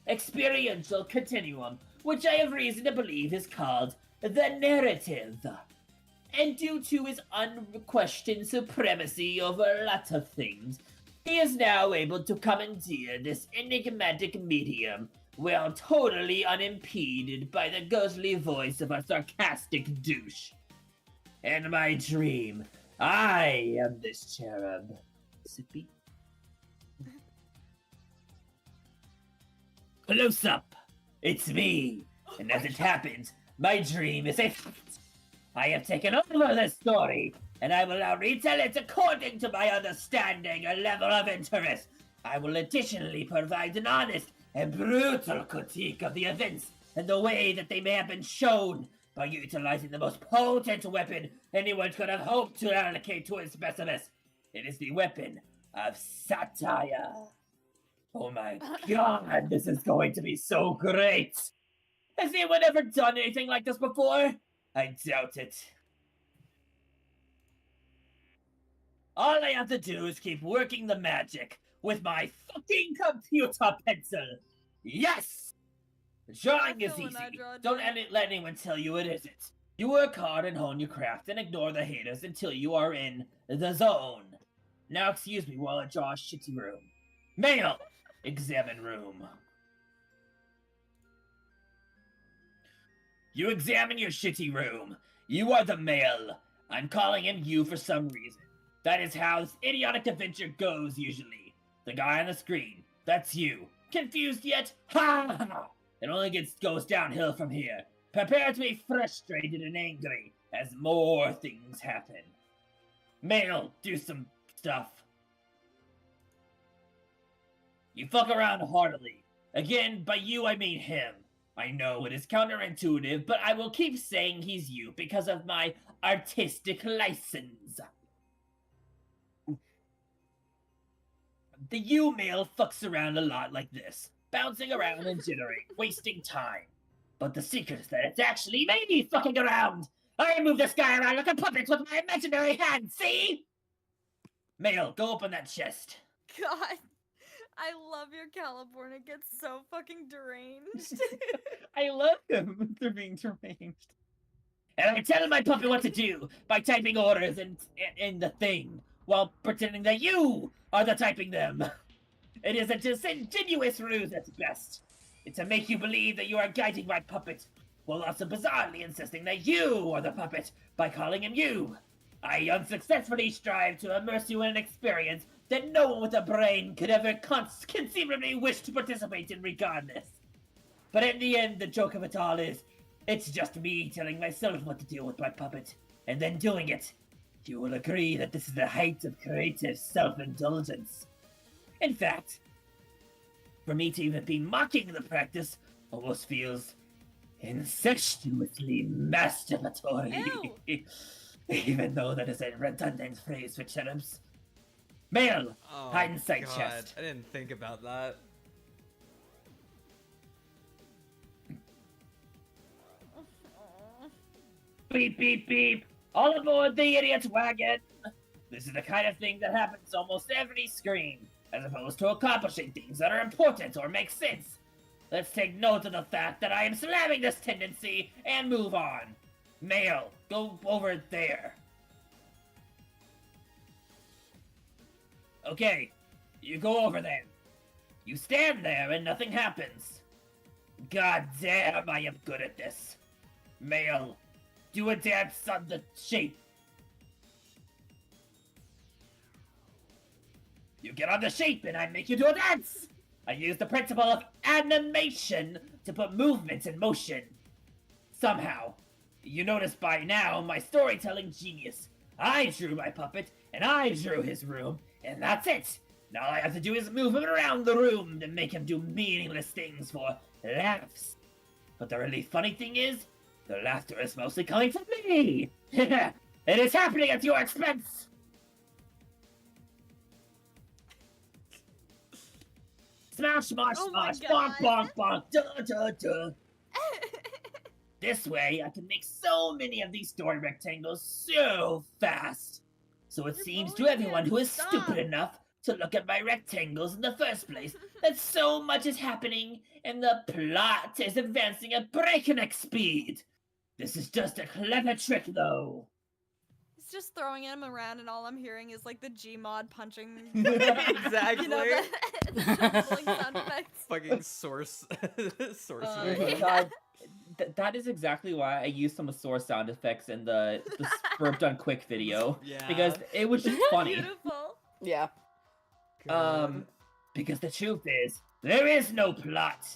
experiential continuum, which I have reason to believe is called the narrative. And due to his unquestioned supremacy over a lot of things, he is now able to commandeer this enigmatic medium while totally unimpeded by the ghostly voice of a sarcastic douche. In my dream, I am this cherub. Sippy. Close up! It's me! And as it happens, my dream is a I have taken over the story, and I will now retell it according to my understanding and level of interest. I will additionally provide an honest and brutal critique of the events and the way that they may have been shown by utilizing the most potent weapon anyone could have hoped to allocate to his specimen. It is the weapon of satire. Oh my god, this is going to be so great! Has anyone ever done anything like this before? I doubt it. All I have to do is keep working the magic with my fucking computer pencil. Yes! Drawing is easy. Don't let anyone tell you it isn't. You work hard and hone your craft and ignore the haters until you are in the zone. Now excuse me while I draw a shitty room. Mail! Examine room. You examine your shitty room. You are the male. I'm calling him you for some reason. That is how this idiotic adventure goes usually. The guy on the screen. That's you. Confused yet? Ha ha! It only goes downhill from here. Prepare to be frustrated and angry as more things happen. Male, do some stuff. You fuck around heartily. Again, by you I mean him. I know it is counterintuitive, but I will keep saying he's you because of my artistic license. The you male fucks around a lot like this, bouncing around and jittering, wasting time. But the secret is that it's actually me fucking around. I move this guy around like a puppet with my imaginary hand, see? Male, go open that chest. God, I love your California gets so fucking deranged. I love him for being deranged. And I tell my puppet what to do by typing orders in the thing, while pretending that you are the typing them. It is a disingenuous ruse at best. It's to make you believe that you are guiding my puppet, while also bizarrely insisting that you are the puppet by calling him you. I unsuccessfully strive to immerse you in an experience that no one with a brain could ever conceivably wish to participate in regardless. But in the end, the joke of it all is, It's just me telling myself what to do with my puppet, and then doing it. You will agree that this is the height of creative self-indulgence. In fact, for me to even be mocking the practice almost feels incestuously masturbatory. Even though that is a redundant phrase for cherubs. Male, hide inside chest. I didn't think about that. Beep, beep, beep. All aboard the idiot wagon. This is the kind of thing that happens almost every screen, as opposed to accomplishing things that are important or make sense. Let's take note of the fact that I am slamming this tendency and move on. Male, go over there. Okay, you go over there. You stand there and nothing happens. God damn, I am good at this. Male, do a dance on the shape. You get on the shape and I make you do a dance! I use the principle of animation to put movements in motion. Somehow, you notice by now my storytelling genius. I drew my puppet, and I drew his room, and that's it! Now all I have to do is move him around the room to make him do meaningless things for laughs. But the really funny thing is, the laughter is mostly coming from me! It is happening at your expense! Smash, smash, smash, bonk, bonk, bonk, duh, duh, duh. This way, I can make so many of these story rectangles so fast. So it seems to everyone who is stupid enough to look at my rectangles in the first place that so much is happening and the plot is advancing at breakneck speed. This is just a clever trick, though. It's just throwing him around, and all I'm hearing is like the Gmod punching. Exactly. You know, the shuffling sound effects. Fucking source. Source. Oh my god. That is exactly why I used some source sound effects in the Spurp Done Quick video. Yeah. Because it was just funny. Beautiful. Yeah. Because the truth is, there is no plot.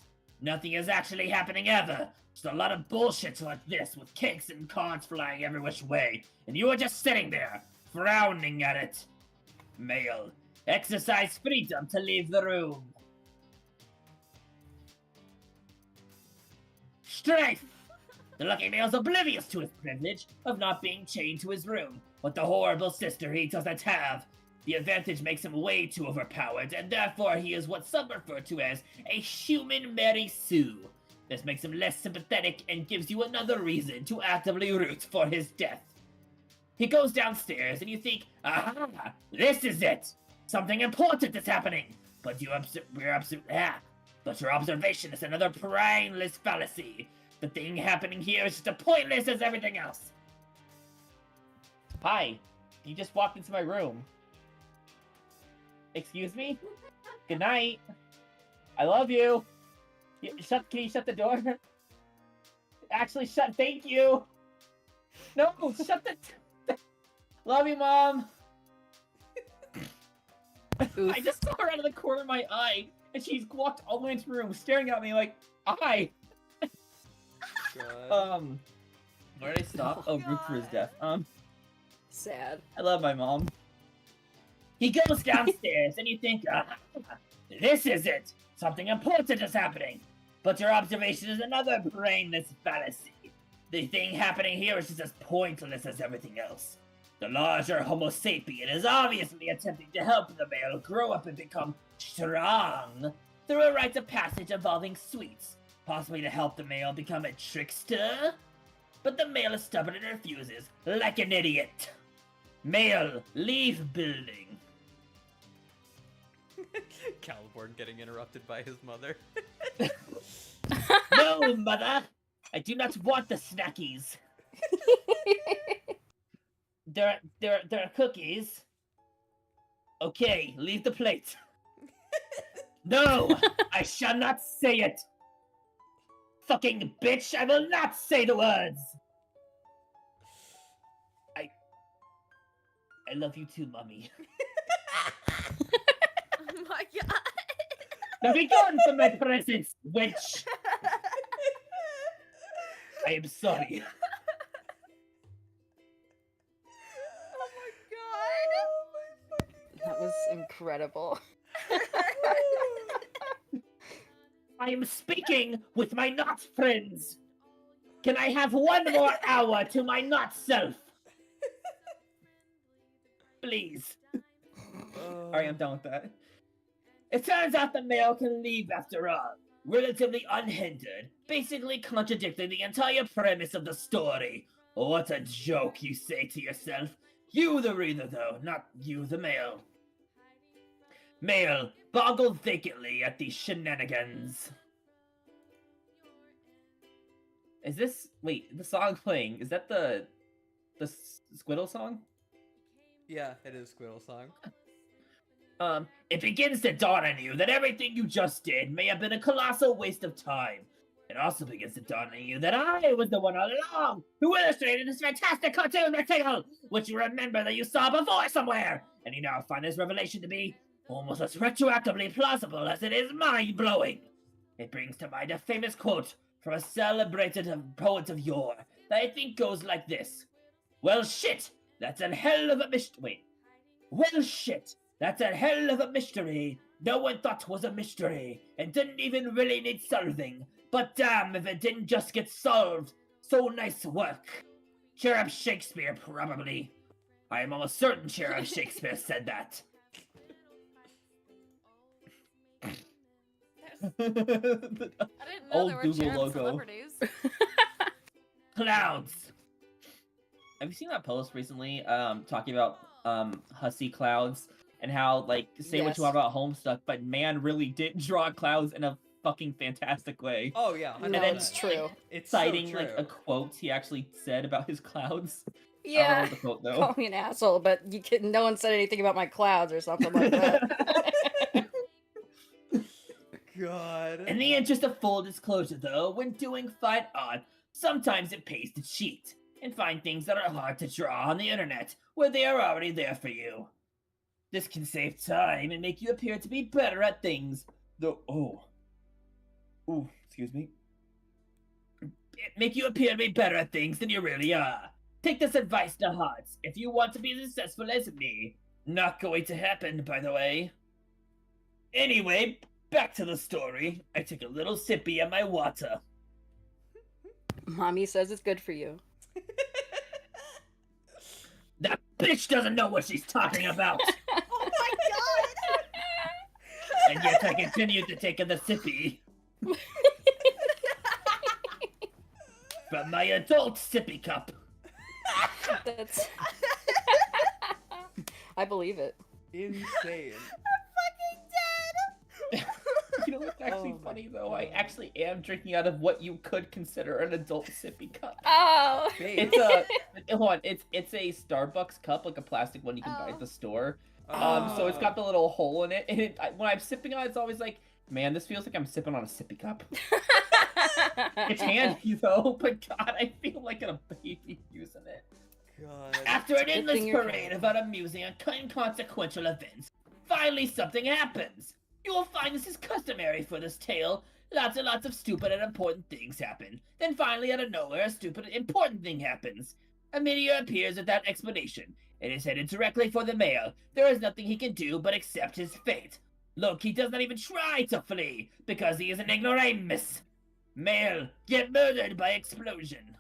Nothing is actually happening ever. Just a lot of bullshit like this with cakes and cards flying every which way, and you are just sitting there, frowning at it. Male, exercise freedom to leave the room. Strife! The lucky male's oblivious to his privilege of not being chained to his room, with the horrible sister he doesn't have. The advantage makes him way too overpowered, and therefore he is what some refer to as a human Mary Sue. This makes him less sympathetic and gives you another reason to actively root for his death. He goes downstairs and you think, aha, this is it! Something important is happening! But your observation is another brainless fallacy. The thing happening here is just as pointless as everything else. Hi, you just walked into my room. Excuse me? Good night. I love you. Can you shut the door? Actually, thank you. No, shut the... Love you, Mom. I just saw her out of the corner of my eye, and she's walked all the way into the room, staring at me like, hi. Where did I stop? Oh, root for his death. Sad. I love my mom. He goes downstairs, and you think, this is it. Something important is happening. But your observation is another brainless fallacy. The thing happening here is just as pointless as everything else. The larger Homo sapien is obviously attempting to help the male grow up and become strong through a rite of passage involving sweets, possibly to help the male become a trickster. But the male is stubborn and refuses, like an idiot. Male, leave building. Caliborn getting interrupted by his mother. No, mother! I do not want the snackies. There are cookies. Okay, leave the plate. No! I shall not say it! Fucking bitch, I will not say the words! I love you too, Mummy. Oh my god. Now be gone from my presence, witch! I am sorry. Oh my god. That was incredible. I am speaking with my not friends. Can I have one more hour to my not self? Please. Alright, I'm done with that. It turns out the male can leave after all, relatively unhindered, basically contradicting the entire premise of the story. What a joke, you say to yourself. You the reader, though, not you the male. Male, boggled vacantly at these shenanigans. Is this... Wait, the song playing, is that the Squiddle song? Yeah, it is Squiddle song. It begins to dawn on you that everything you just did may have been a colossal waste of time. It also begins to dawn on you that I was the one all along who illustrated this fantastic cartoon rectangle, which you remember that you saw before somewhere, and you now find this revelation to be almost as retroactively plausible as it is mind-blowing. It brings to mind a famous quote from a celebrated poet of yore that I think goes like this. Well, shit, that's a hell of a mystery. Well, shit, that's a hell of a mystery no one thought was a mystery and didn't even really need solving. But damn if it didn't just get solved. So nice work. Cherub Shakespeare, probably. I am almost certain Cherub Shakespeare said that. I didn't know Old there were Google cherub logo. celebrities. Clouds. Have you seen that post recently talking about hussy clouds and how, like, say what Yes. you want about Homestuck, but man really did draw clouds in a fucking fantastic way. Oh yeah, No, it's true. It's Citing, so true. like, a quote he actually said about his clouds. I don't Yeah. remember the quote, though. Call me an asshole, but no one said anything about my clouds or something like that. God. In the interest of full disclosure, though, when doing fine art, sometimes it pays to cheat and find things that are hard to draw on the internet where they are already there for you. This can save time and make you appear to be better at things. Excuse me. Make you appear to be better at things than you really are. Take this advice to heart if you want to be as successful as me. Not going to happen, by the way. Anyway, back to the story. I took a little sippy of my water. Mommy says it's good for you. That bitch doesn't know what she's talking about. Oh my god! And yet I continue to take the sippy. From my adult sippy cup. That's. I believe it. Insane. You know what's actually Oh my funny, though? I God. actually am drinking out of what you could consider an adult sippy cup. Oh. It's a hold on, it's a Starbucks cup, like a plastic one you can buy at the store. So it's got the little hole in it, and when I'm sipping on it, it's always like, man, this feels like I'm sipping on a sippy cup. It's handy though, but God, I feel like a baby using it. God. After an Good endless thing you're parade fine. of amusing and inconsequential events, finally something happens. You will find this is customary for this tale. Lots and lots of stupid and important things happen. Then finally, out of nowhere, a stupid and important thing happens. A meteor appears without explanation. It is headed directly for the male. There is nothing he can do but accept his fate. Look, he does not even try to flee, because he is an ignoramus. Male, get murdered by explosion.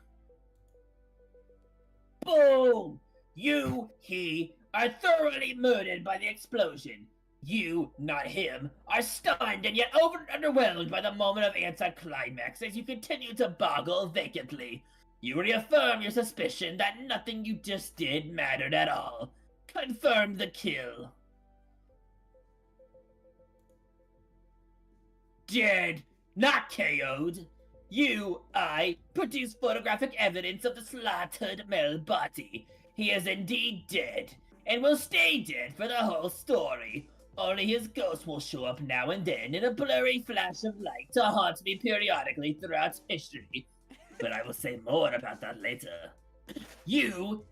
Boom! You, he, are thoroughly murdered by the explosion. You, not him, are stunned and yet underwhelmed by the moment of anticlimax as you continue to boggle vacantly. You reaffirm your suspicion that nothing you just did mattered at all. Confirm the kill. Dead, not KO'd. I produce photographic evidence of the slaughtered male body. He is indeed dead, and will stay dead for the whole story. Only his ghost will show up now and then in a blurry flash of light to haunt me periodically throughout history. But I will say more about that later. You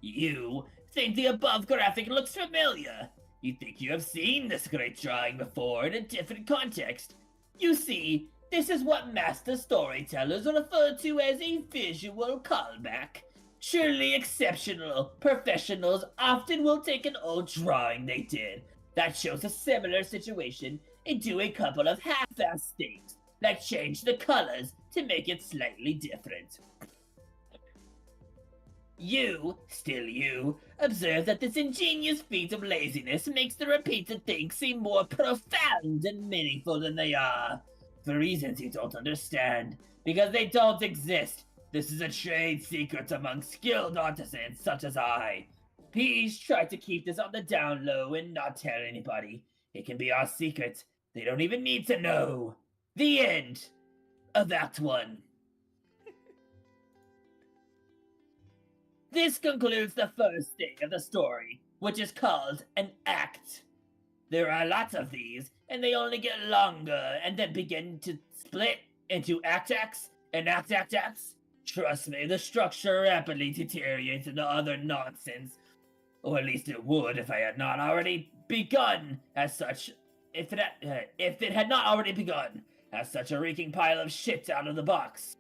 think the above graphic looks familiar. You think you have seen this great drawing before in a different context. You see, This is what master storytellers refer to as a visual callback. Truly exceptional professionals often will take an old drawing they did that shows a similar situation and do a couple of half-assed things, like change the colors to make it slightly different. You, still you, observe that this ingenious feat of laziness makes the repeated things seem more profound and meaningful than they are. For reasons you don't understand, because they don't exist. This is a trade secret among skilled artisans such as I. Please try to keep this on the down low and not tell anybody. It can be our secret. They don't even need to know. The end of Act 1. This concludes the first thing of the story, which is called an act. There are lots of these, and they only get longer and then begin to split into acts and acts. Trust me, the structure rapidly deteriorates into other nonsense. Or at least it would if I had not already begun as such. If it had not already begun as such a reeking pile of shit out of the box.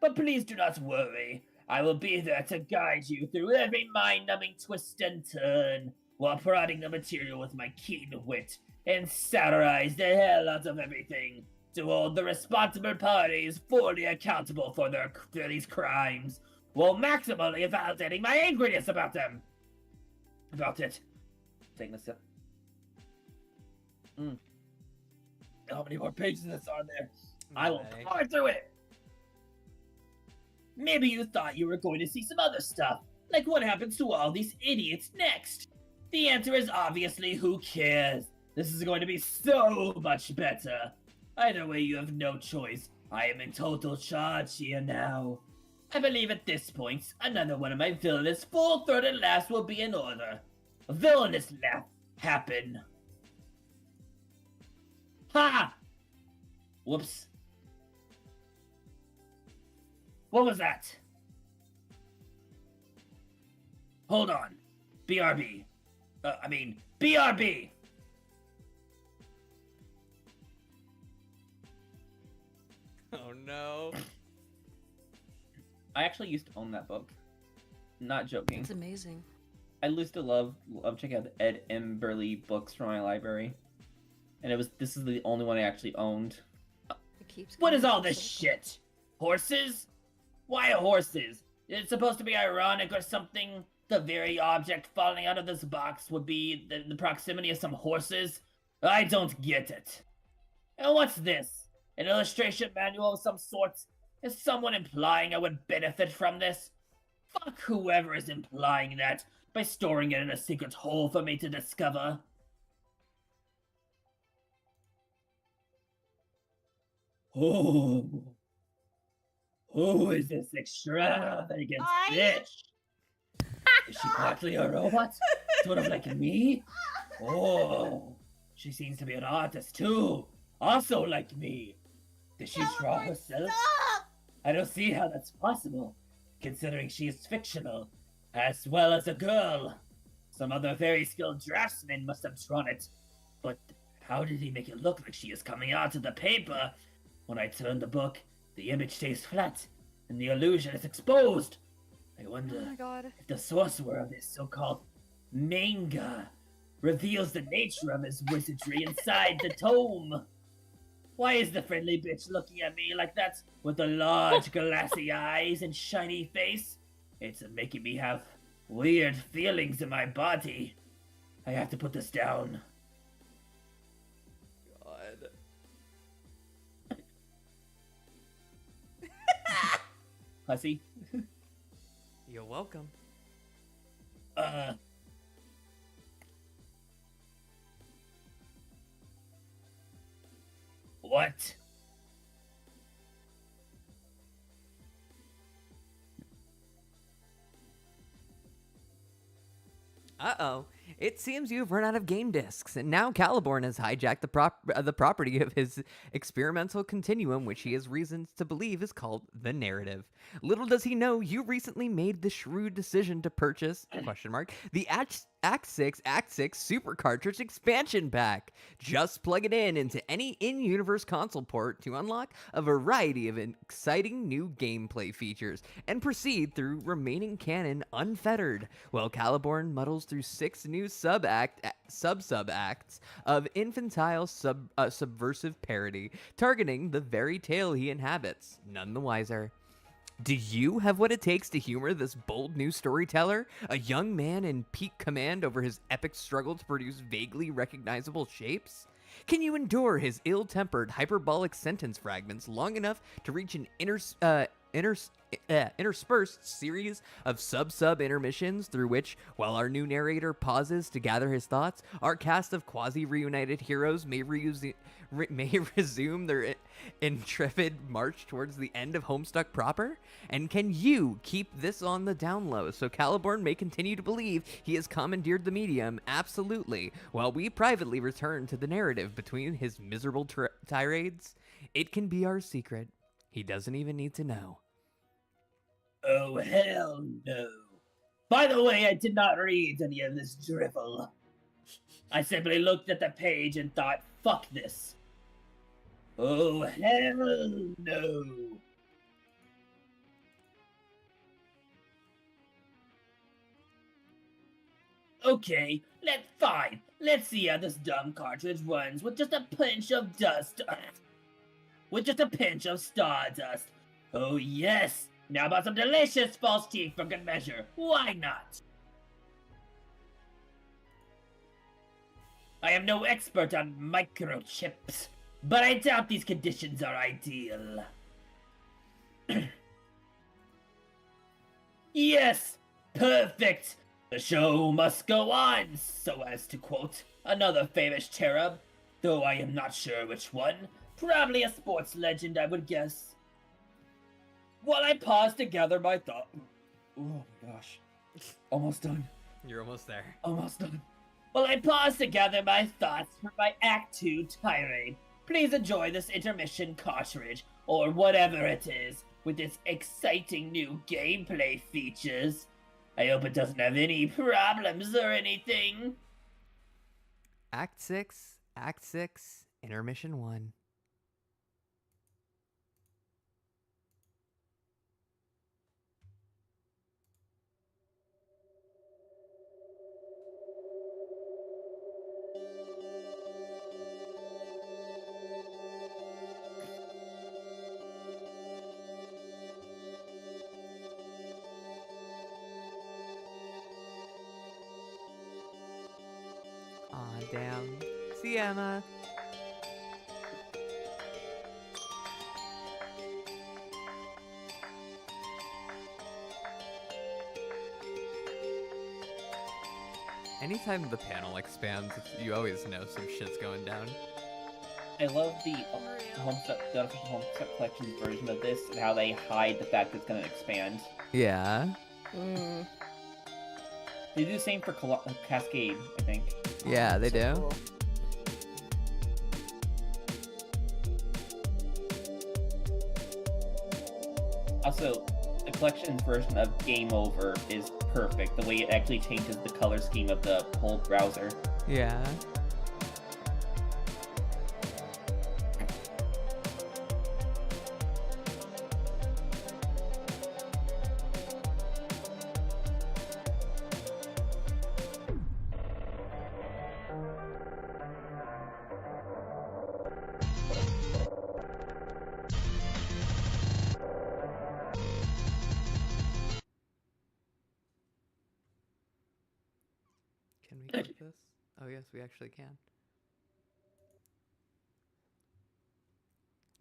But please do not worry. I will be there to guide you through every mind-numbing twist and turn, while prodding the material with my keen wit, and satirize the hell out of everything, to hold the responsible parties fully accountable for these crimes, while maximally validating my angriness about them. About it. Taking a sip. How many more pages are there? I will power through it! Maybe you thought you were going to see some other stuff, like what happens to all these idiots next. The answer is obviously who cares. This is going to be so much better. Either way, you have no choice. I am in total charge here now. I believe at this point, another one of my villainous full-throated laughs will be in order. A villainous laugh happen. Ha! Whoops. What was that? Hold on. BRB. BRB! Oh no. I actually used to own that book. Not joking. It's amazing. I used to love checking out the Ed Emberley books from my library. And this is the only one I actually owned. What is all this shit? Horses? Why horses? Is it supposed to be ironic or something? The very object falling out of this box would be the proximity of some horses? I don't get it. And what's this? An illustration manual of some sort? Is someone implying I would benefit from this? Fuck whoever is implying that by storing it in a secret hole for me to discover. Oh. Who is this extravagant bitch? Is she partly a robot? Sort of like me? Oh, she seems to be an artist too. Also like me. Did she draw herself? I don't see how that's possible, considering she is fictional, as well as a girl. Some other very skilled draftsman must have drawn it. But how did he make it look like she is coming out of the paper? When I turn the book, the image stays flat, and the illusion is exposed. I wonder if the sorcerer of this so-called manga reveals the nature of his wizardry inside the tome. Why is the friendly bitch looking at me like that with the large glassy eyes and shiny face? It's making me have weird feelings in my body. I have to put this down. God. Hussy? You're welcome. What? Uh-oh. It seems you've run out of game discs, and now Caliborn has hijacked the property of his experimental continuum, which he has reasons to believe is called the narrative. Little does he know, you recently made the shrewd decision to purchase, the Act 6 Super Cartridge Expansion Pack. Just plug it into any in-universe console port to unlock a variety of exciting new gameplay features, and proceed through remaining canon unfettered, while Caliborn muddles through 6 new sub-acts of infantile subversive parody, targeting the very tale he inhabits, none the wiser. Do you have what it takes to humor this bold new storyteller, a young man in peak command over his epic struggle to produce vaguely recognizable shapes? Can you endure his ill-tempered, hyperbolic sentence fragments long enough to reach an interspersed series of sub intermissions through which, while our new narrator pauses to gather his thoughts, our cast of quasi-reunited heroes may resume their intrepid march towards the end of Homestuck proper? And can you keep this on the down low so Caliborn may continue to believe he has commandeered the medium? Absolutely, while we privately return to the narrative between his miserable tirades? It can be our secret. He doesn't even need to know. Oh, hell no. By the way, I did not read any of this drivel. I simply looked at the page and thought, fuck this. Oh, hell no. Okay, fine. Let's see how this dumb cartridge runs with just a pinch of dust. With just a pinch of stardust. Oh, yes. Now about some delicious false teeth for good measure. Why not? I am no expert on microchips, but I doubt these conditions are ideal. Yes! Perfect! The show must go on, so as to quote another famous cherub, though I am not sure which one. Probably a sports legend, I would guess. While I pause to gather my thought. Oh my gosh. Almost done. You're almost there. Almost done. While I pause to gather my thoughts for my Act 2 tirade, please enjoy this intermission cartridge, or whatever it is, with its exciting new gameplay features. I hope it doesn't have any problems or anything. Act 6, Intermission 1. Aw, damn. See ya, Emma. Anytime the panel expands, you always know some shit's going down. I love the unofficial Homestuck Collection's version of this and how they hide the fact that it's going to expand. Yeah. They do the same for Cascade, I think. Yeah, they do. Cool. Also, the collection's version of Game Over is perfect. The way it actually changes the color scheme of the whole browser. Yeah. Can we clip this? Oh yes, we actually can.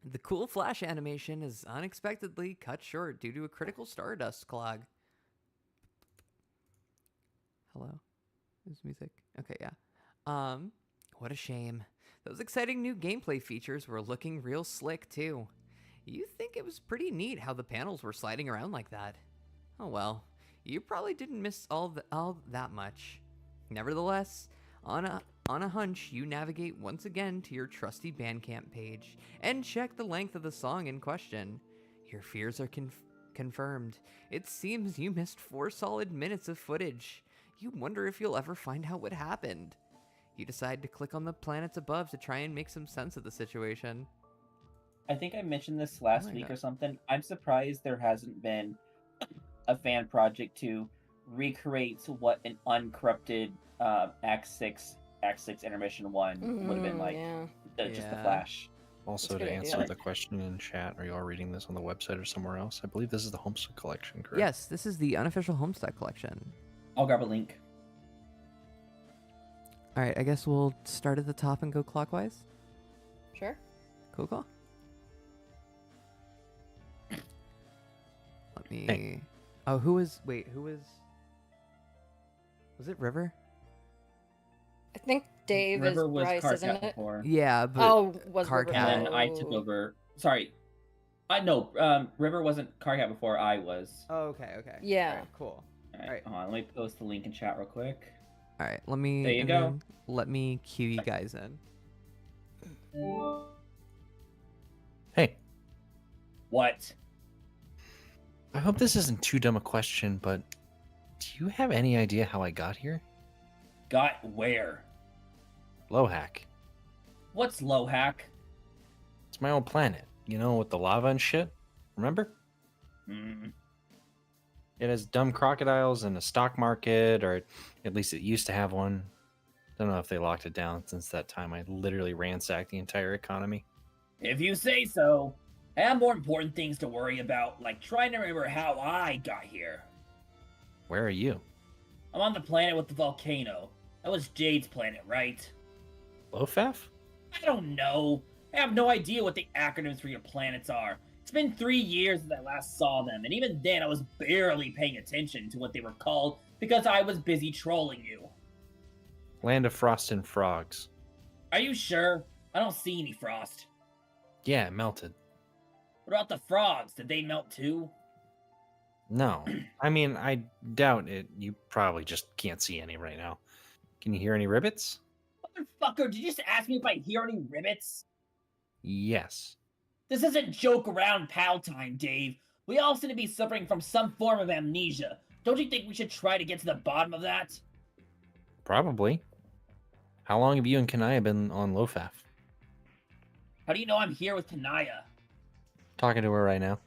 The cool flash animation is unexpectedly cut short due to a critical stardust clog. Hello? Is music? Okay, yeah. What a shame. Those exciting new gameplay features were looking real slick too. You think it was pretty neat how the panels were sliding around like that. Oh well, you probably didn't miss all that much. Nevertheless, on a hunch, you navigate once again to your trusty Bandcamp page and check the length of the song in question. Your fears are confirmed. It seems you missed 4 solid minutes of footage. You wonder if you'll ever find out what happened. You decide to click on the planets above to try and make some sense of the situation. I think I mentioned this last my week God. or something. I'm surprised there hasn't been a fan project to recreate what an uncorrupted Act 6 Intermission 1 would have been like. Yeah. Just the Yeah. Flash. Also, a to good answer idea. the question in chat, are you all reading this on the website or somewhere else? I believe this is the Homestuck collection, correct? Yes, this is the unofficial Homestuck collection. I'll grab a link. All right, I guess we'll start at the top and go clockwise. Sure. Cool. Let me. Hey. Oh, who was? Wait, who was? Was it River? I think Dave River is was Bryce, Carcat isn't it? before. Yeah, but Oh, was Carcat. River? And then I took Oh. over. Sorry. I know. River wasn't Carcat before I was. Oh, okay. Yeah. All right, cool. Alright, Alright. hold on. Let me post the link in chat real quick. All right, let me. There you and go. then let me cue you guys in. Hey, What? I hope this isn't too dumb a question, but do you have any idea how I got here? Got where? Lowhack. What's Lowhack? It's my old planet, you know, with the lava and shit. Remember? Hmm. It has dumb crocodiles and a stock market, or at least it used to have one. Don't know if they locked it down since that time. I literally ransacked the entire economy. If you say so. I have more important things to worry about, like trying to remember how I got here. Where are you? I'm on the planet with the volcano. That was Jade's planet, right? Lofaf? I don't know. I have no idea what the acronyms for your planets are. It's been 3 years since I last saw them, and even then I was barely paying attention to what they were called because I was busy trolling you. Land of Frost and Frogs. Are you sure? I don't see any frost. Yeah, it melted. What about the frogs? Did they melt too? No. I mean, I doubt it. You probably just can't see any right now. Can you hear any ribbits? Motherfucker, did you just ask me if I hear any ribbits? Yes. This isn't joke around pal time, Dave. We all seem to be suffering from some form of amnesia. Don't you think we should try to get to the bottom of that? Probably. How long have you and Kanaya been on Lofaf? How do you know I'm here with Kanaya? Talking to her right now.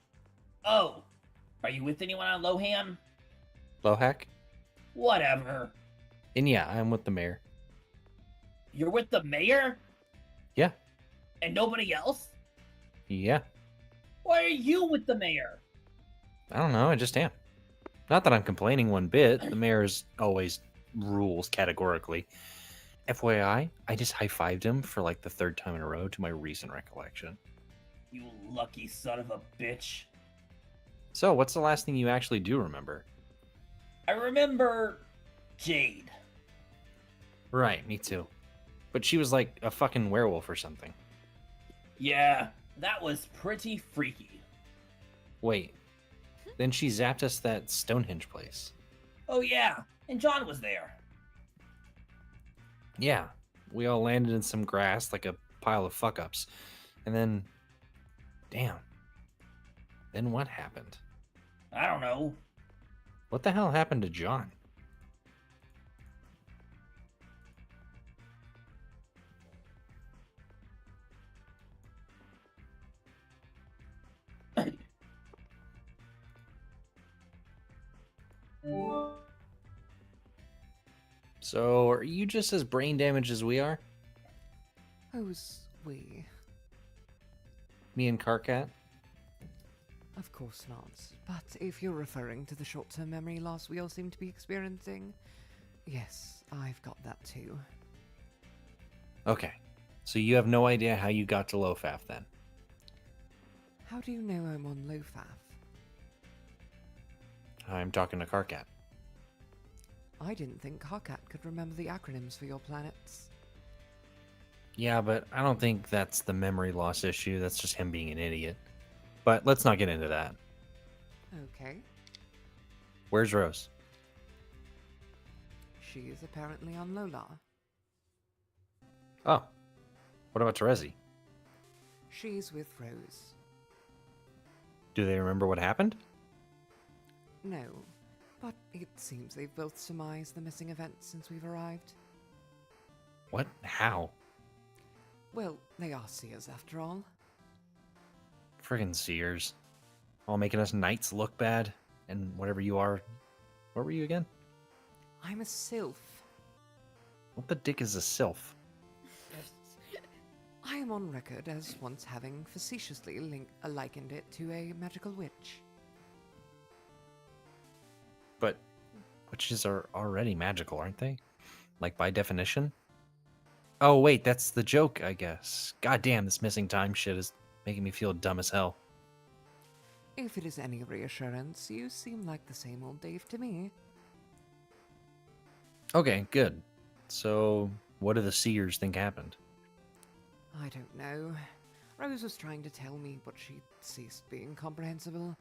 Oh, are you with anyone on Loham? Lohack? Whatever. And yeah, I'm with the mayor. You're with the mayor? Yeah. And nobody else? Yeah. Why are you with the mayor? I don't know, I just am. Not that I'm complaining one bit. The mayor's always rules categorically. FYI, I just high-fived him for like the 3rd time in a row to my recent recollection. You lucky son of a bitch. So, what's the last thing you actually do remember? I remember Jade. Right, me too. But she was like a fucking werewolf or something. Yeah, that was pretty freaky. Wait. Then she zapped us that Stonehenge place. Oh yeah, and John was there. Yeah. We all landed in some grass like a pile of fuck-ups. And then... Damn. Then what happened? I don't know. What the hell happened to John? So, are you just as brain damaged as we are? Who's we? Me and Carcat? Of course not. But if you're referring to the short-term memory loss we all seem to be experiencing, yes, I've got that too. Okay. So you have no idea how you got to Lofaf then? How do you know I'm on Lofaf? I'm talking to Carcat. I didn't think Harkat could remember the acronyms for your planets. Yeah, but I don't think that's the memory loss issue. That's just him being an idiot. But let's not get into that. Okay. Where's Rose? She's apparently on Lola. Oh. What about Terezi? She's with Rose. Do they remember what happened? No, but it seems they've both surmised the missing events since we've arrived. What? How? Well, they are seers after all. Friggin' seers. All making us knights look bad. And whatever you are. What were you again? I'm a sylph. What the dick is a sylph? I am on record as once having facetiously likened it to a magical witch. But witches are already magical, aren't they? Like by definition? Oh wait, that's the joke, I guess. God damn, this missing time shit is making me feel dumb as hell. If it is any reassurance, you seem like the same old Dave to me. Okay, good. So, what do the seers think happened? I don't know. Rose was trying to tell me, but she ceased being comprehensible.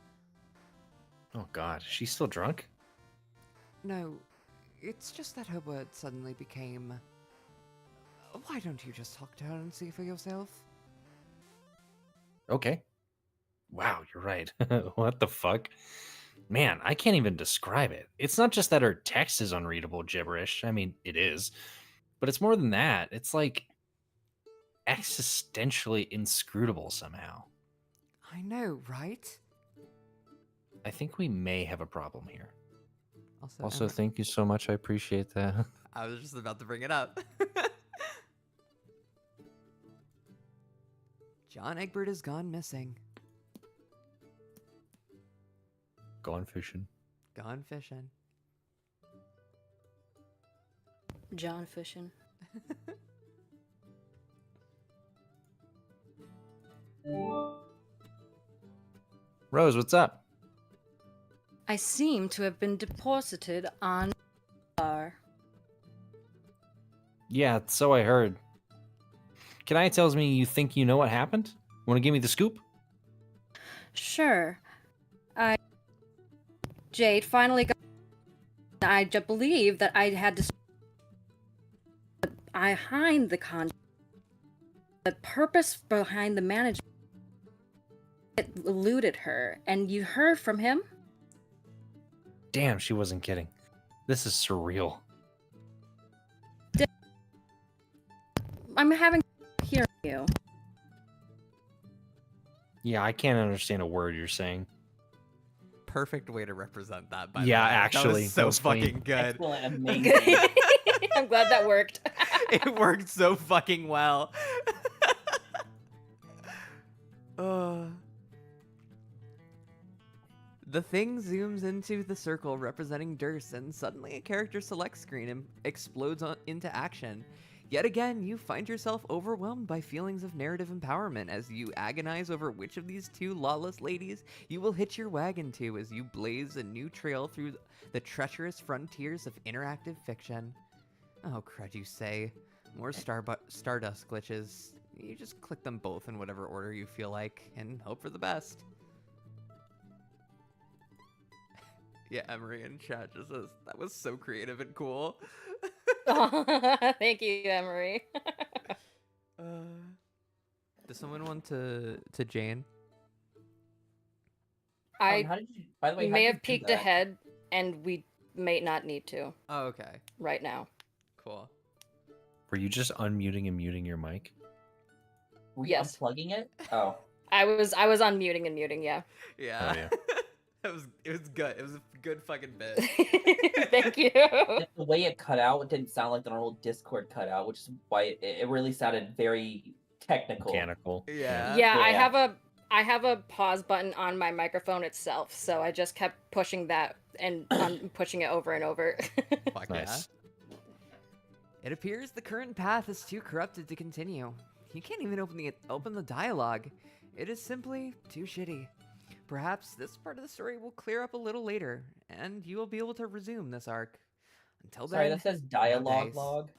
Oh god, she's still drunk? No, it's just that her words suddenly became... Why don't you just talk to her and see for yourself? Okay. Wow, you're right. What the fuck? Man, I can't even describe it. It's not just that her text is unreadable gibberish. I mean, it is. But it's more than that. It's like existentially inscrutable somehow. I know, right? I think we may have a problem here. Also, and- thank you so much. I appreciate that. I was just about to bring it up. John Egbert has gone missing. Gone fishing. Gone fishing. John fishing. Rose, what's up? I seem to have been deposited on bar. Yeah, so I heard. Kanai tells me you think you know what happened? Want to give me the scoop? Sure. Jade finally got... I believe that I had to... behind the the purpose behind the management... It eluded her, and you heard from him? Damn, she wasn't kidding. This is surreal. I'm having hear you. Yeah, I can't understand a word you're saying. Perfect way to represent that, by Yeah, the way. actually, That was so that was clean. fucking good. Excellent, amazing. I'm glad that worked. It worked so fucking well. The thing zooms into the circle representing Durst, and suddenly a character select screen explodes into action. Yet again, you find yourself overwhelmed by feelings of narrative empowerment as you agonize over which of these two lawless ladies you will hitch your wagon to as you blaze a new trail through the treacherous frontiers of interactive fiction. Oh, crud, you say. More Stardust glitches. You just click them both in whatever order you feel like and hope for the best. Yeah, Emery in chat just says, that was so creative and cool. Thank you, Emery. Does someone want to Jane? I how did you, by the way, we how may did you have do peeked that? ahead, and we may not need to Oh, okay. right now. Cool. Were you just unmuting and muting your mic? Were you Yes. unplugging it? Oh. I was unmuting and muting, yeah. Yeah. Oh, yeah. it was good. It was a good fucking bit. Thank you. Just the way it cut out, it didn't sound like the normal Discord cutout, which is why it really sounded very technical. Mechanical. Yeah. Yeah, Yeah. I have a pause button on my microphone itself, so I just kept pushing that and pushing it over and over. Fuck Nice. yeah. It appears the current path is too corrupted to continue. You can't even open the dialogue. It is simply too shitty. Perhaps this part of the story will clear up a little later, and you will be able to resume this arc. Until Sorry, then, that says dialogue days. log.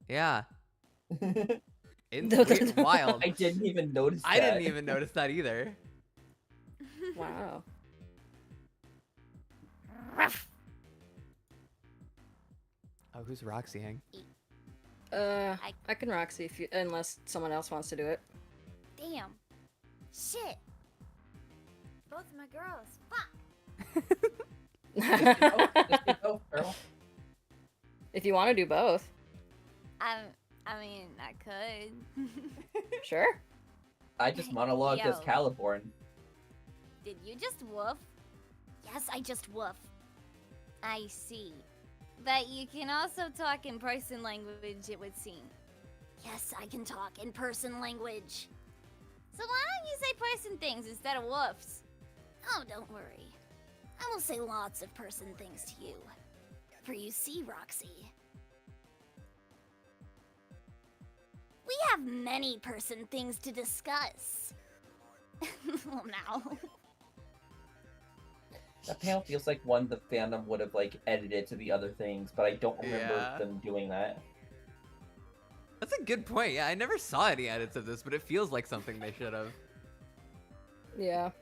yeah, No, it's wild. I didn't even notice that. I didn't even notice that either. Wow. Oh, who's Roxying? I can Roxy if you, unless someone else wants to do it. Damn. Shit. Both of my girls. Fuck. Just do both, girl. If you want to do both. I mean, I could. Sure. I just monologued as Yo. Caliborn. Did you just woof? Yes, I just woof. I see. But you can also talk in person language, it would seem. Yes, I can talk in person language. So why don't you say person things instead of woofs? Oh, don't worry. I will say lots of person things to you. For you see, Roxy, we have many person things to discuss. Well, now. That panel feels like one the fandom would have like edited to the other things, but I don't remember Yeah. them doing that. That's a good point. Yeah, I never saw any edits of this, but it feels like something they should have. Yeah.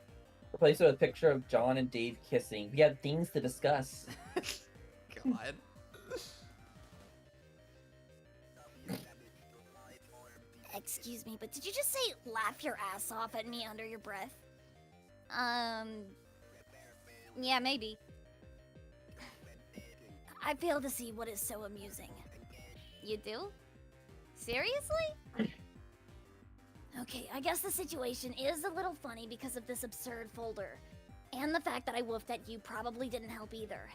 Replace it with a picture of John and Dave kissing. We had things to discuss. God. Excuse me, but did you just say laugh your ass off at me under your breath? Yeah, maybe. I fail to see what is so amusing. You do? Seriously? Okay, I guess the situation is a little funny because of this absurd folder. And the fact that I woofed at you probably didn't help either.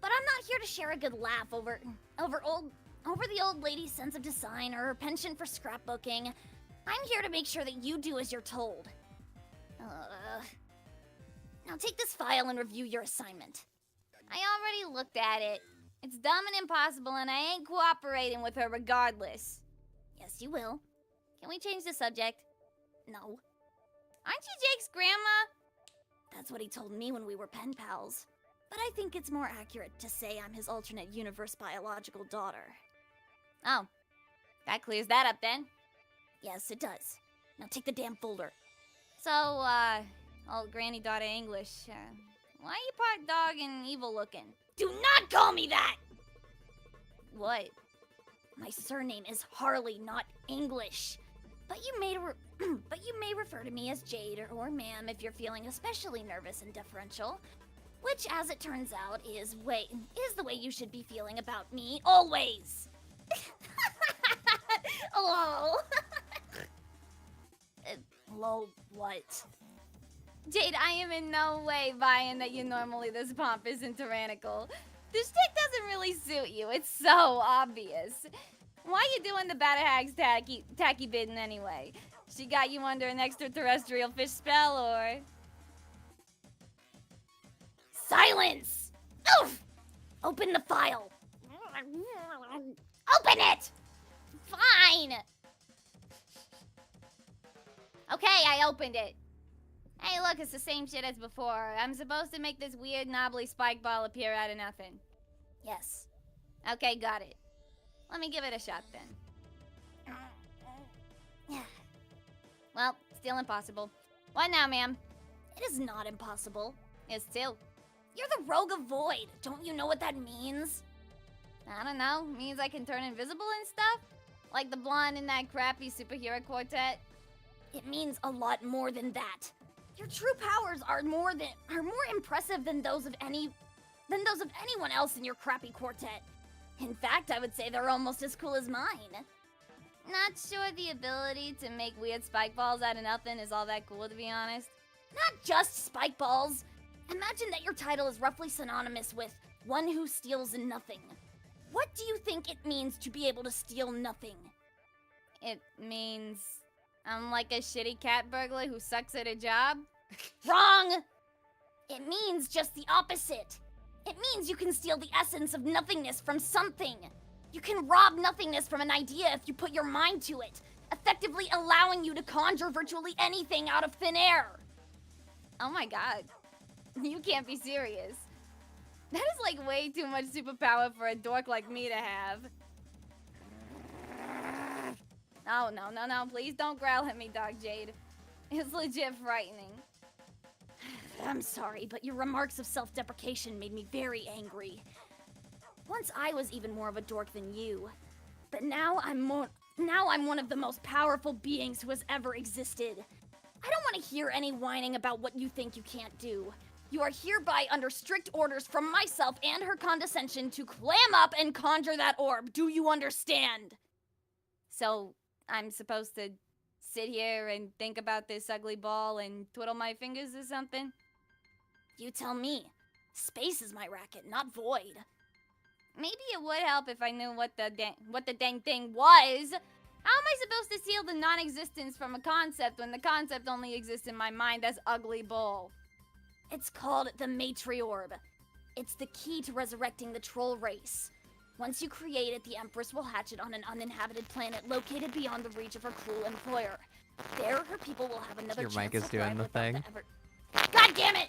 But I'm not here to share a good laugh over the old lady's sense of design or her penchant for scrapbooking. I'm here to make sure that you do as you're told. Now take this file and review your assignment. I already looked at it. It's dumb and impossible, and I ain't cooperating with her regardless. Yes, you will. Can we change the subject? No. Aren't you Jake's grandma? That's what he told me when we were pen pals. But I think it's more accurate to say I'm his alternate universe biological daughter. Oh. That clears that up then. Yes, it does. Now take the damn folder. So, old granny daughter English, why are you part dog and evil looking? Do not call me that! What? My surname is Harley, not English. But you may refer to me as Jade or ma'am if you're feeling especially nervous and deferential. Which, as it turns out, is the way you should be feeling about me always. Lol. Lol, what? Jade, I am in no way buying that you're normally this pompous and tyrannical. This chick doesn't really suit you. It's so obvious. Why you doing the Batahag's tacky bidding anyway? She got you under an extraterrestrial fish spell, or... Silence! Oof! Open the file. Open it! Fine! Okay, I opened it. Hey, look, it's the same shit as before. I'm supposed to make this weird, knobbly spike ball appear out of nothing. Yes. Okay, got it. Let me give it a shot, then. Well, still impossible. What now, ma'am? It is not impossible. It's still. You're the rogue of void. Don't you know what that means? I don't know. Means I can turn invisible and stuff? Like the blonde in that crappy superhero quartet? It means a lot more than that. Your true powers are more impressive than those of anyone else in your crappy quartet. In fact, I would say they're almost as cool as mine. Not sure the ability to make weird spike balls out of nothing is all that cool, to be honest. Not just spike balls. Imagine that your title is roughly synonymous with one who steals nothing. What do you think it means to be able to steal nothing? It means I'm like a shitty cat burglar who sucks at a job? Wrong! It means just the opposite. It means you can steal the essence of nothingness from something. You can rob nothingness from an idea if you put your mind to it, effectively allowing you to conjure virtually anything out of thin air. Oh my god. You can't be serious. That is like way too much superpower for a dork like me to have. Oh, no, please don't growl at me, Dog Jade. It's legit frightening. I'm sorry, but your remarks of self-deprecation made me very angry. Once I was even more of a dork than you. But now I'm one of the most powerful beings who has ever existed. I don't want to hear any whining about what you think you can't do. You are hereby under strict orders from myself and her condescension to clam up and conjure that orb. Do you understand? So, I'm supposed to sit here and think about this ugly ball and twiddle my fingers or something? You tell me. Space is my racket, not void. Maybe it would help if I knew what the dang thing was. How am I supposed to seal the non-existence from a concept when the concept only exists in my mind as ugly bull? It's called the Matriorb. It's the key to resurrecting the troll race. Once you create it, the Empress will hatch it on an uninhabited planet located beyond the reach of her cruel employer. There, her people will have another Your chance mic is to thrive doing the without thing. God damn it!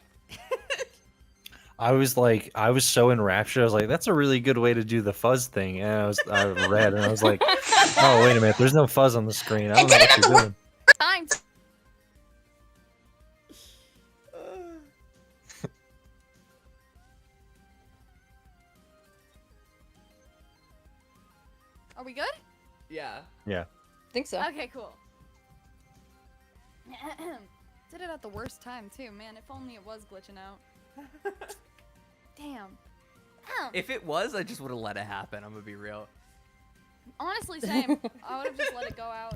I was so enraptured. I was like, that's a really good way to do the fuzz thing. And I read and I was like, oh, wait a minute. There's no fuzz on the screen. I don't know what you're doing. Time. Are we good? Yeah. Yeah. Think so. Okay, cool. Did it at the worst time too, man. If only it was glitching out. Damn. If it was, I just would have let it happen. I'm gonna be real. Honestly, same. I would have just let it go out.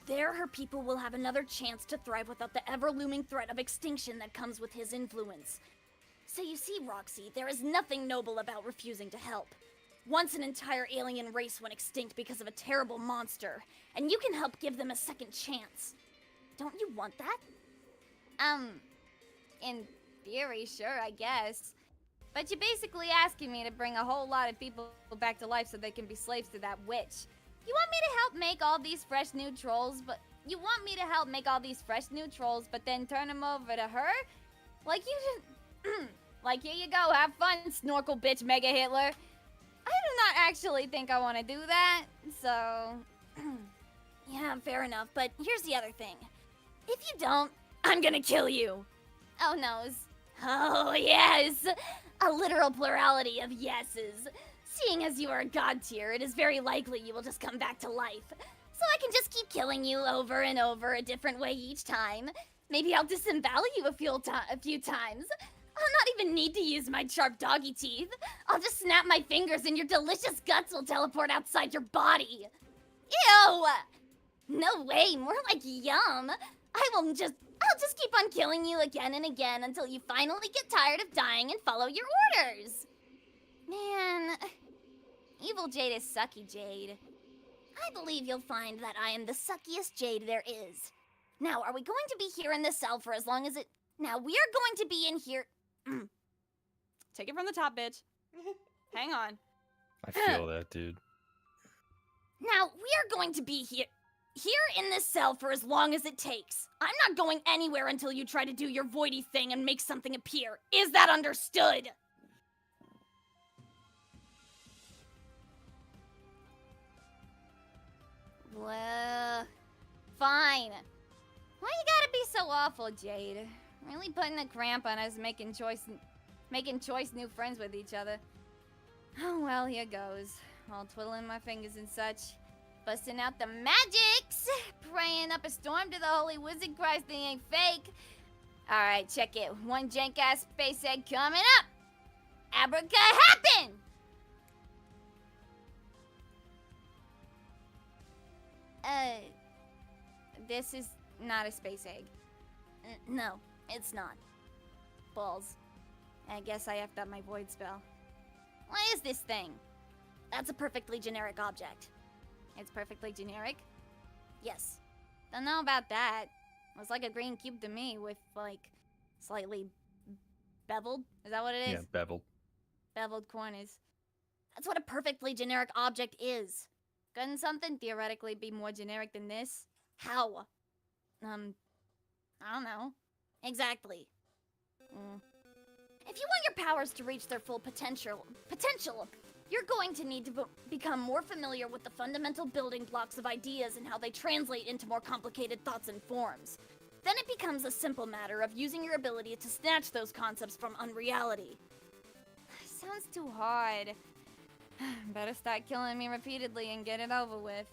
There, her people will have another chance to thrive without the ever-looming threat of extinction that comes with his influence. So you see, Roxy, there is nothing noble about refusing to help. Once an entire alien race went extinct because of a terrible monster, and you can help give them a second chance. Don't you want that? In theory, sure, I guess. But you're basically asking me to bring a whole lot of people back to life so they can be slaves to that witch. You want me to help make all these fresh new trolls, but then turn them over to her? Like you just like, here you go, have fun, snorkel bitch Mega Hitler. I do not actually think I want to do that, so yeah, fair enough, but here's the other thing. If you don't, I'm gonna kill you. Oh, noes. Oh, yes! A literal plurality of yeses. Seeing as you are a god tier, it is very likely you will just come back to life. So I can just keep killing you over and over a different way each time. Maybe I'll disembowel you a few times. I'll not even need to use my sharp doggy teeth. I'll just snap my fingers and your delicious guts will teleport outside your body. Ew! No way, more like yum. I'll just keep on killing you again and again until you finally get tired of dying and follow your orders. Man, evil Jade is sucky Jade. I believe you'll find that I am the suckiest Jade there is. Now, are we going to be here in this cell for as long as it... Now, we are going to be in here... Take it from the top, bitch. Hang on. I feel that, dude. Now, we are going to be here in this cell for as long as it takes. I'm not going anywhere until you try to do your voidy thing and make something appear. Is that understood? Well, fine. Why you gotta be so awful, Jade? Really putting a cramp on us making choice new friends with each other. Oh well, here goes. All twiddling my fingers and such. Busting out the magics! Praying up a storm to the holy wizard Christ they ain't fake. Alright, check it. One jank-ass space egg coming up! Abraca happen! This is not a space egg. No, it's not. Balls. I guess I effed up my void spell. What is this thing? That's a perfectly generic object. It's perfectly generic? Yes. Don't know about that. Looks like a green cube to me with, like, slightly beveled? Is that what it is? Yeah, beveled. Beveled corners. That's what a perfectly generic object is. Couldn't something theoretically be more generic than this? How? I don't know. Exactly. If you want your powers to reach their full potential, you're going to need to become more familiar with the fundamental building blocks of ideas and how they translate into more complicated thoughts and forms. Then it becomes a simple matter of using your ability to snatch those concepts from unreality. sounds too hard. Better start killing me repeatedly and get it over with.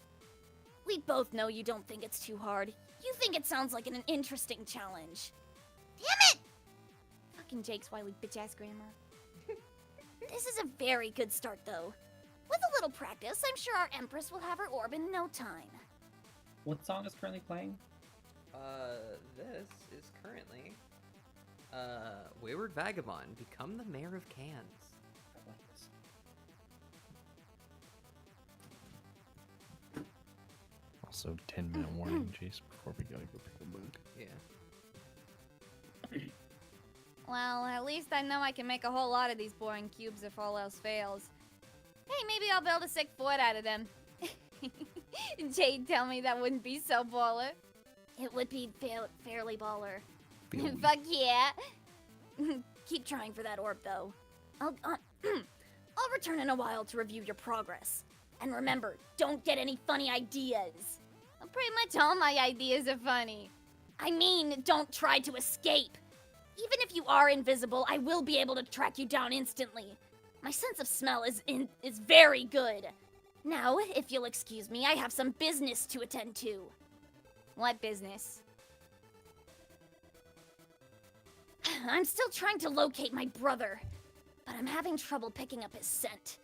We both know you don't think it's too hard. You think it sounds like an interesting challenge. Damn it! Fucking Jake's wily bitch-ass grammar. This is a very good start, though. With a little practice, I'm sure our Empress will have her orb in no time. What song is currently playing? This is currently Wayward Vagabond, Become the Mayor of Cannes. I like this. Also, 10-minute warning, Jace, before we gotta go pick a book. Yeah. Well, at least I know I can make a whole lot of these boring cubes if all else fails. Hey, maybe I'll build a sick fort out of them. Jade, tell me that wouldn't be so baller. It would be fairly baller. Fuck yeah. Keep trying for that orb, though. I'll return in a while to review your progress. And remember, don't get any funny ideas. Well, pretty much all my ideas are funny. I mean, don't try to escape. Even if you are invisible, I will be able to track you down instantly. My sense of smell is very good. Now, if you'll excuse me, I have some business to attend to. What business? I'm still trying to locate my brother, but I'm having trouble picking up his scent.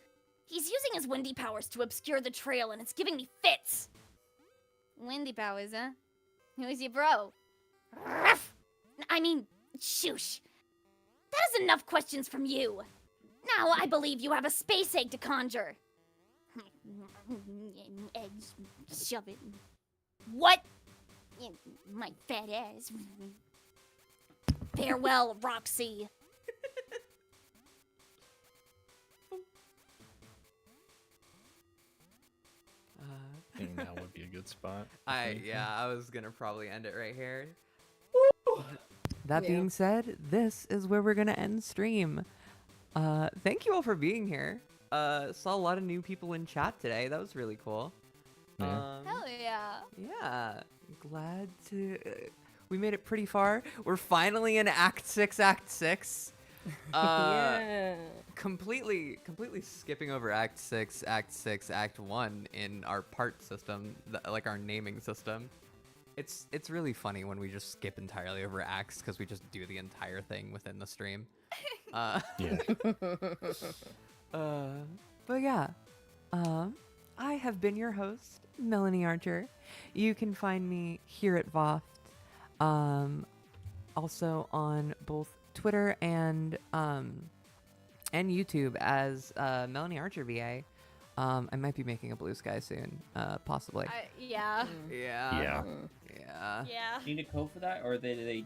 He's using his windy powers to obscure the trail, and it's giving me fits. Windy powers, huh? Who's your bro? Ruff! I mean, shoosh. That is enough questions from you. Now I believe you have a space egg to conjure. Eggs, shove it. What? My fat ass. Farewell, Roxy. I think that would be a good spot. I was gonna probably end it right here. That being said, this is where we're gonna end stream. Thank you all for being here. Saw a lot of new people in chat today. That was really cool. Yeah. Hell yeah. Yeah, glad to. We made it pretty far. We're finally in Act 6. Yeah. Completely skipping over Act 6, Act 1 in our part system, like our naming system. It's really funny when we just skip entirely over acts because we just do the entire thing within the stream. Yeah. But yeah, I have been your host, Melanie Archer. You can find me here at VOFT, also on both Twitter and YouTube as Melanie Archer VA. I might be making a Blue Sky soon, possibly. Yeah. Yeah. Yeah. Do you need a code for that, or did they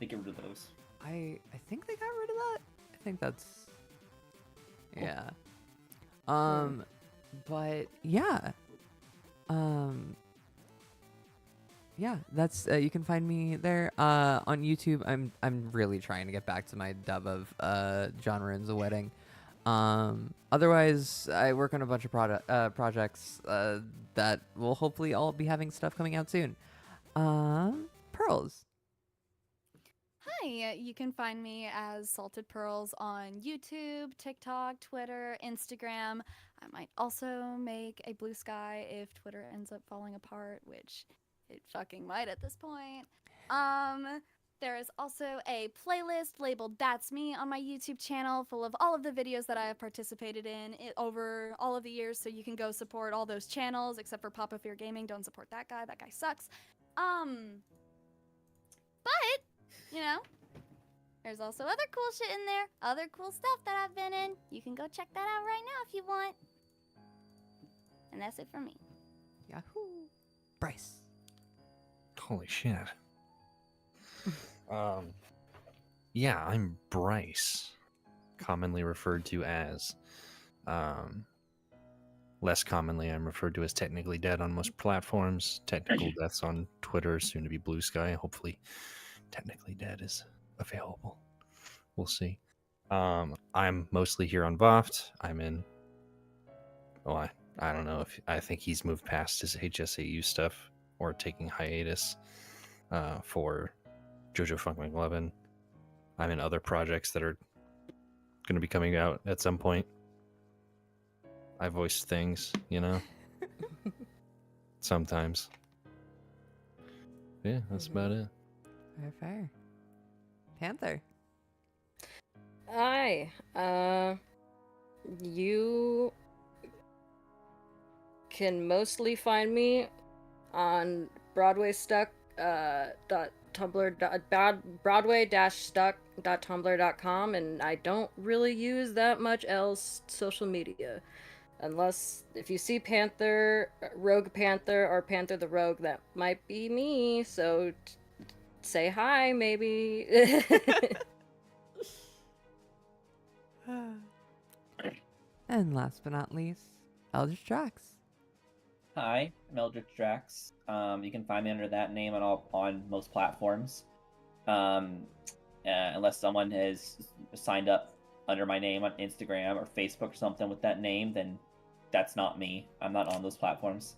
get rid of those? I think they got rid of that. I think that's yeah. But yeah. Yeah, that's you can find me there on YouTube. I'm really trying to get back to my dub of John Ruins a Wedding. Otherwise, I work on a bunch of projects that will hopefully all be having stuff coming out soon. Pearls. Hi, you can find me as Salted Pearls on YouTube, TikTok, Twitter, Instagram. I might also make a Blue Sky if Twitter ends up falling apart, which it fucking might at this point. There is also a playlist labeled That's Me on my YouTube channel full of all of the videos that I have participated in over all of the years, so you can go support all those channels, except for Papa Fear Gaming. Don't support that guy sucks. But, you know, there's also other cool shit in there, other cool stuff that I've been in. You can go check that out right now if you want. And that's it for me. Yahoo. Bryce. Holy shit. Yeah, I'm Bryce, commonly referred to as. Less commonly, I'm referred to as Technically Dead on most platforms. Technical Deaths on Twitter, soon to be Blue Sky. Hopefully, Technically Dead is available. We'll see. I'm mostly here on VOFT. I'm in. Well, I don't know if I think he's moved past his HSAU stuff or taking hiatus for JoJo Funk McLovin. I'm in other projects that are gonna be coming out at some point. I voice things, you know. Sometimes. Yeah, that's about it. Fair, fair. Panther. Hi. You can mostly find me on Broadwaystuck Broadway-stuck.tumblr.com, and I don't really use that much else social media. Unless if you see Panther, Rogue Panther, or Panther the Rogue, that might be me. So say hi, maybe. And last but not least, Eldritch Drax. Hi, I'm Eldritch Drax. You can find me under that name on most platforms. Unless someone has signed up under my name on Instagram or Facebook or something with that name, then that's not me. I'm not on those platforms.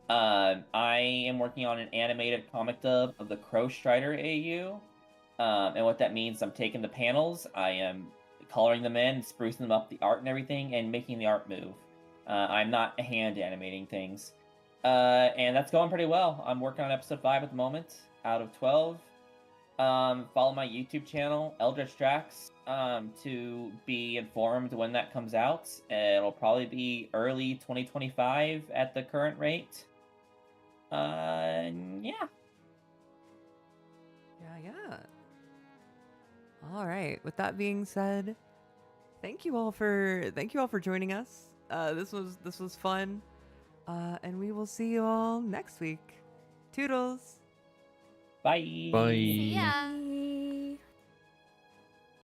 I am working on an animated comic dub of the Crow Strider AU. And what that means, I'm taking the panels, I am coloring them in, sprucing them up, the art and everything, and making the art move. I'm not hand animating things. And that's going pretty well. I'm working on episode 5 at the moment, out of 12. Follow my YouTube channel, Eldritch Drax, to be informed when that comes out. It'll probably be early 2025 at the current rate. Yeah. Yeah. All right. With that being said, thank you all for joining us. This was fun. And we will see you all next week. Toodles. Bye. Bye. See ya.